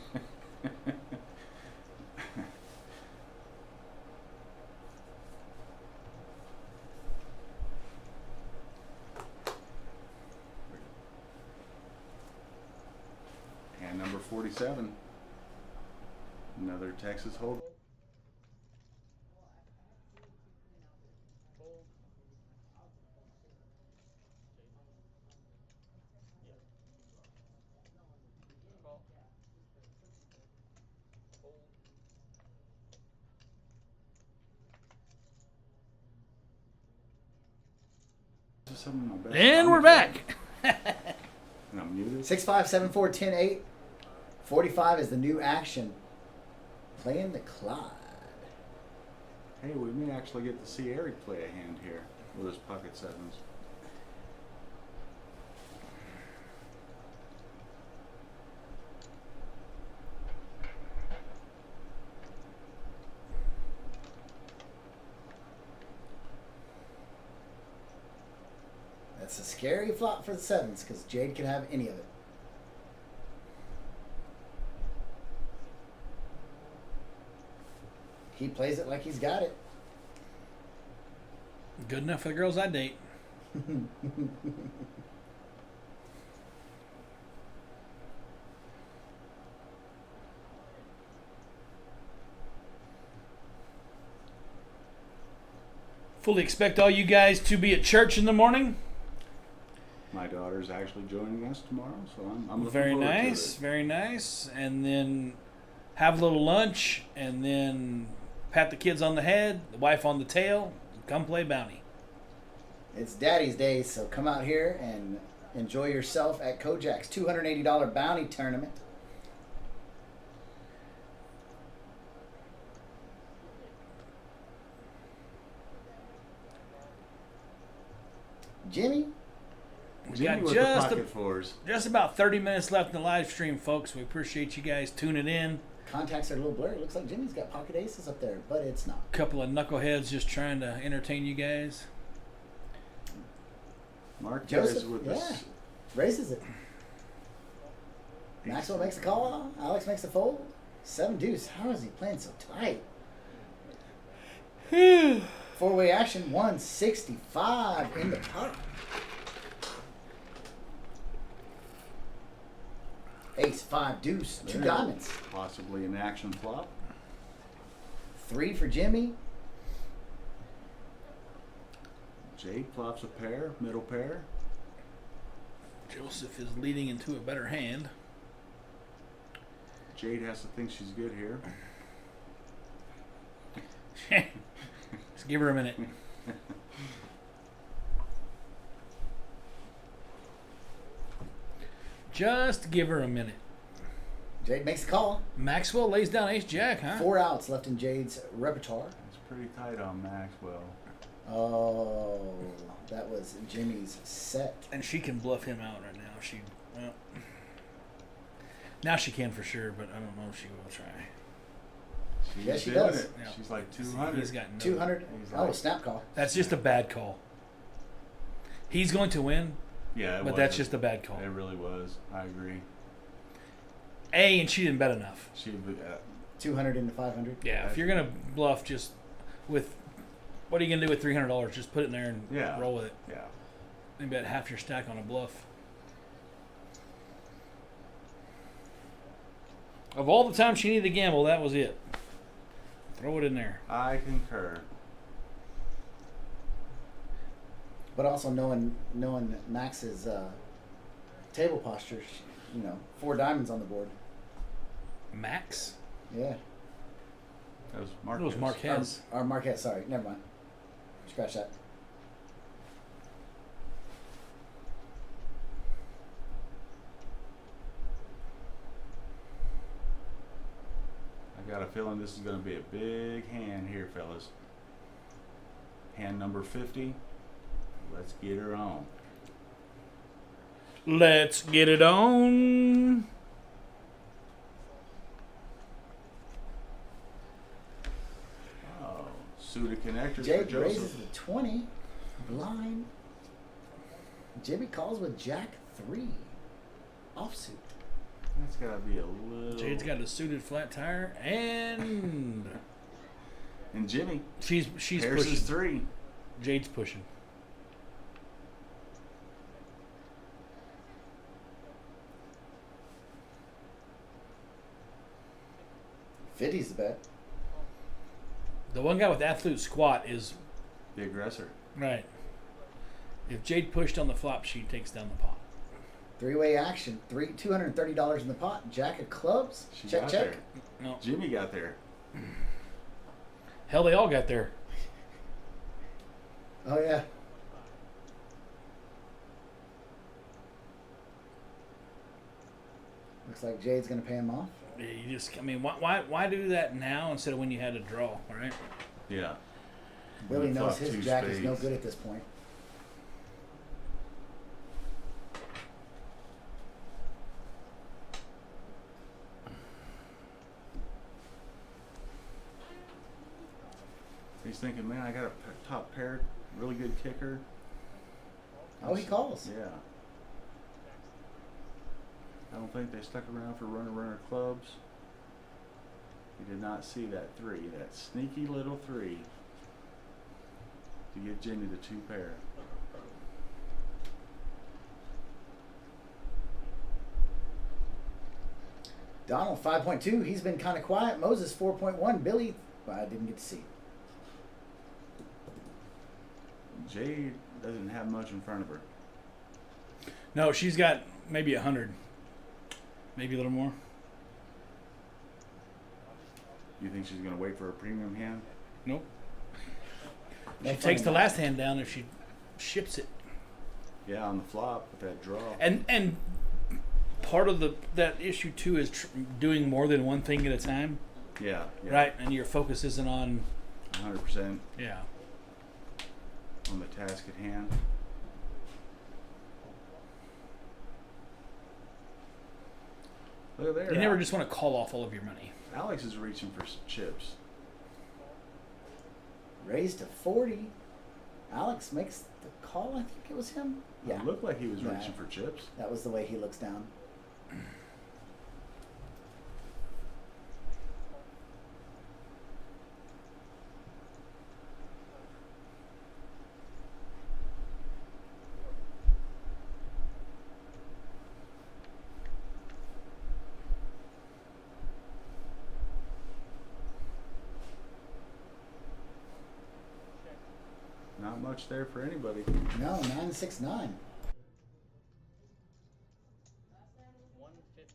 Hand number 47. Another Texas hold. This is some of my best And we're comments. back. And I'm muted. 6-5, 7-4, 10-8. 45 is the new action. Playing the Clyde. Hey, we may actually get to see Eric play a hand here with his pocket 7s. That's a scary flop for the 7s because Jade can have any of it. He plays it like he's got it. Good enough for the girls I date. Fully expect all you guys to be at church in the morning. My daughter's actually joining us tomorrow, so I'm looking Very forward nice, to it. very nice. And then have a little lunch, and then pat the kids on the head, the wife on the tail, come play bounty. It's Daddy's Day, so come out here and enjoy yourself at Kojak's $280 bounty tournament. Jimmy? We Jimmy got with just the pocket fours. just about 30 minutes left in the live stream, folks. We appreciate you guys tuning in. Contacts are a little blurry. Looks like Jimmy's got pocket aces up there, but it's not. Couple of knuckleheads just trying to entertain you guys. Mark Joseph, with yeah. this. Raises it. Maxwell makes a call. Alex makes a fold. 7 deuce. How is he playing so tight? Four-way action. 165 in the pot. Ace, 5 deuce. 2 diamonds. Possibly an action flop. 3 for Jimmy. Jade flops a pair, middle pair. Joseph is leading into a better hand. Jade has to think she's good here. Just give her a minute. Just give her a minute. Jade makes a call. Maxwell lays down ace jack, huh? 4 outs left in Jade's repertoire. It's pretty tight on Maxwell. Oh, that was Jimmy's set. And she can bluff him out right now. Well, now she can for sure, but I don't know if she will try. Yes, she doing does. it. Yeah. She's like 200. He's got no. 200. He's Oh, like- snap call. That's just a bad call. He's going to win, Yeah, but that's just a bad call. It really was. I agree. And she didn't bet enough. She, 200 into 500. Yeah, if you're gonna bluff just with, what are you gonna do with $300? Just put it in there and Yeah. roll with it. yeah. Maybe bet half your stack on a bluff. Of all the time she needed to gamble, that was it. Throw it in there. I concur. But also knowing Max's table posture, 4 diamonds on the board. Max? Yeah. That was It Marquez. was Marquez. Or Marquette, sorry. Never mind. Scratch that. I got a feeling this is going to be a big hand here, fellas. Hand number 50. Let's get her on. Let's get it on. Oh, suited connectors for Jade Joseph. raises the 20. Blind. Jimmy calls with Jack 3. Offsuit. That's got to be a little... Jade's got a suited flat tire, and And Jimmy. she's Harris pushing. is 3. Jade's pushing. $50's the bet. The one guy with absolute squat is The aggressor. right. If Jade pushed on the flop, she takes down the pot. 3-way action. $230 in the pot. Jack of clubs. She check, got check. there. No, Jimmy got there. hell, they all got there. Oh, yeah. Looks like Jade's going to pay him off. Yeah, you just, I mean, why do that now instead of when you had a draw, right? Yeah. Billy He knows flopped his 2 Jack is no spades. good at this point. He's thinking, man, I got a top pair, really good kicker. Oh, he calls. Yeah. I don't think they stuck around for runner clubs. He did not see that 3, that sneaky little 3 to give Jimmy the 2 pair. Donald 5.2. He's been kind of quiet. Moses 4.1. Billy, well, I didn't get to see. Jade doesn't have much in front of her. No, she's got maybe 100, maybe a little more. You think she's gonna wait for a premium hand? Nope. No She fun takes in the that. last hand down if she ships it. Yeah, on the flop with that draw. And part of that issue too is doing more than one thing at a time, Yeah. right? And your focus isn't on 100% yeah. on the task at hand. Look at there. You never just want to call off all of your money. Alex is reaching for chips. Raised to 40. Alex makes the call. I think it was him. Yeah, It looked like he was Yeah. reaching for chips. that was the way he looks down. Not much there for anybody. No, 969. 150.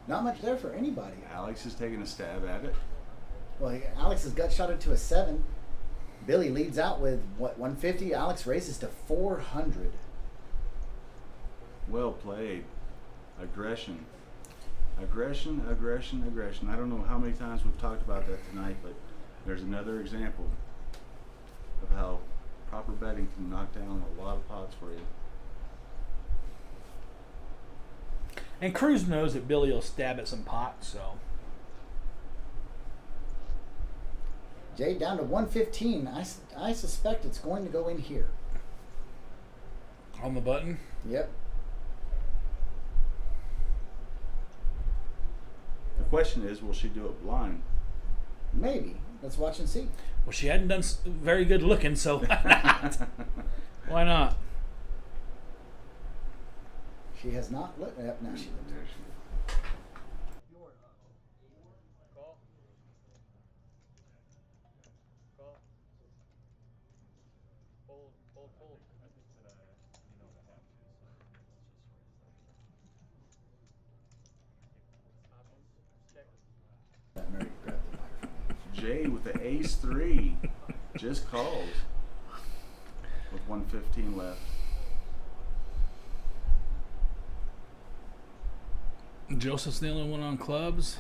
Not much there for anybody. Alex is taking a stab at it. Well, Alex has gut shot it to a 7. Billy leads out with what, 150. Alex raises to 400. Well played. Aggression. Aggression, aggression, aggression. I don't know how many times we've talked about that tonight, but there's another example of how proper betting can knock down a lot of pots for you. And Cruz knows that Billy will stab at some pots, so Jay down to 115. I suspect it's going to go in here. on the button. Yep. The question is, will she do it blind? Maybe. Let's watch and see. Well, she hadn't done very good looking, so why not? She has not looked. Yep, now she looked. There she is. Call. Call. Fold, fold, fold. Options. Check. Let Mary grab the microphone. Jay with the ace 3 just calls with 115 left. Joseph's the only one on clubs.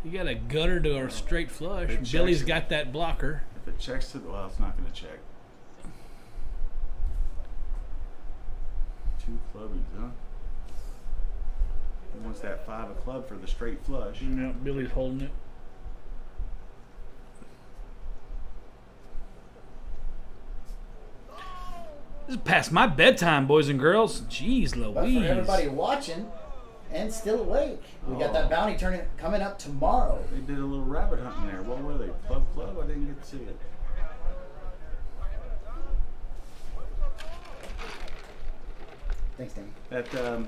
You got a gutter to a straight flush. It checks Billy's it. got that blocker. If it checks to the, well, it's not going to check. 2 clubbies, huh? He wants that 5 of club for the straight flush. Yeah, Billy's holding it. This is past my bedtime, boys and girls. Jeez But Louise. for everybody watching and still awake, we got that bounty tournament coming up tomorrow. They did a little rabbit hunting there. What were they? Club? I didn't get to see it. Thanks, Danny.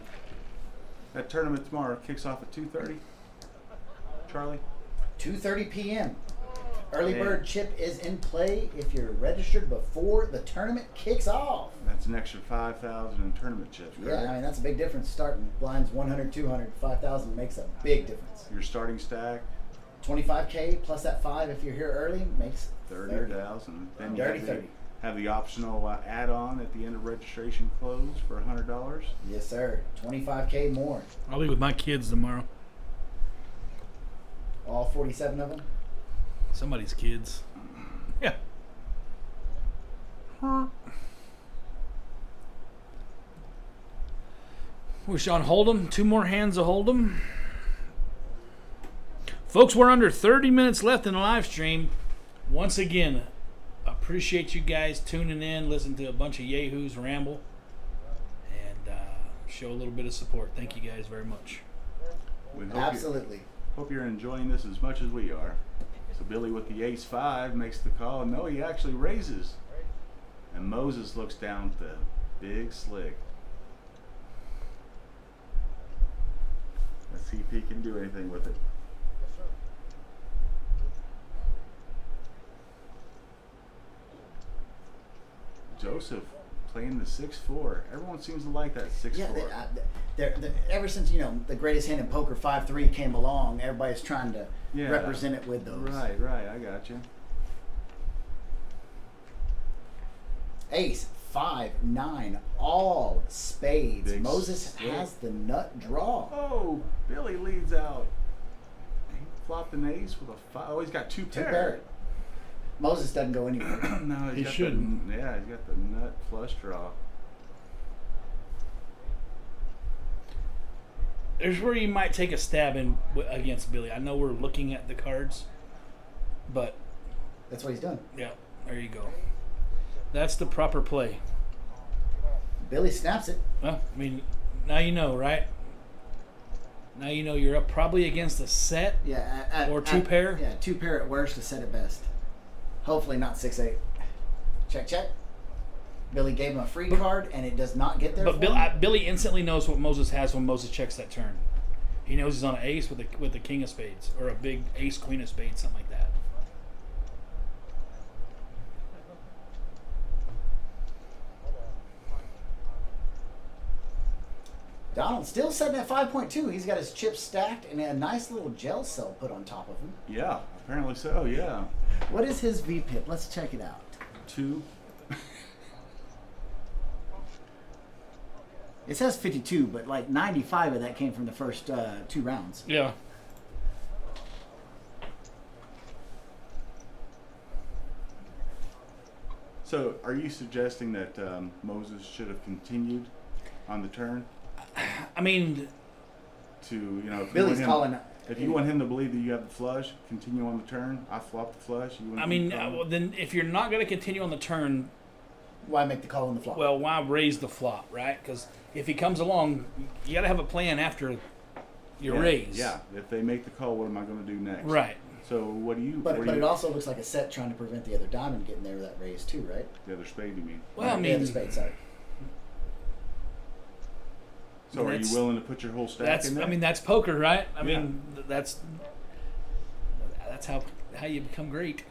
That tournament tomorrow kicks off at 2:30. Charlie? 2:30 p.m. Early Yeah. bird chip is in play if you're registered before the tournament kicks off. That's an extra 5,000 in tournament chips, correct? Yeah, I mean, that's a big difference. Starting blinds 100, 200, 5,000 makes a big difference. Your starting stack, 25K plus that 5 if you're here early makes 30. 30,000. Then you Dirty have the, 30. have the optional add-on at the end of registration close for $100. Yes, sir. 25K more. I'll be with my kids tomorrow. All 47 of them. Somebody's kids. Yeah. We're on Hold'em. 2 more hands of Hold'em. Folks, we're under 30 minutes left in the live stream. Once again, appreciate you guys tuning in, listening to a bunch of yahoos ramble, and show a little bit of support. Thank you guys very much. We hope Absolutely. Hope you're enjoying this as much as we are. So Billy with the ace 5 makes the call. No, he actually raises. And Moses looks down at the big slick. Let's see if he can do anything with it. Joseph playing the 6-4. Everyone seems to like that 6-4. Yeah, they're, ever since the greatest hand in poker 5-3 came along, everybody's trying to represent it with those. Right. I got you. Ace 5-9, all spades. Big Moses split. has the nut draw. Oh, Billy leads out. He flopped an ace with a 5. Oh, he's got two pair. Moses doesn't go anywhere. No, He got shouldn't. he's got the nut flush draw. There's where you might take a stab against Billy. I know we're looking at the cards, but That's what he's done. yeah, there you go. That's the proper play. Billy snaps it. Well, I mean, now you know, right? Now you know you're up probably against a set. Yeah, Or two pair? Yeah, 2 pair at worst to set it best. Hopefully not 6-8. Check. Billy gave him a free card, and it does not get there. But for him. Billy instantly knows what Moses has when Moses checks that turn. He knows he's on an ace with the king of spades or a big ace queen of spades, something like that. Donald still sitting at 5.2. He's got his chips stacked and a nice little gel cell put on top of him. Yeah, apparently so. Yeah, What is his VPIP? Let's check it out. 2. It says 52, but like 95 of that came from the first 2 rounds. Yeah. So, are you suggesting that Moses should have continued on the turn I mean, to, if Billy's you want him, calling. if you want him to believe that you have the flush, continue on the turn. I flop the flush. You want I him mean, to call? well, then if you're not going to continue on the turn, Why make the call on the flop? well, why raise the flop, right? Because if he comes along, you got to have a plan after your Yeah, raise. Yeah, if they make the call, what am I going to do next? Right. So what do you? but what do it you, also looks like a set trying to prevent the other diamond getting there with that raise too, right? the other spade, you mean? Well, I The mean, other spade, sorry. So are that's- you willing to put your whole stack that's in there? I mean that's poker, right? I Yeah. mean that's how you become great.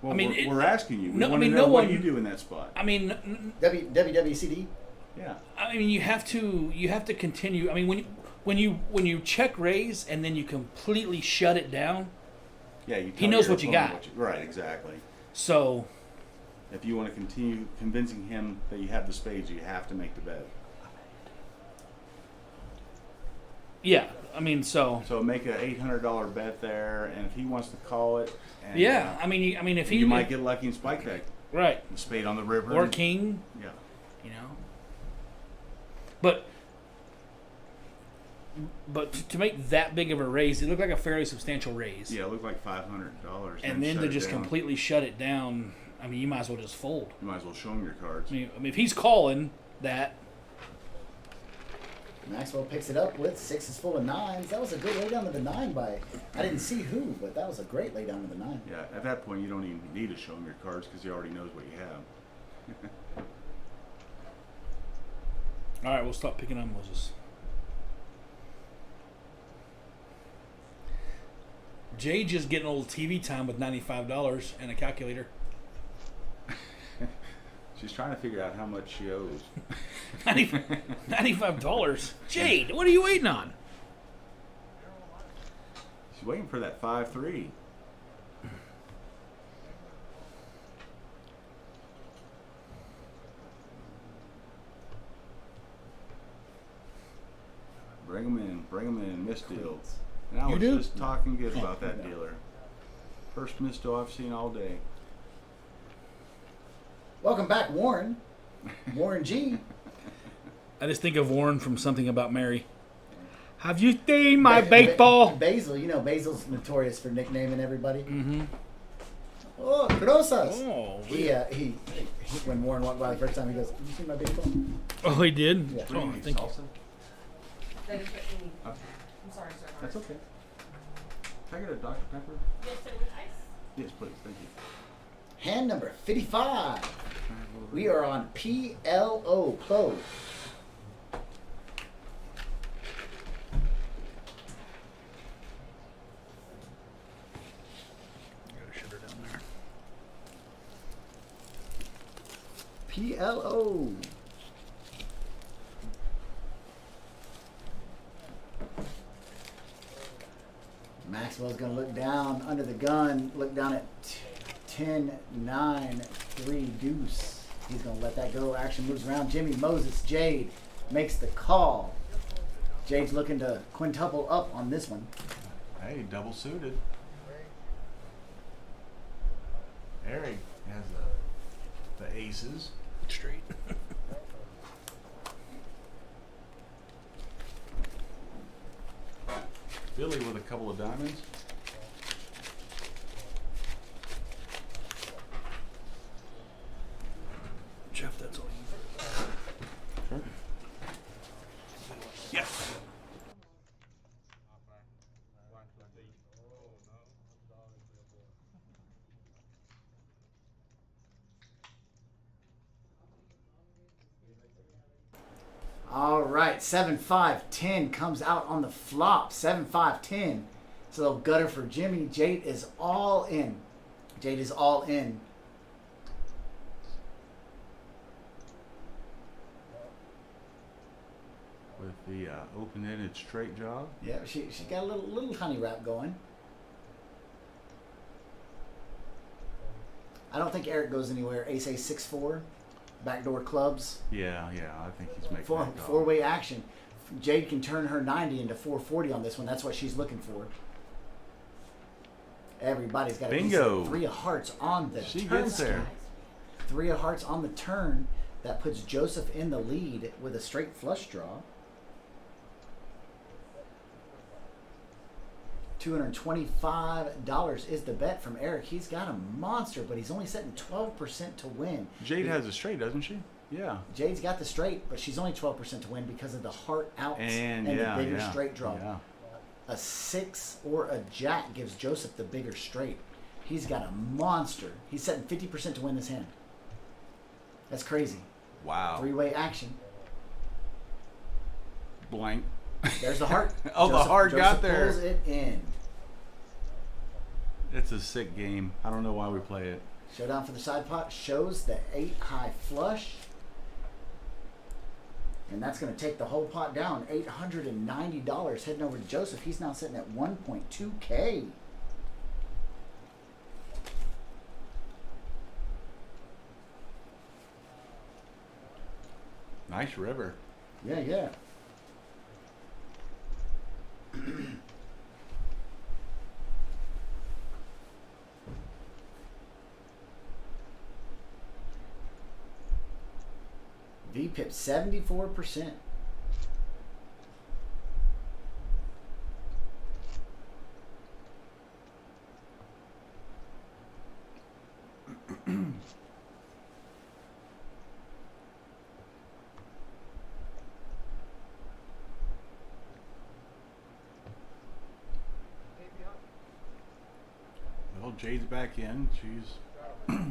well, I mean, we're asking you. We no, I want to mean, know no what one- you do in that spot. I mean, WWCD. Yeah. I mean you have to continue. I mean when you check raise and then you completely shut it down. Yeah. You. He tell knows your what you opponent got. right. Exactly. So If you want to continue convincing him that you have the spades, you have to make the bet. yeah, I mean so So make an $800 bet there, and if he wants to call it, and, yeah. I mean if he you might get lucky and spike that right spade on the river. or and- king, Yeah. you know. But to make that big of a raise, it looked like a fairly substantial raise. Yeah, it looked like $500. And then to shut it just down. completely shut it down, I mean, you might as well just fold. You might as well show him your cards. I mean if he's calling that, Maxwell picks it up with 6s full of 9s. That was a good lay down to the 9 by. I didn't see who, but that was a great lay down to the 9. Yeah, at that point you don't even need to show him your cards because he already knows what you have. all right, we'll stop picking on Moses. Jay just getting a little TV time with $95 and a calculator. She's trying to figure out how much she owes. $95. Jade, what are you waiting on? She's waiting for that 5-3. Bring them in, missed deal. And I You was do? just talking good about that No. dealer. First missed deal I've seen all day. Welcome back, Warren. Warren G. I just think of Warren from Something About Mary. Have you seen my baseball? Basil, Basil's notorious for nicknaming everybody. Mm-hmm. Oh, Crosas. Oh, He when Warren walked by the first time, he goes, "Have you seen my baseball?" oh, he did? Yeah. Oh, thank you. That is what you need. Okay. I'm sorry, sir. That's okay. Can I get a Dr. Pepper? Yes, sir, with ice. Yes, please. Thank you. Hand number 55. We are on PLO, close. Got a sugar down there. PLO. Maxwell's going to look down under the gun, look down at 10, 9, 3 deuce. He's going to let that go. Action moves around. Jimmy, Moses, Jade makes the call. Jade's looking to quintuple up on this one. Hey, double suited. Eric has the aces. Straight. Billy with a couple of diamonds. Jeff, that's all you. Sure. Yes. All right, 7, 5, 10 comes out on the flop. 7, 5, 10. It's a little gutter for Jimmy. Jade is all in. Jade is all in. With the open-ended straight job. Yeah, she got a little honey wrap going. I don't think Eric goes anywhere. Ace 6-4. Backdoor clubs. Yeah, I think he's making that call. Four-way action. Jade can turn her 90 into 440 on this one. That's what she's looking for. Everybody's got a Bingo. 3 of hearts on the She turn. gets there. 3 of hearts on the turn. That puts Joseph in the lead with a straight flush draw. $225 is the bet from Eric. He's got a monster, but he's only setting 12% to win. Jade has a straight, doesn't she? Yeah. Jade's got the straight, but she's only 12% to win because of the heart outs And the bigger yeah, straight draw. Yeah. A 6 or a jack gives Joseph the bigger straight. He's got a monster. He's setting 50% to win this hand. That's crazy. Wow. 3-way action. Blank. There's the heart. Oh, the heart got there. Pulls it in. It's a sick game. I don't know why we play it. Showdown for the side pot shows the 8 high flush. And that's going to take the whole pot down. $890 heading over to Joseph. He's now sitting at 1.2K. Nice river. Yeah. VPIP 74%. Well, Jade's back in. She's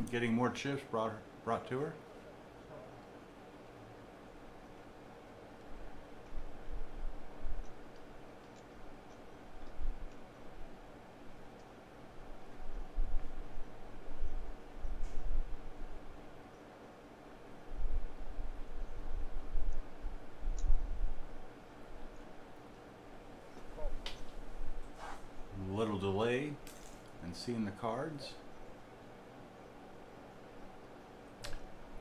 getting more chips brought to her. A little delay in seeing the cards.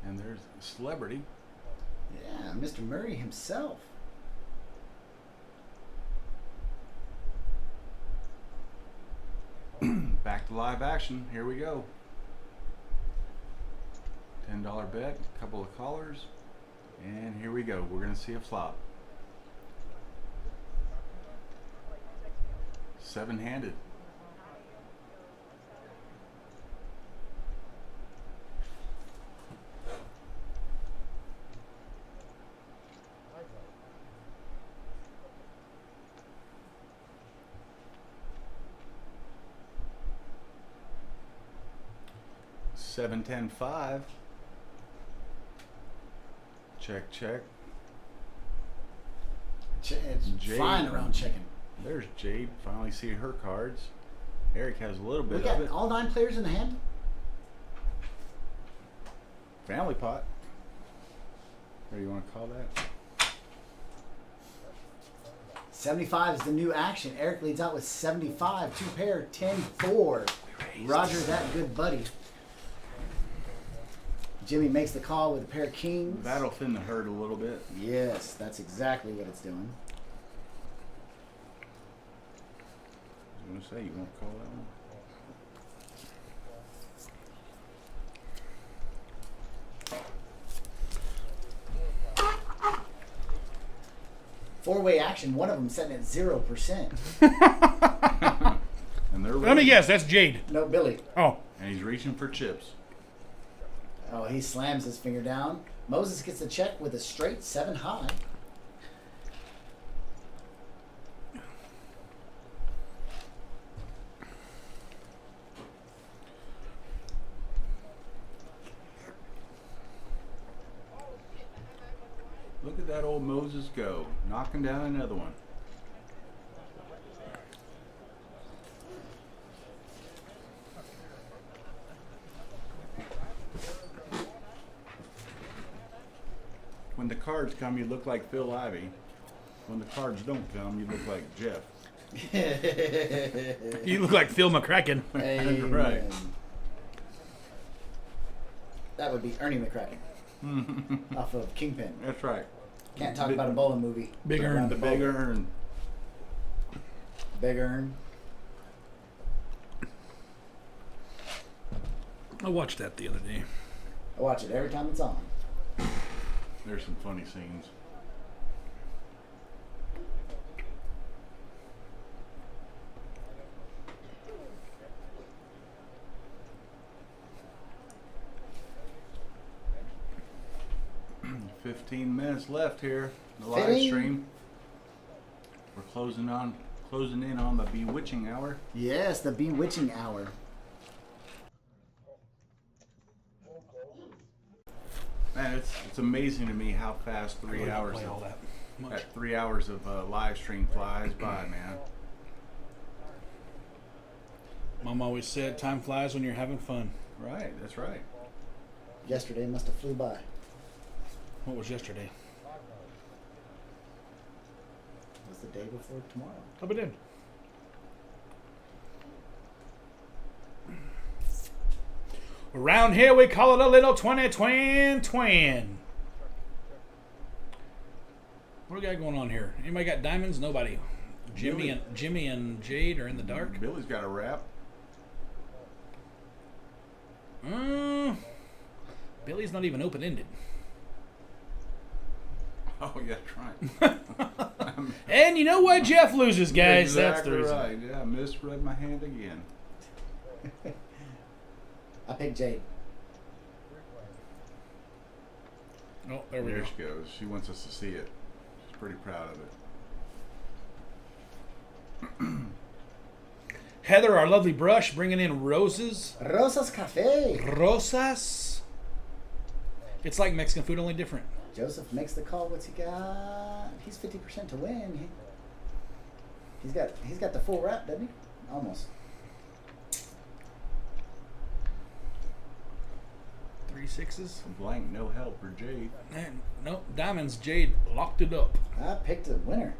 And there's a celebrity. Yeah, Mr. Murray himself. Back to live action. Here we go. $10 bet, a couple of callers. And here we go. We're going to see a flop. 7-handed. Seven, 10, 5. Check, check. It's Jade. flying around checking. There's Jade. Finally see her cards. Eric has a little We bit got of it. all 9 players in the hand. Family pot. Or you want to call that? 75 is the new action. Eric leads out with 75. Two pair, 10-4. Roger that good buddy. Jimmy makes the call with a pair of kings. That'll thin the herd a little bit. Yes, that's exactly what it's doing. I was going to say, you want to call that one? Four-way action. One of them sitting at 0%. And they're Let me guess, that's Jade. No, Billy. Oh. And he's reaching for chips. Oh, he slams his finger down. Moses gets the check with a straight 7 high. Look at that old Moses go, knocking down another one. When the cards come, you look like Phil Ivey. When the cards don't come, you look like Jeff. You look like Phil McCracken. Amen. Right. That would be Ernie McCracken. Off of Kingpin. That's right. Can't talk Big- about a bowling movie. Big without Earn. The bowling. big urn. Big Earn. I watched that the other day. I watch it every time it's on. There's some funny scenes. "15 minutes left here. The live Fitting. stream. We're closing in on the bewitching hour. Yes, the bewitching hour. Man, it's amazing to me how fast 3 hours Play all of, that much. that 3 hours of live stream flies by, man. Mom always said, time flies when you're having fun. Right, that's right. Yesterday must have flew by. What was yesterday? It was the day before tomorrow. Hope it did. Around here we call it a little 20-twin. What do we got going on here? Anybody got diamonds? Nobody. Jimmy and Jade are in the dark. Billy's got a wrap. Billy's not even open-ended. Oh, yeah, that's right. And you know what? Jeff loses, guys. That's the Exactly reason. right. Yeah, I misread my hand again. I picked Jade. Oh, there we There go. she goes. She wants us to see it. She's pretty proud of it. Heather, our lovely brush, bringing in roses. Rosas Cafe. Rosas. It's like Mexican food, only different. Joseph makes the call. What's he got? He's 50% to win. He's got the full wrap, doesn't he? Almost. 3 6s. Blank, no help for Jade. Man, nope. Diamonds, Jade locked it up. I picked a winner.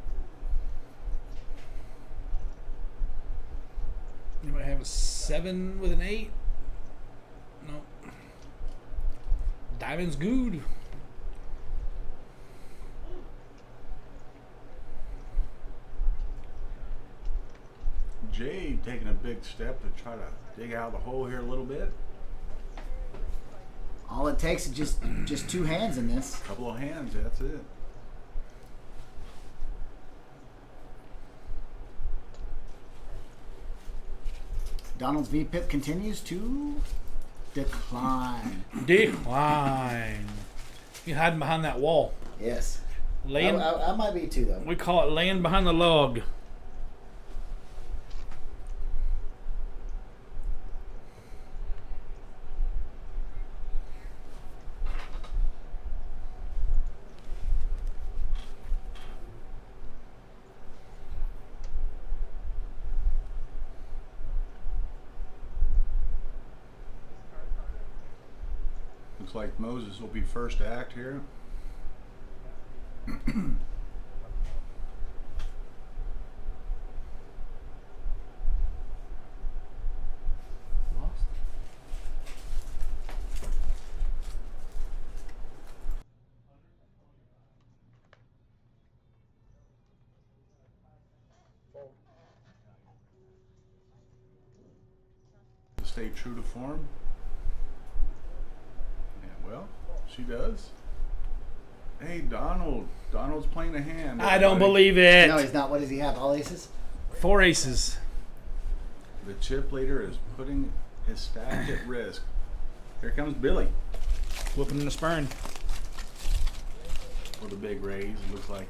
Anybody have a 7 with an 8? No. Diamonds good. Jade taking a big step to try to dig out the hole here a little bit. All it takes is just two hands in this. Couple of hands, that's it. Donald's VPIP continues to decline. Decline. You hiding behind that wall. Yes. Laying. I might be too, though. We call it laying behind the log. Looks like Moses will be first to act here. Lost. To stay true to form. Yeah, well, she does. Hey, Donald. Donald's playing a hand. I don't everybody. believe it. No, he's not. What does he have? All aces? 4 aces. The chip leader is putting his stack at risk. Here comes Billy. Whooping and a spurn. With a big raise. It looks like.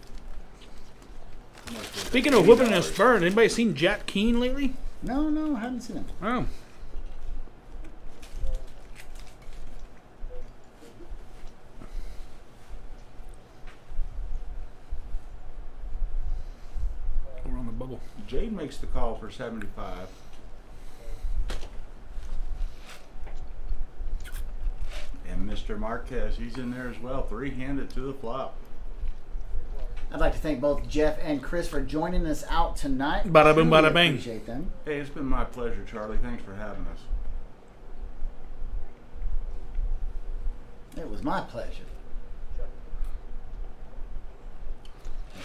Speaking of whooping and a spurn, anybody seen Jack Keane lately? No, I haven't seen him. Oh. We're on the bubble. Jade makes the call for 75. And Mr. Marquez, he's in there as well. 3-handed to the flop. I'd like to thank both Jeff and Chris for joining us out tonight. Bada boom, Truly bada bing. Appreciate them. Hey, it's been my pleasure, Charlie. Thanks for having us. It was my pleasure.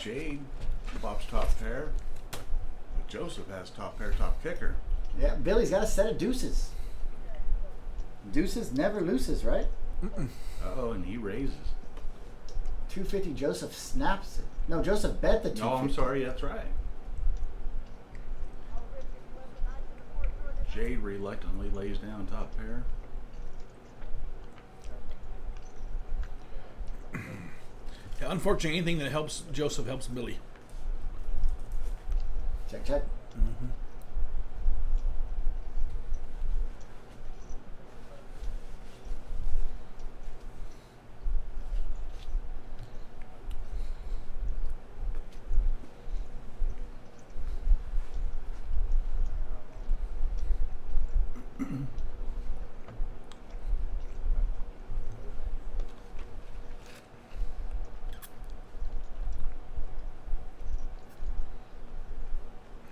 Jade flops top pair. But Joseph has top pair, top kicker. Yeah, Billy's got a set of deuces. Deuces never loses, right? Uh-oh, and he raises. 250. Joseph snaps it. No, Joseph bet the 250. No, I'm sorry. That's right. Jade reluctantly lays down top pair. Yeah, unfortunately, anything that helps Joseph helps Billy. Check, check.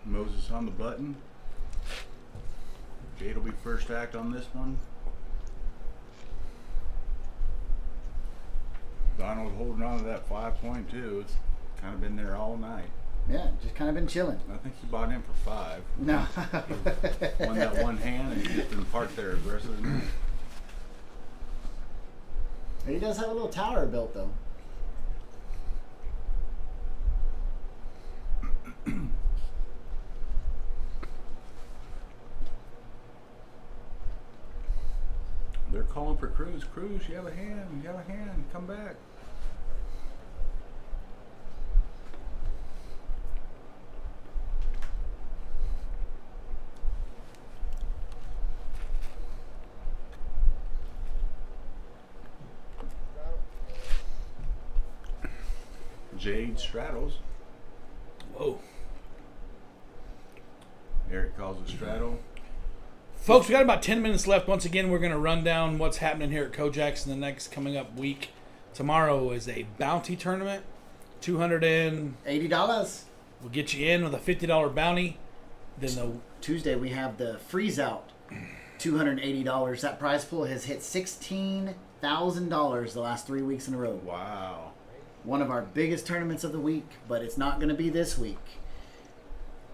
Moses on the button. Jade will be first act on this one. Donald holding on to that 5.2. It's kind of been there all night. Yeah, just kind of been chilling. I think he bought in for 5. No. Won that one hand and he's just been parked there the rest of the night. He does have a little tower built, though. They're calling for Cruz. Cruz, you have a hand. You have a hand. Come back. Jade straddles. Whoa. Eric calls it straddle. Folks, we got about 10 minutes left. Once again, we're going to run down what's happening here at Kojak's in the next coming up week. Tomorrow is a bounty tournament. $80. We'll get you in with a $50 bounty. Then the Tuesday we have the freeze out. $280. That prize pool has hit $16,000 the last 3 weeks in a row. Wow. One of our biggest tournaments of the week, but it's not going to be this week.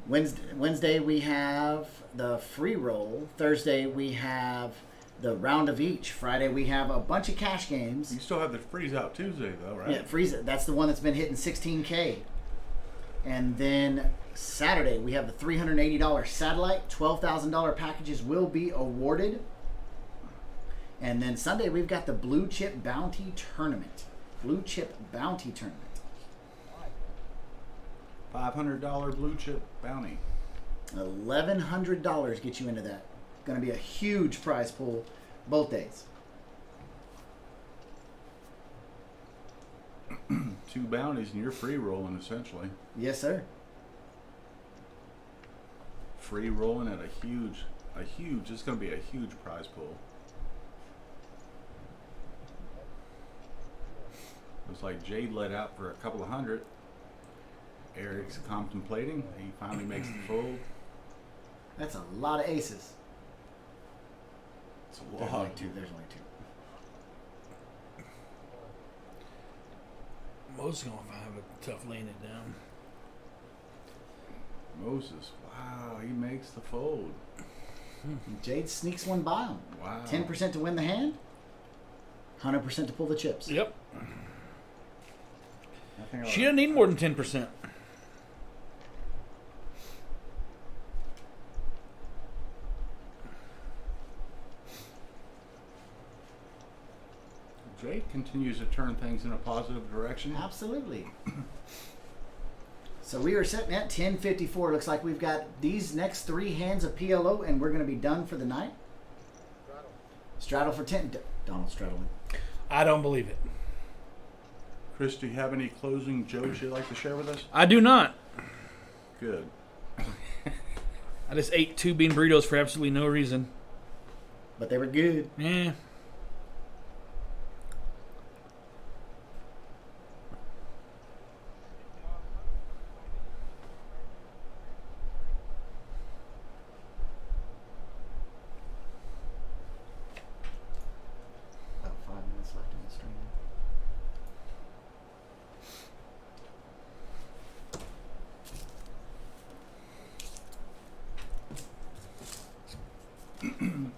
Wednesday we have the free roll. Thursday we have the round of each. Friday we have a bunch of cash games. You still have the freeze out Tuesday though, right? Yeah, freeze it. That's the one that's been hitting 16K. And then Saturday we have the $380 satellite. $12,000 packages will be awarded. And then Sunday we've got the blue chip bounty tournament. Blue chip bounty tournament. $500 blue chip bounty. $1,100 get you into that. Going to be a huge prize pool both days. 2 bounties and you're free rolling essentially. Yes, sir. Free rolling at a huge, it's going to be a huge prize pool. Looks like Jade let out for a couple of hundred. Eric's contemplating. He finally makes the fold. That's a lot of aces. It's a There's lot. only two. There's only two. Most gonna have a tough laying it down. Moses. Wow, he makes the fold. Jade sneaks one by him. Wow. 10% to win the hand. 100% to pull the chips. Yep. I think She doesn't need more than 10%. Jade continues to turn things in a positive direction. Absolutely. So we are sitting at 10:54. Looks like we've got these next three hands of PLO, and we're going to be done for the night. Straddle for 10. Donald straddling. I don't believe it. Chris, do you have any closing jokes you'd like to share with us? I do not. Good. I just ate 2 bean burritos for absolutely no reason. But they were good. Yeah. About 5 minutes left in the stream.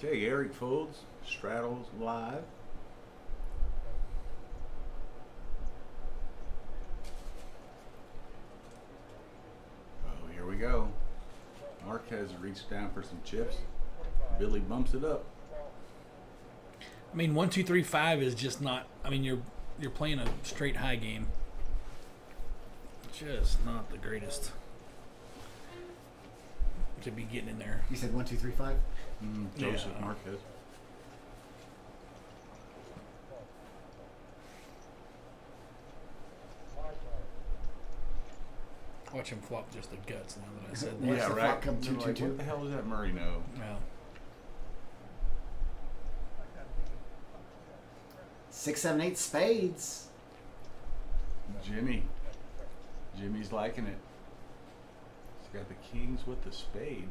Okay, Eric folds. Straddles live. Oh, here we go. Marquez reached down for some chips. Billy bumps it up. I mean, 1, 2, 3, 5 is just not. I mean, you're playing a straight high game. Just not the greatest to be getting in there. You said 1, 2, 3, 5? Joseph Yeah. Marquez. Watch him flop just the guts now that I said that. Watch Yeah, the right. flop come They're 2, 2, like, 2. what the hell does that Murray know? Yeah. 6, 7, 8 spades. Jimmy's liking it. He's got the kings with the spade.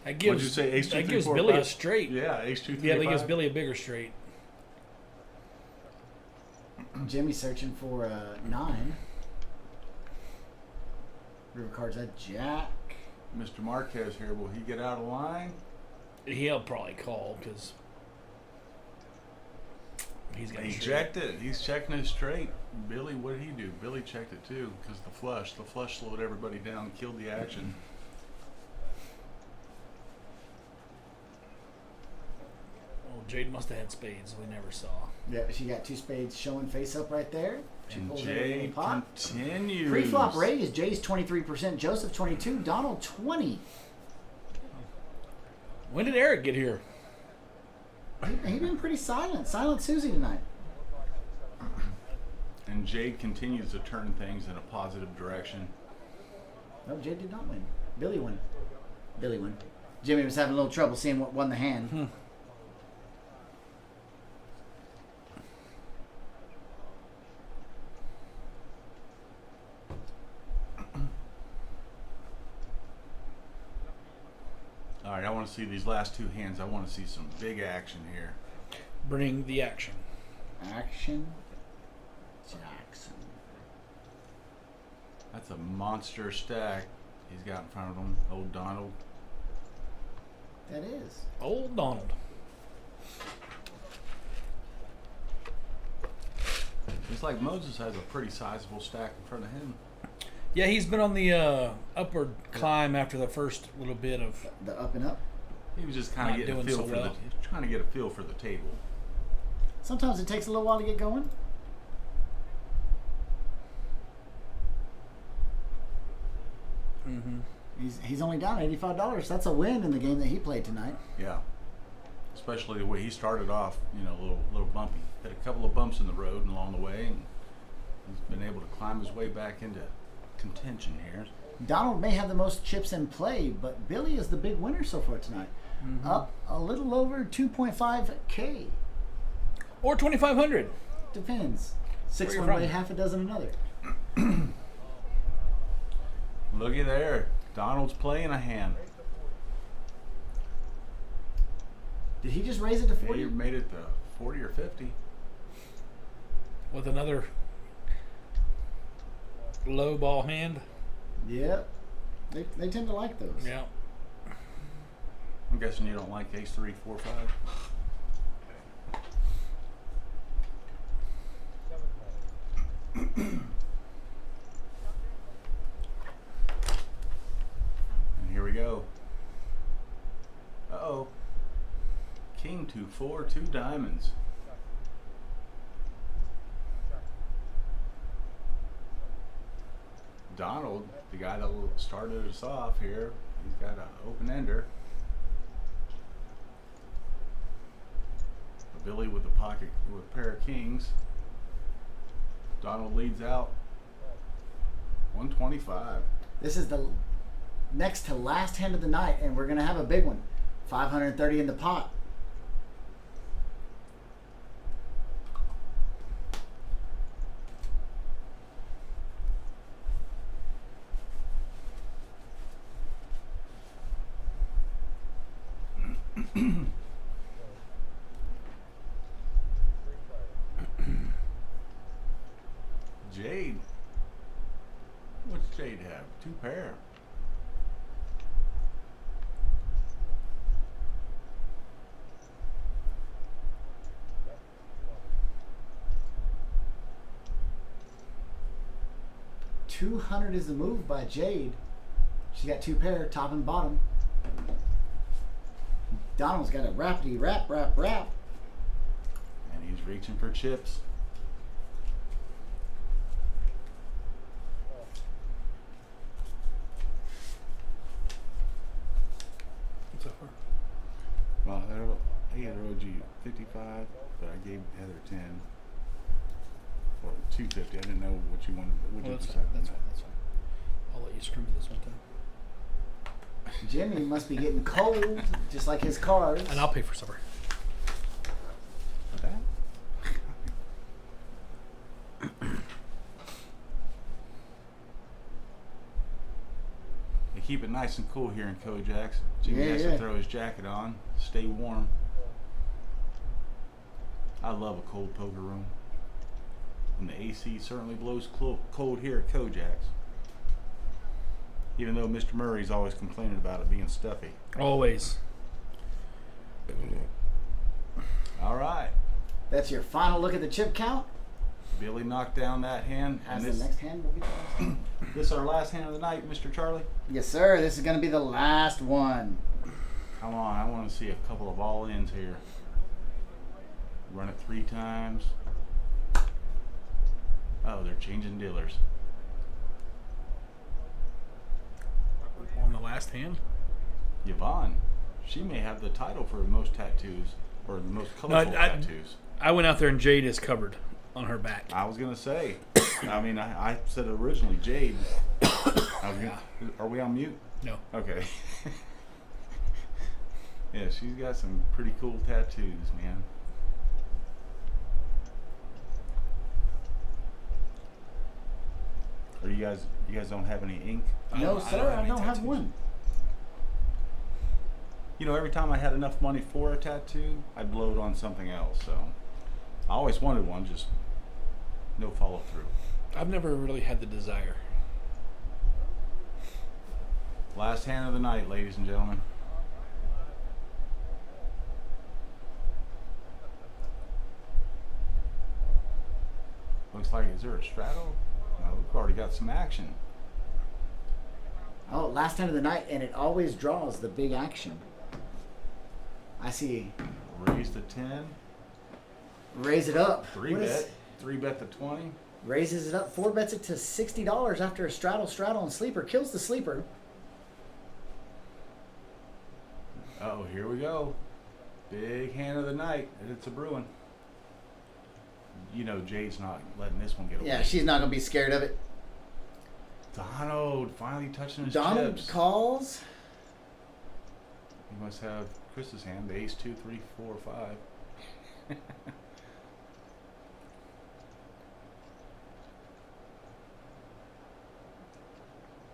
That gives, What'd you say, ace, two, that three, gives four, Billy a five? straight. Yeah, ace, 2, 3, Yeah, that gives 5. Billy a bigger straight. Jimmy's searching for a 9. River card's a jack. Mr. Marquez here, will he get out of line? He'll probably call because he's got. He a straight. checked it. He's checking it straight. Billy, what did he do? Billy checked it too because the flush slowed everybody down, killed the action. Well, Jade must have had spades we never saw. Yeah, she got 2 spades showing face up right there. She And pulls it in the Jade pot. continues. Pre-flop raise, Jay's 23%, Joseph 22, Donald 20. When did Eric get here? He been pretty silent. Silent Susie tonight. And Jade continues to turn things in a positive direction. No, Jay did not win. Billy won. Billy won. Jimmy was having a little trouble seeing what won the hand. All right, I want to see these last 2 hands. I want to see some big action here. Bring the action. Action Jackson. That's a monster stack he's got in front of him. Old Donald. That is. Old Donald. It's like Moses has a pretty sizable stack in front of him. Yeah, he's been on the upward climb after the first little bit of. The up and up. He was just kind Not of getting a doing feel so for well. trying to get a feel for the table. Sometimes it takes a little while to get going. Mm-hmm. He's only down $85. That's a win in the game that he played tonight. Yeah. Especially the way he started off, a little bumpy. Had a couple of bumps in the road and along the way, and he's been able to climb his way back into contention here. Donald may have the most chips in play, but Billy is the big winner so far tonight. Up a little over 2.5K. Or 2,500. Depends. Six Where you one from? way, half a dozen another. Looky there. Donald's playing a hand. Did he just raise it to Yeah, 40? you made it to 40 or 50. With another low ball hand. Yep. They tend to like those. Yeah. I'm guessing you don't like ace 3, 4, 5. And here we go. Uh-oh. King 2, 4, 2 diamonds. Donald, the guy that started us off here, he's got an open ender. Billy with the pocket with a pair of kings. Donald leads out 125. This is the next to last hand of the night, and we're going to have a big one. 530 in the pot. Jade. What's Jade have? 2 pair. $200 is the move by Jade. She got 2 pair, top and bottom. Donald's got a rapidy rap. And he's reaching for chips. What's that for? Well, he had owed you 55, but I gave Heather 10. Or 250. I didn't know what you wanted. What Well, you that's decided fine. on That's that. fine. That's fine. I'll let you screw me this one time. Jimmy must be getting cold, just like his cards. And I'll pay for supper. Like that? They keep it nice and cool here in Kojaks. Jimmy has to throw his jacket on, stay warm. I love a cold poker room. And the AC certainly blows cold here at Kojaks. Even though Mr. Murray's always complaining about it being stuffy. Always. All right. That's your final look at the chip count. Billy knocked down that hand. As And the next hand will be the last hand. this is our last hand of the night, Mr. Charlie. Yes, sir. This is going to be the last one. Come on, I want to see a couple of all-ins here. Run it 3 times. Oh, they're changing dealers. On the last hand? Yvonne, she may have the title for the most tattoos, or the most colorful tattoos. I went out there and Jade is covered on her back. I was going to say, I mean, I said originally Jade. Are we on mute? No. Okay. Yeah, she's got some pretty cool tattoos, man. Or you guys don't have any ink? No, sir. I any don't have tattoos. one. You know, every time I had enough money for a tattoo, I'd blow it on something else. So I always wanted one, just no follow through. I've never really had the desire. Last hand of the night, ladies and gentlemen. Looks like, is there a straddle? No, we've already got some action. Oh, last hand of the night, and it always draws the big action. I see. Raise the 10. Raise it up. 3 What is- bet. 3 bet the 20. Raises it up. 4 bets it to $60 after a straddle, and sleeper. Kills the sleeper. Oh, here we go. Big hand of the night, and it's a brewing. You know Jade's not letting this one get away. Yeah, she's not going to be scared of it. Donald finally touching his Donald chips. calls. He must have Chris's hand, the ace, 2, 3, 4, 5.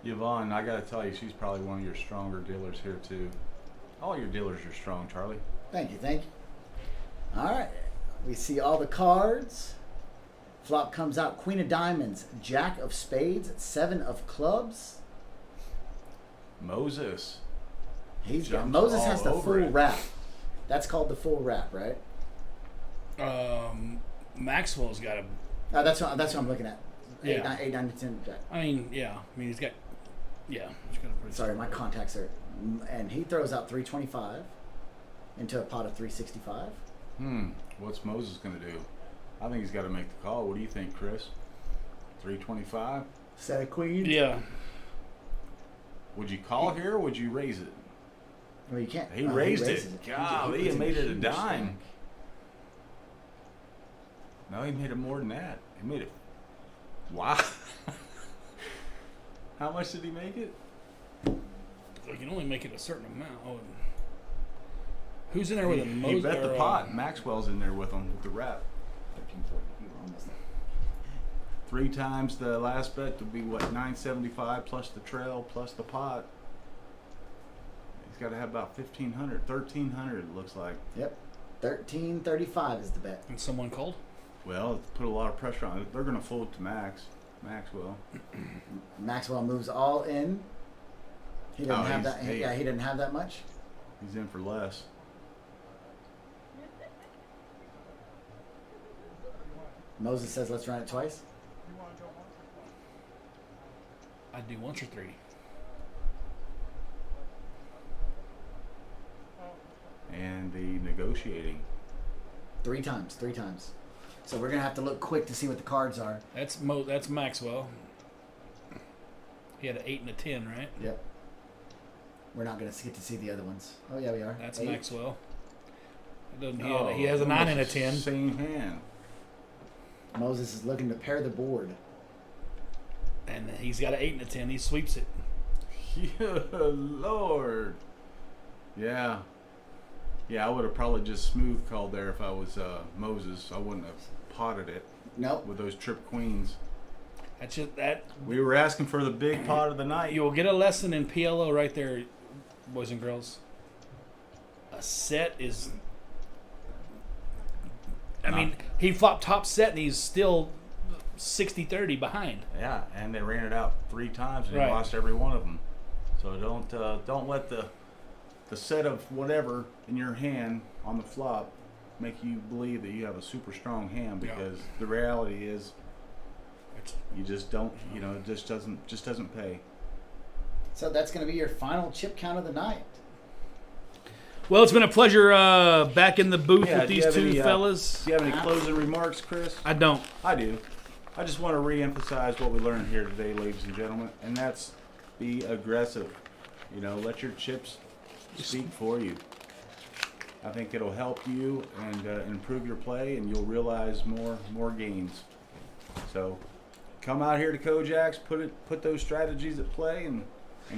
Yvonne, I gotta tell you, she's probably one of your stronger dealers here too. All your dealers are strong, Charlie. Thank you, thank you. All right, we see all the cards. Flop comes out: Queen of Diamonds, Jack of Spades, 7 of Clubs. Moses. Moses has all the over full it. wrap. That's called the full wrap, right? Maxwell's got a. That's what I'm looking at. Yeah. 8, 9, 10 Jack. I mean, yeah. I mean, he's got. Yeah, he's got a pretty. Sorry, my contacts are. And he throws out 325 into a pot of 365. What's Moses gonna do? I think he's got to make the call. What do you think, Chris? 325. Set of queens. Yeah. Would you call here or would you raise it? Well, you can't. He raised it. raises Golly, He he puts in made it a huge dime. stack. No, he made it more than that. He made it. Wow. How much did he make it? You can only make it a certain amount. Oh, who's in there with him? He bet the pot. Maxwell's in there with him with the wrap. 1340. You were almost there. 3 times the last bet would be what, 975 plus the trail plus the pot. He's got to have about 1,500, 1,300 it looks like. Yep. 1335 is the bet. And someone called? Well, it's put a lot of pressure on it. They're going to fold to Maxwell. Maxwell moves all in. He doesn't have he's- that. hey. Yeah, he didn't have that much. He's in for less. Moses says, "Let's run it twice." I'd do once or 3. And the negotiating. 3 times. 3 times. So we're gonna have to look quick to see what the cards are. That's Maxwell. He had an 8 and a 10, right? Yep. We're not gonna get to see the other ones. Oh yeah, we are. That's 8. Maxwell. He Oh, has a 9 and a almost 10. Same hand. Moses is looking to pair the board. And he's got an 8 and a 10. He sweeps it. Yeah, Lord. Yeah. Yeah, I would have probably just smooth called there if I was Moses. I wouldn't have potted it Nope. with those trip queens. That's just that. We were asking for the big pot of the night. You'll get a lesson in PLO right there, boys and girls. A set is. I mean, he flopped top set and he's still 60-30 behind. Yeah, and they ran it out 3 times and Right. he lost every one of them. So don't let the set of whatever in your hand on the flop make you believe that you have a super strong hand, Yeah. because the reality is you just don't. You know, it just doesn't pay. So that's gonna be your final chip count of the night. Well, it's been a pleasure back in the booth Yeah, with do you these have two any, fellas. Do you have any closing remarks, Chris? I don't. I do. I just want to re-emphasize what we learned here today, ladies and gentlemen, and that's be aggressive. You know, let your chips speak for you. I think it'll help you and improve your play, and you'll realize more gains. So, come out here to Kojak's, put those strategies at play, and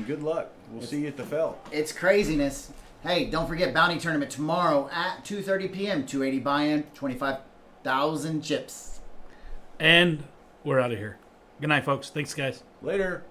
good luck. We'll see you at the felt. It's craziness. Hey, don't forget Bounty Tournament tomorrow at 2:30 p.m. 280 buy-in, 25,000 chips. And we're out of here. Good night, folks. Thanks, guys. Later.